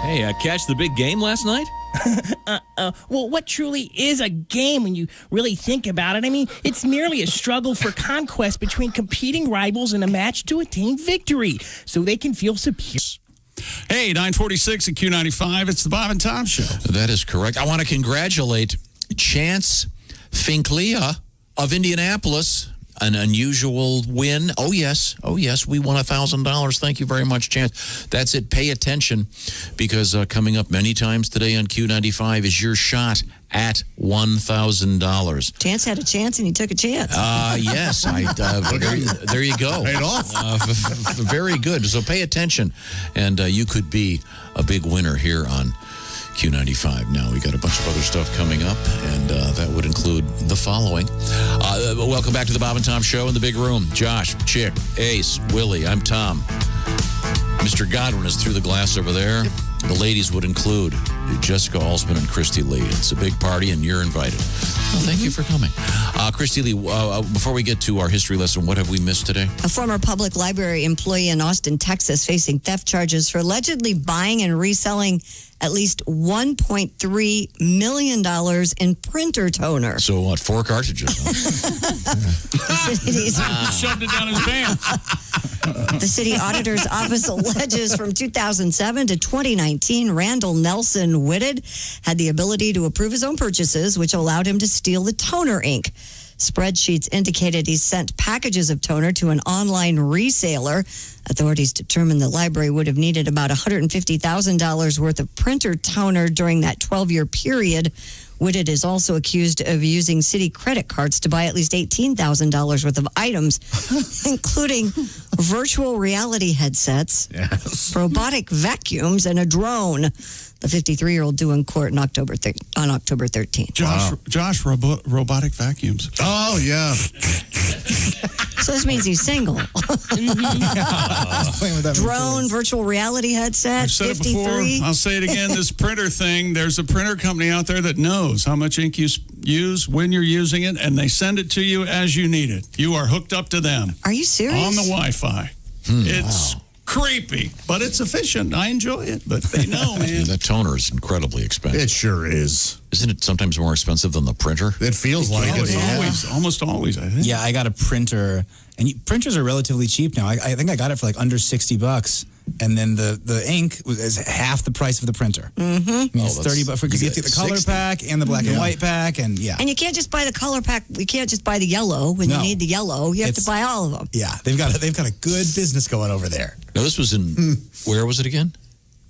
Hey, catch the big game last night? Well, what truly is a game when you really think about it? I mean, it's merely a struggle for conquest between competing rivals in a match to attain victory so they can feel superior. Hey, 946 at Q95. It's the Bob and Tom Show. That is correct. I want to congratulate Chance Finklia of Indianapolis. An unusual win. Oh, yes. We won $1,000. Thank you very much, Chance. That's it. Pay attention because coming up many times today on Q95 is your shot at $1,000. Chance had a chance and he took a chance. Yes. There you go. Paid off. Very good. So pay attention. And you could be a big winner here on Q95. Now, we got a bunch of other stuff coming up, and that would include the following. Welcome back to the Bob and Tom Show in the big room. Josh, Chick, Ace, Willie, I'm Tom. Mr. Godwin is through the glass over there. The ladies would include Jessica Alsman and Christy Lee. It's a big party, and you're invited. Well, thank you for coming. Christy Lee, before we get to our history lesson, what have we missed today? A former public library employee in Austin, Texas, facing theft charges for allegedly buying and reselling at least $1.3 million in printer toner. So what, 4 cartridges? Shoved it down his pants. The city auditor's office alleges from 2007 to 2019, Randall Nelson Whitted had the ability to approve his own purchases, which allowed him to steal the toner ink. Spreadsheets indicated he sent packages of toner to an online reseller. Authorities determined the library would have needed about $150,000 worth of printer toner during that 12-year period. Whitted is also accused of using city credit cards to buy at least $18,000 worth of items, including virtual reality headsets, robotic vacuums, and a drone. the 53-year-old due in court on October 13th. Josh robotic vacuums. Oh, yeah. So this means he's single. Drone, virtual reality headset, I've said 53. it before. I'll say it again. This printer thing, there's a printer company out there that knows how much ink you use, when you're using it, and they send it to you as you need it. You are hooked up to them. Are you serious? On the Wi-Fi. It's creepy, but it's efficient. I enjoy it, but they know, man. That toner is incredibly expensive. It sure is. Isn't it sometimes more expensive than the printer? It feels like it. Almost always, I think. Yeah, I got a printer, and printers are relatively cheap now. I think I got it for like under $60, and then the ink is half the price of the printer. Mm-hmm. I mean, it's $30 because you get the color pack and the black and white pack, and yeah. And you can't just buy the color pack. You can't just buy the yellow when you need the yellow. You have to buy all of them. Yeah, they've got a good business going over there. Now, this was in, where was it again?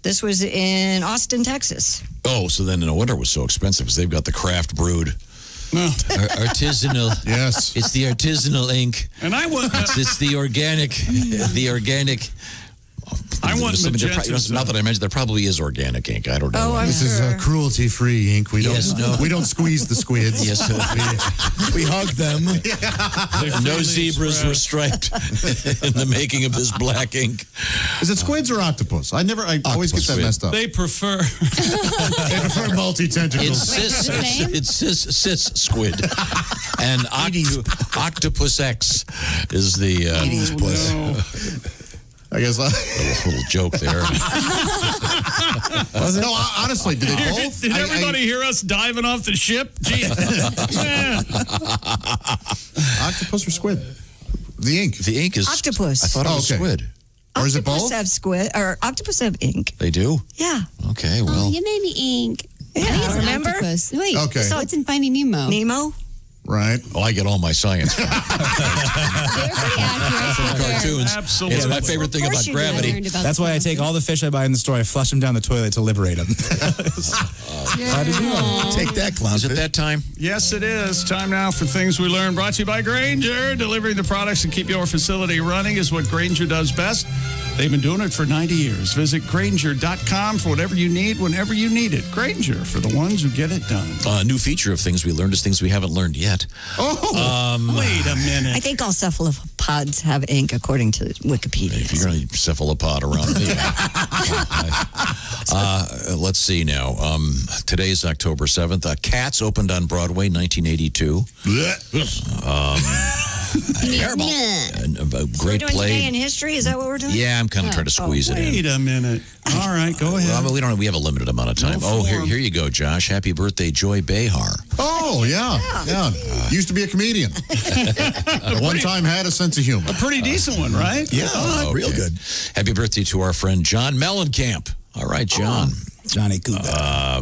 This was in Austin, Texas. Oh, so then no wonder it was so expensive because they've got the craft brewed. Artisanal. Yes. It's the artisanal ink. And I want... It's the organic. The organic. I want not that I mentioned, there probably is organic ink. I don't know. Oh, I'm This is cruelty-free ink. We don't squeeze the squids. Yes, we hug them. No zebras were striped in the making of this black ink. Is it squids or octopus? I always get that messed up. They prefer multi-tentacles. It's cis squid. And Octopus X is the I guess a little joke there. No, honestly, did they both? Did everybody hear us diving off the ship? Gee. Octopus or squid? The ink. The ink is octopus. I thought it was squid. Or is it Octopus both? have squid, or octopus have ink. They do? Yeah. Okay, well. Oh, you made me ink. Yeah, remember? Octopus. Wait, Okay. so it's in Finding Nemo. Nemo? Right. Oh, I get all my science from cartoons. Absolutely. It's my favorite thing about gravity. That's why I take all the fish I buy in the store, I flush them down the toilet to liberate them. Take that, clown. Is it that time? Yes, it is. Time now for Things We Learned, brought to you by Grainger. Delivering the products and keep your facility running is what Grainger does best. They've been doing it for 90 years. Visit Grainger.com for whatever you need, whenever you need it. Grainger, for the ones who get it done. A new feature of Things We Learned is things we haven't learned yet. Wait a minute. I think all cephalopods have ink, according to Wikipedia. If you're going to cephalopod around me. Let's see now. Today's October 7th. Cats opened on Broadway, 1982. Terrible. A great We're doing play. Today in History? Is that what we're doing? Yeah, I'm kind of trying to squeeze it in. Wait a minute. All right, go ahead. Well, we have a limited amount of time. Here you go, Josh. Happy birthday, Joy Behar. Oh, yeah. Used to be a comedian. At one time had a sense of humor. A pretty decent one, right? Yeah, real good. Happy birthday to our friend John Mellencamp. All right, John. Johnny Cooper.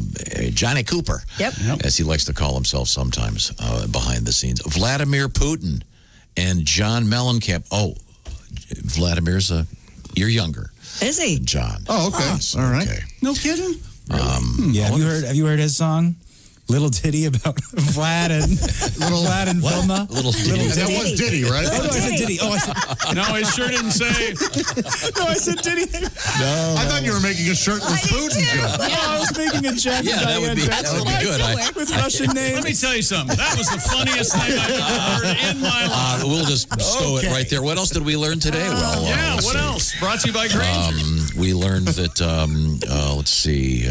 Johnny Cooper. Yep. As he likes to call himself sometimes behind the scenes. Vladimir Putin and John Mellencamp. Oh, Vladimir's you're younger. Is he? John. Oh, okay. All right. Okay. No kidding? Yeah, have you heard his song? Little ditty about Vlad and Vilma. Little ditty. That was Diddy, right? Oh, no, I said Diddy. Oh, I said. No, he sure didn't say. No, I said Diddy. No. I thought you were making a shirtless Putin joke. No, I was making a Jack Yeah, that would be good. with Russian names. Let me tell you something. That was the funniest thing I've ever heard in my life. We'll just stow it right there. What else did we learn today? Let's what see. else? Brought to you by Grainger. We learned that, let's see,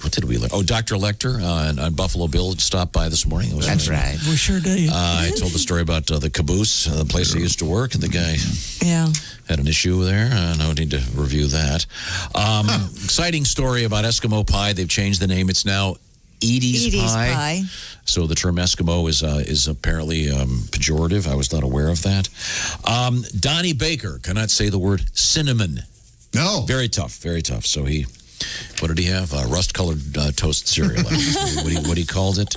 what did we learn? Oh, Dr. Lecter on Buffalo Bill stopped by this morning. It was That's right. We sure did. I told the story about the caboose, the place I used to work, and the guy had an issue there. No need to review that. Exciting story about Eskimo pie. They've changed the name. It's now Edie's pie. So the term Eskimo is apparently pejorative. I was not aware of that. Donnie Baker cannot say the word cinnamon. No. Very tough, very tough. So what did he have? Rust-colored toast cereal. what he called it.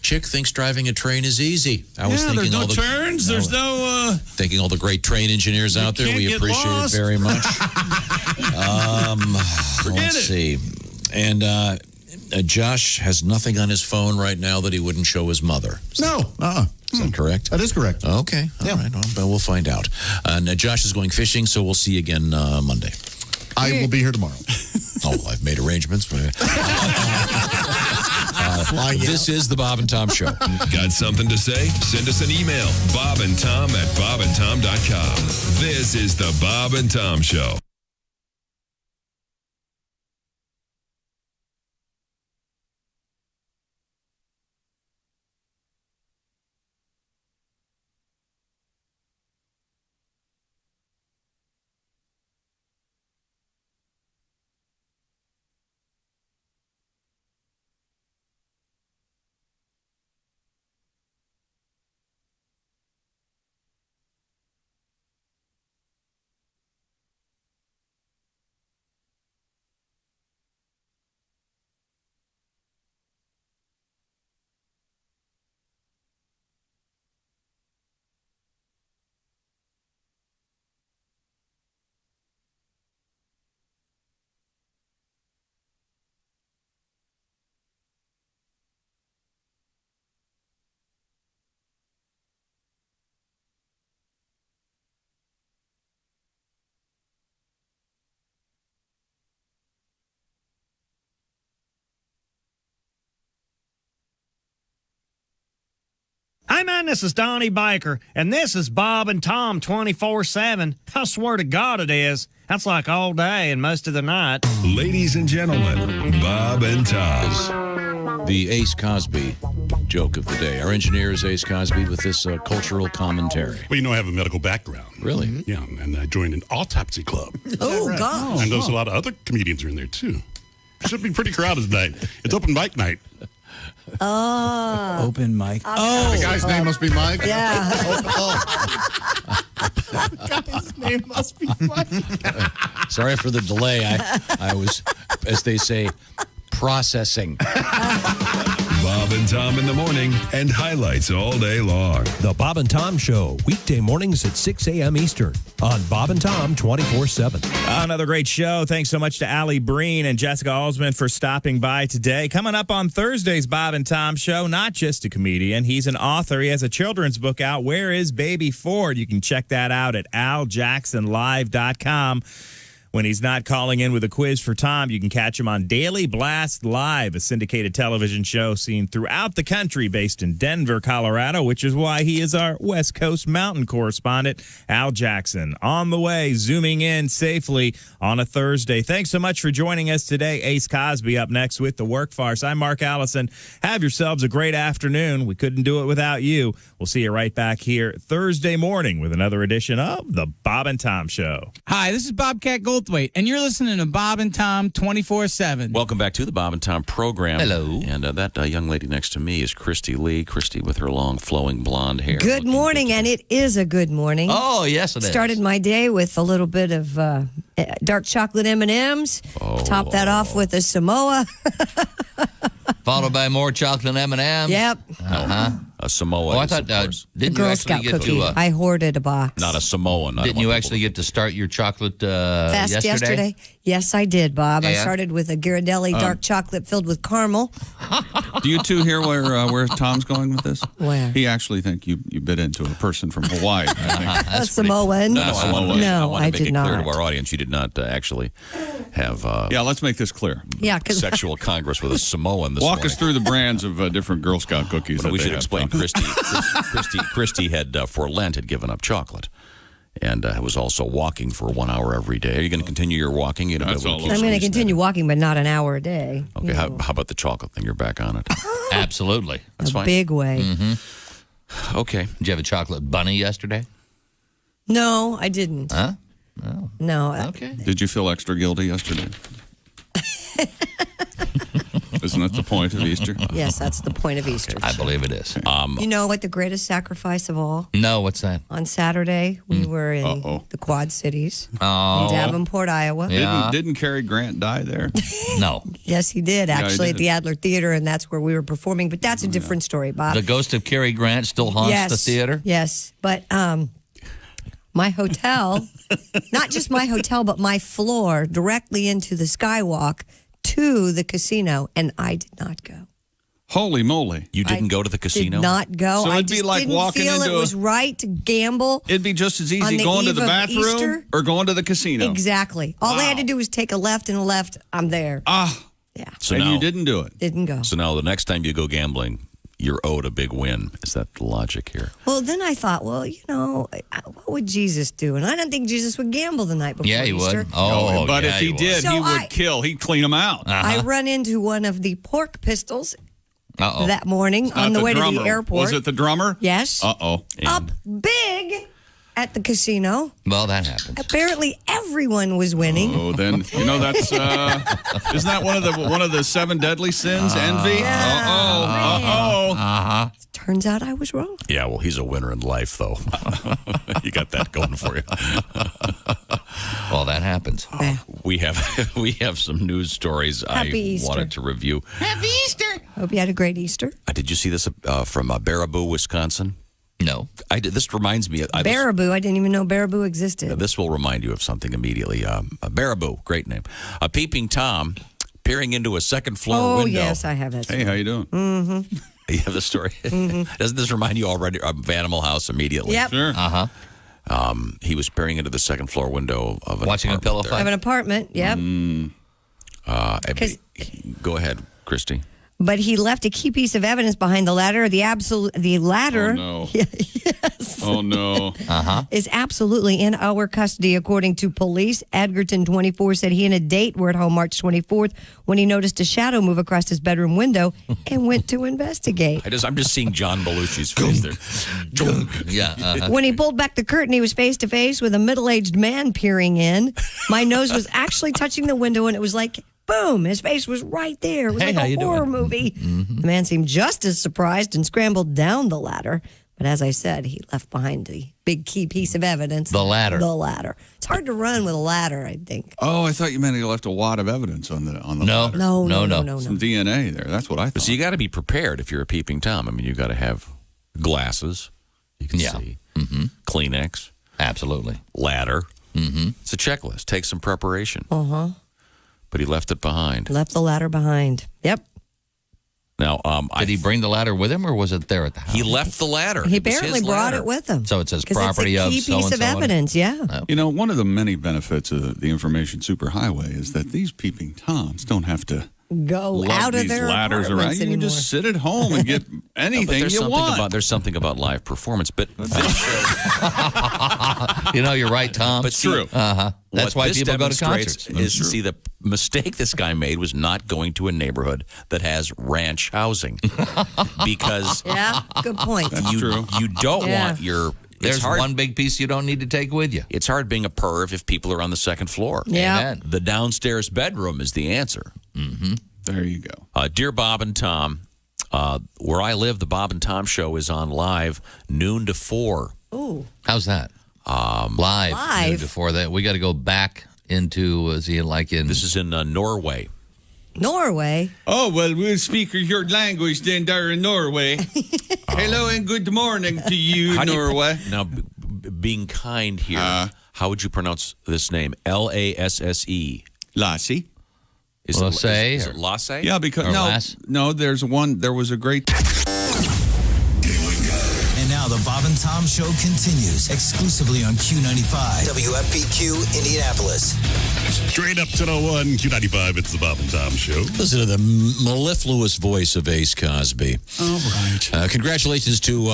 Chick thinks driving a train is easy. I was thinking there's no turns. There's no... Thinking all the great train engineers out there. We appreciate it very much. Let's see. And Josh has nothing on his phone right now that he wouldn't show his mother. No. Is that correct? That is correct. Okay. All right. Well, we'll find out. And Josh is going fishing, so we'll see you again Monday. I will be here tomorrow. Oh, I've made arrangements. This is the Bob and Tom Show. Got something to say? Send us an email, bobandtom@bobandtom.com. This is the Bob and Tom Show. Hey man, this is Donnie Baker, and this is Bob and Tom 24/7. I swear to God it is. That's like all day and most of the night. Ladies and gentlemen, Bob and Tom. The Ace Cosby joke of the day. Our engineer is Ace Cosby with this cultural commentary. Well, you know, I have a medical background. Really? Yeah, and I joined an autopsy club. Oh, gosh. And there's a lot of other comedians are in there, too. Should be pretty crowded tonight. It's open mic night. Oh. Open mic. The guy's name must be Mike? Yeah. The guy's name must be Mike. Sorry for the delay. I was, as they say, processing. Bob and Tom in the morning and highlights all day long. The Bob and Tom Show, weekday mornings at 6 a.m. Eastern on Bob and Tom 24/7. Another great show. Thanks so much to Allie Breen and Jessica Alsman for stopping by today. Coming up on Thursday's Bob and Tom Show, not just a comedian, he's an author. He has a children's book out, Where is Baby Ford? You can check that out at aljacksonlive.com. When he's not calling in with a quiz for Tom, you can catch him on Daily Blast Live, a syndicated television show seen throughout the country, based in Denver, Colorado, which is why he is our West Coast mountain correspondent. Al Jackson on the way, zooming in safely on a Thursday. Thanks so much for joining us today. Ace Cosby up next with The Work Farce. I'm Mark Allison. Have yourselves a great afternoon. We couldn't do it without you. We'll see you right back here Thursday morning with another edition of The Bob and Tom Show. Hi, this is Bobcat Goldthwait, and you're listening to Bob and Tom 24/7. Welcome back to the Bob and Tom program. Hello. And that young lady next to me is Christy Lee. Christy with her long flowing blonde hair. Good morning, and it is a good morning. Oh, yes, it is. Started my day with a little bit of dark chocolate M&Ms. Top that off with a Samoa. Followed by more chocolate M&Ms. Yep. Uh-huh. A Samoa. Oh, I thought, didn't Girl you actually Scout get cookie. to... I hoarded a box. Not a Samoan. Didn't you actually get to start your chocolate Fast yesterday? Yes, I did, Bob. I Yeah? started with a Ghirardelli dark chocolate filled with caramel. Do you two hear where Tom's going with this? Where? He actually think you bit into a person from Hawaii. I think. A Samoan? No, I want to I make did it clear not. to our audience you did not actually have Yeah, let's make this clear. Yeah, 'cause- sexual congress with a Samoan this Walk morning. us through the brands of different Girl Scout cookies. But that we they should have, explain. Tom. Christy had for Lent had given up chocolate, and was also walking for 1 hour every day. Are you going to continue your walking? You know, That's all I'm going to continue walking, but not an hour a day. Okay, how about the chocolate thing? You're back on it. Absolutely. That's fine. Big way. Mm-hmm. Okay. Did you have a chocolate bunny yesterday? No, I didn't. Huh? Oh. No. Okay. Did you feel extra guilty yesterday? Isn't that the point of Easter? Yes, that's the point of Easter. I believe it is. You know what the greatest sacrifice of all? No, what's that? On Saturday, we were in the Quad Cities Oh. in Davenport, Iowa. Didn't Cary Grant die there? No. Yes, he did, Yeah, he actually, did. at the Adler Theater, and that's where we were performing. But that's a different story, Bob. The ghost of Cary Grant still haunts the theater? Yes, but my hotel, not just my hotel, but my floor directly into the skywalk to the casino, and I did not go. Holy moly! You didn't go to the casino? Did not go. So I it'd be just like didn't walking feel into it was right to gamble. It'd be just as on easy the going to eve the of bathroom Easter. or going to the casino. Exactly. All I had to do was take a left and a left. I'm there. So and now, you didn't do it. Didn't go. So now the next time you go gambling, you're owed a big win. Is that the logic here? Well, then I thought, well, what would Jesus do? And I don't think Jesus would gamble the night before Yeah, he Easter. would. Oh, but yeah, if he did, So he would kill. He'd clean them out. I run into one of the pork pistols Uh-oh. that morning Not on the way to drummer. the airport. Was it the drummer? Yes. Uh-oh. Up big at the casino. Well, that happens. Apparently, everyone was winning. Oh, then that's isn't that one of the 7 deadly sins? Envy. Uh-oh. Turns out I was wrong. Yeah, well, he's a winner in life, though. You got that going for you. Well, that happens. We have some news stories Happy Easter. wanted to review. Happy Easter. Hope you had a great Easter. Did you see this from Baraboo, Wisconsin? No. I did. This reminds me. Baraboo. I didn't even know Baraboo existed. This will remind you of something immediately. Baraboo, great name. A peeping Tom peering into a second-floor window. Yes, I have that. Hey, how you doing? Mm-hmm. You have the story? Doesn't this remind you already of Animal House immediately? Yep. Sure. Uh-huh. He was peering into the second-floor window of an Watching a pillow apartment I there. have an apartment. Yep. Go ahead, Christy. But he left a key piece of evidence behind the ladder. The ladder. Oh, no. Yes. Oh, no. Uh-huh. Is absolutely in our custody, according to police. Edgerton 24 said he and a date were at home March 24th when he noticed a shadow move across his bedroom window and went to investigate. I'm just seeing John Belushi's face there. Yeah. When he pulled back the curtain, he was face to face with a middle-aged man peering in. My nose was actually touching the window, and it was like, boom, his face was right there. It was Hey, how like you a horror doing? movie. The man seemed just as surprised and scrambled down the ladder. But as I said, he left behind the big key piece of evidence. The ladder. The ladder. It's hard to run with a ladder, I think. Oh, I thought you meant he left a wad of evidence on the No. ladder. No. Some DNA there. That's what I thought. So you got to be prepared if you're a peeping Tom. I mean, you got to have glasses. You can see. Kleenex. Absolutely. Ladder. Mm-hmm. It's a checklist. Takes some preparation. Uh-huh. But he left it behind. Left the ladder behind. Yep. Now, Did he bring the ladder with him, or was it there at the house? He left the ladder. He It was apparently his brought ladder. it with him. So it says 'Cause property it's a of key piece of so-and-so. evidence, yeah. You know, one of the many benefits of the information superhighway is that these peeping Toms don't have to Go lug out of these their ladders around. apartments You can anymore. just sit at home and get No, anything but there's you something want. there's something about live performance, but this show, You know, you're right, Tom. but see, Uh-huh. That's what why this people go to demonstrates concerts. is see the mistake this guy made was not going to a neighborhood that has ranch housing because Yeah, good point. you don't Yeah. want your. There's it's hard, one big piece you don't need to take with you. It's hard being a perv if people are on the second floor. Yeah. Amen. The downstairs bedroom is the answer. Mm-hmm. There you go. Dear Bob and Tom, where I live, the Bob and Tom show is on live noon to 4. Ooh. How's that? Live. Live? Before that, we got to go back into, is he like in... This is in Norway. Norway. Oh, well, we'll speak your language then there in Norway. Hello and good morning to you, How do you- Norway. Now, being kind here, how would you pronounce this name? Lasse. Lassie. Is Lasse, is it Lasse? Yeah, because Or Lass. no, there was a great. And now the Bob and Tom Show continues exclusively on Q95. WFPQ Indianapolis. Straight up 1001 Q95. It's the Bob and Tom Show. Listen to the mellifluous voice of Ace Cosby. All right. Congratulations to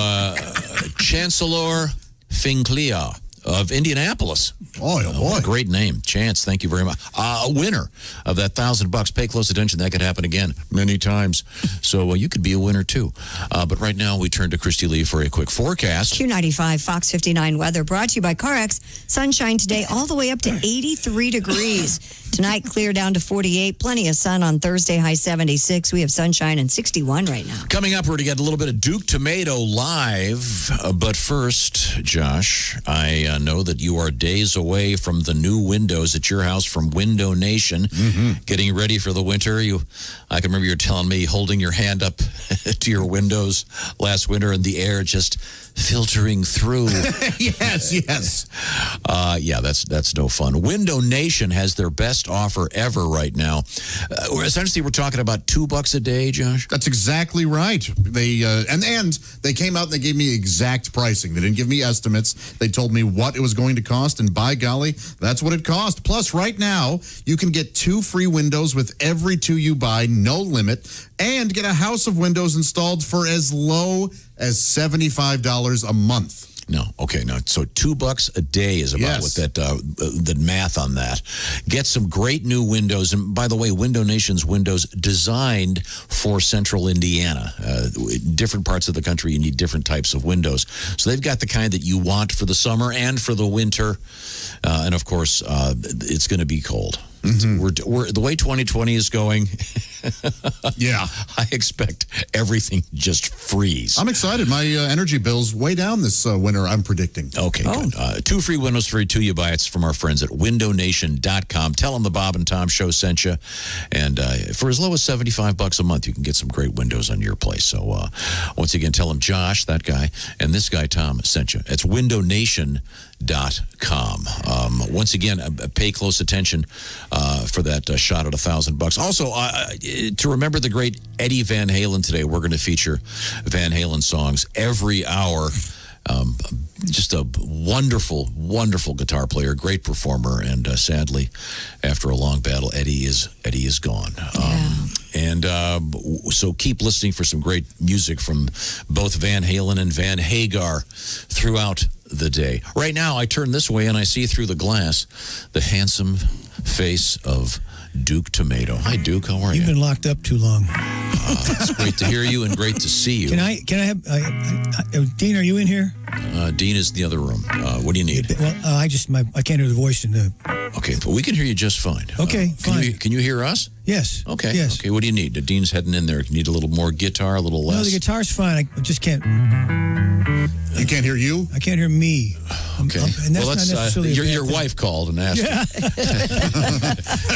Chancellor Finclea of Indianapolis. Oh, boy. Great name. Chance, thank you very much. A winner of that $1,000. Pay close attention. That could happen again many times. So you could be a winner, too. But right now, we turn to Christy Lee for a quick forecast. Q95 Fox 59 weather brought to you by CarX. Sunshine today all the way up to 83 degrees. Tonight, clear down to 48. Plenty of sun on Thursday, high 76. We have sunshine and 61 right now. Coming up, we're going to get a little bit of Duke Tomato live. But first, Josh, I know that you are days away from the new windows at your house from Window Nation. Getting ready for the winter. I can remember you were telling me holding your hand up to your windows last winter and the air just filtering through. yes. Yeah, that's no fun. Window Nation has their best offer ever right now. Essentially, we're talking about $2 a day, Josh. That's exactly right. They and they came out and they gave me exact pricing. They didn't give me estimates. They told me what it was going to cost, and by golly, that's what it cost. Plus, right now, you can get 2 free windows with every 2 you buy, no limit, and get a house of windows installed for as low as $75 a month. No, okay, no. So $2 a day is about what that the math on that. Get some great new windows, and by the way, Window Nation's windows designed for Central Indiana. Different parts of the country, you need different types of windows. So they've got the kind that you want for the summer and for the winter, and of course, it's going to be cold. Mm-hmm. We're the way 2020 is going. Yeah, I expect everything just freeze. I'm excited. My energy bill's way down this winter, I'm predicting. Okay, good. 2 free windows for every 2 you buy. It's from our friends at windownation.com. Tell them the Bob and Tom Show sent you. And for as low as $75 a month, you can get some great windows on your place. So once again, tell them Josh, that guy, and this guy, Tom, sent you. It's windownation.com. Once again, pay close attention for that shot at $1,000. Also, to remember the great Eddie Van Halen today, we're going to feature Van Halen songs every hour. Just a wonderful, wonderful guitar player, great performer, and sadly, after a long battle, Eddie is gone. And so keep listening for some great music from both Van Halen and Van Hagar throughout the day. Right now, I turn this way and I see through the glass the handsome face of Duke Tomato. Hi, Duke. How are you? You've been locked up too long. It's great to hear you and great to see you. Can I have Dean? Are you in here? Dean is in the other room. What do you need? Well, I can't hear the voice in the. Okay, but we can hear you just fine. Okay, fine. Can you hear us? Yes. Okay. Yes. Okay. What do you need? Dean's heading in there. You need a little more guitar, a little less. No, the guitar's fine. I just can't. You can't hear you? I can't hear me. Okay. And that's not necessarily your wife called and asked. Yeah.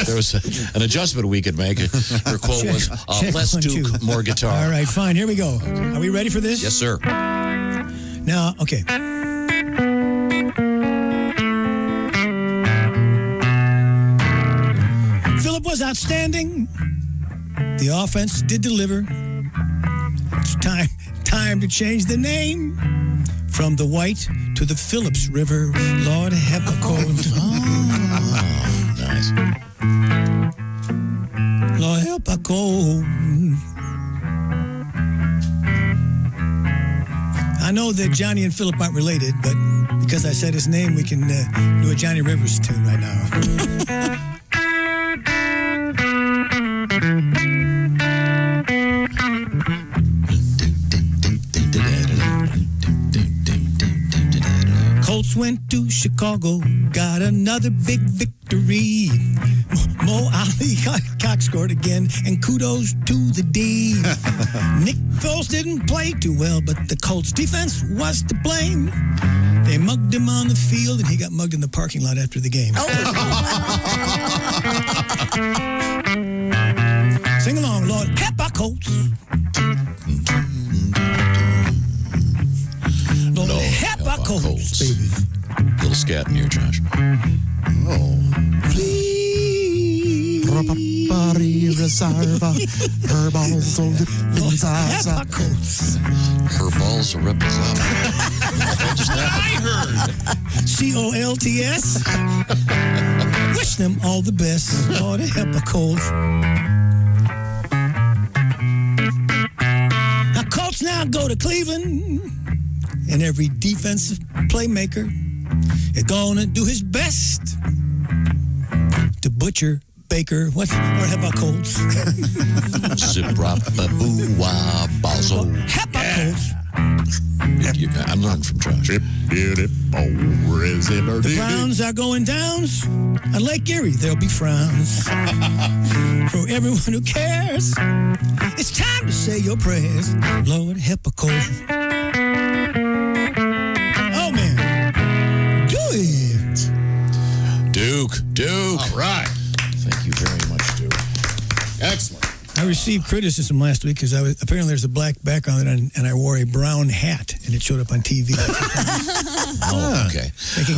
There was an adjustment we could make. Her quote was, less Duke, more guitar. All right, fine. Here we go. Are we ready for this? Yes, sir. Now, okay. Philip was outstanding. The offense did deliver. It's time to change the name from the White to the Phillips River. Lord Hepacos. Nice. Lord Hepacos. I know that Johnny and Philip aren't related, but because I said his name, we can do a Johnny Rivers tune right now. Colts went to Chicago, got another big victory. Mo Ali Cox scored again, and kudos to the D. Nick Foles didn't play too well, but the Colts defense was to blame. They mugged him on the field, and he got mugged in the parking lot after the game. Sing along, Lord. Pepper Colts. Lord, Pepper Colts, baby. Little scat in here, Josh. Oh. Please. Reserva. Her balls are ripping Pepper Colts. Her balls are ripping I heard. COLTS. Wish them all the best. Lord, Pepper Colts. Now, Colts now go to Cleveland, and every defensive playmaker is going to do his best to butcher Baker. What? Or how about Colts? Colts. I'm learning from Josh. The Browns are going downs. On Lake Erie, there'll be frowns. For everyone who cares, it's time to say your prayers. Lord, help a cold. Oh, man. Do it. Duke. All right. Thank you very much, Duke. Excellent. I received criticism last week because apparently there's a black background and I wore a brown hat and it showed up on TV. Oh, okay.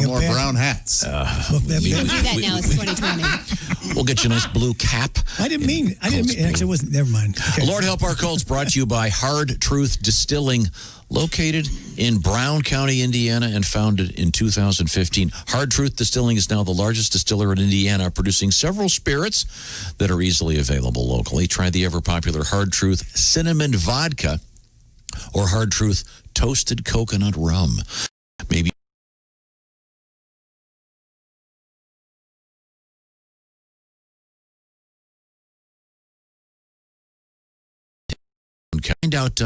More brown hats. We do that now. It's 2020. We'll get you a nice blue cap. I didn't mean. Actually, it wasn't. Never mind. Okay. Lord Help Our Colts brought to you by Hard Truth Distilling, located in Brown County, Indiana, and founded in 2015. Hard Truth Distilling is now the largest distiller in Indiana, producing several spirits that are easily available locally. Try the ever-popular Hard Truth Cinnamon Vodka or Hard Truth Toasted Coconut Rum. Maybe find out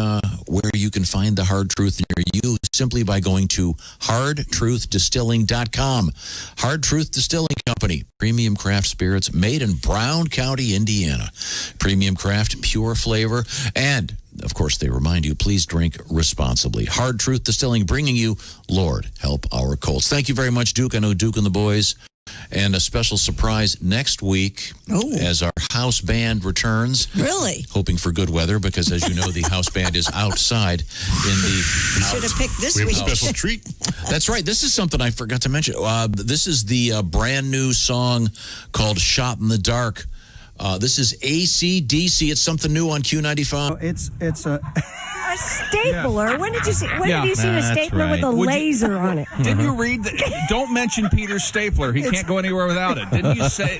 where you can find the Hard Truth near you simply by going to hardtruthdistilling.com. Hard Truth Distilling Company, premium craft spirits made in Brown County, Indiana. Premium craft, pure flavor, and of course, they remind you, please drink responsibly. Hard Truth Distilling, bringing you Lord Help Our Colts. Thank you very much, Duke. I know Duke and the boys. And a special surprise next week as our house band returns. Really? Hoping for good weather because, as you know, the house band is outside in the... Should have picked this We have week. a special treat. That's right. This is something I forgot to mention. This is the brand new song called Shot in the Dark. This is AC/DC. It's something new on Q95. It's a stapler. Yeah. When did you see? When Yeah. have you seen a That's stapler with a right. laser on it? Didn't you read that? Don't mention Peter's stapler. He can't go anywhere without it. Didn't you say?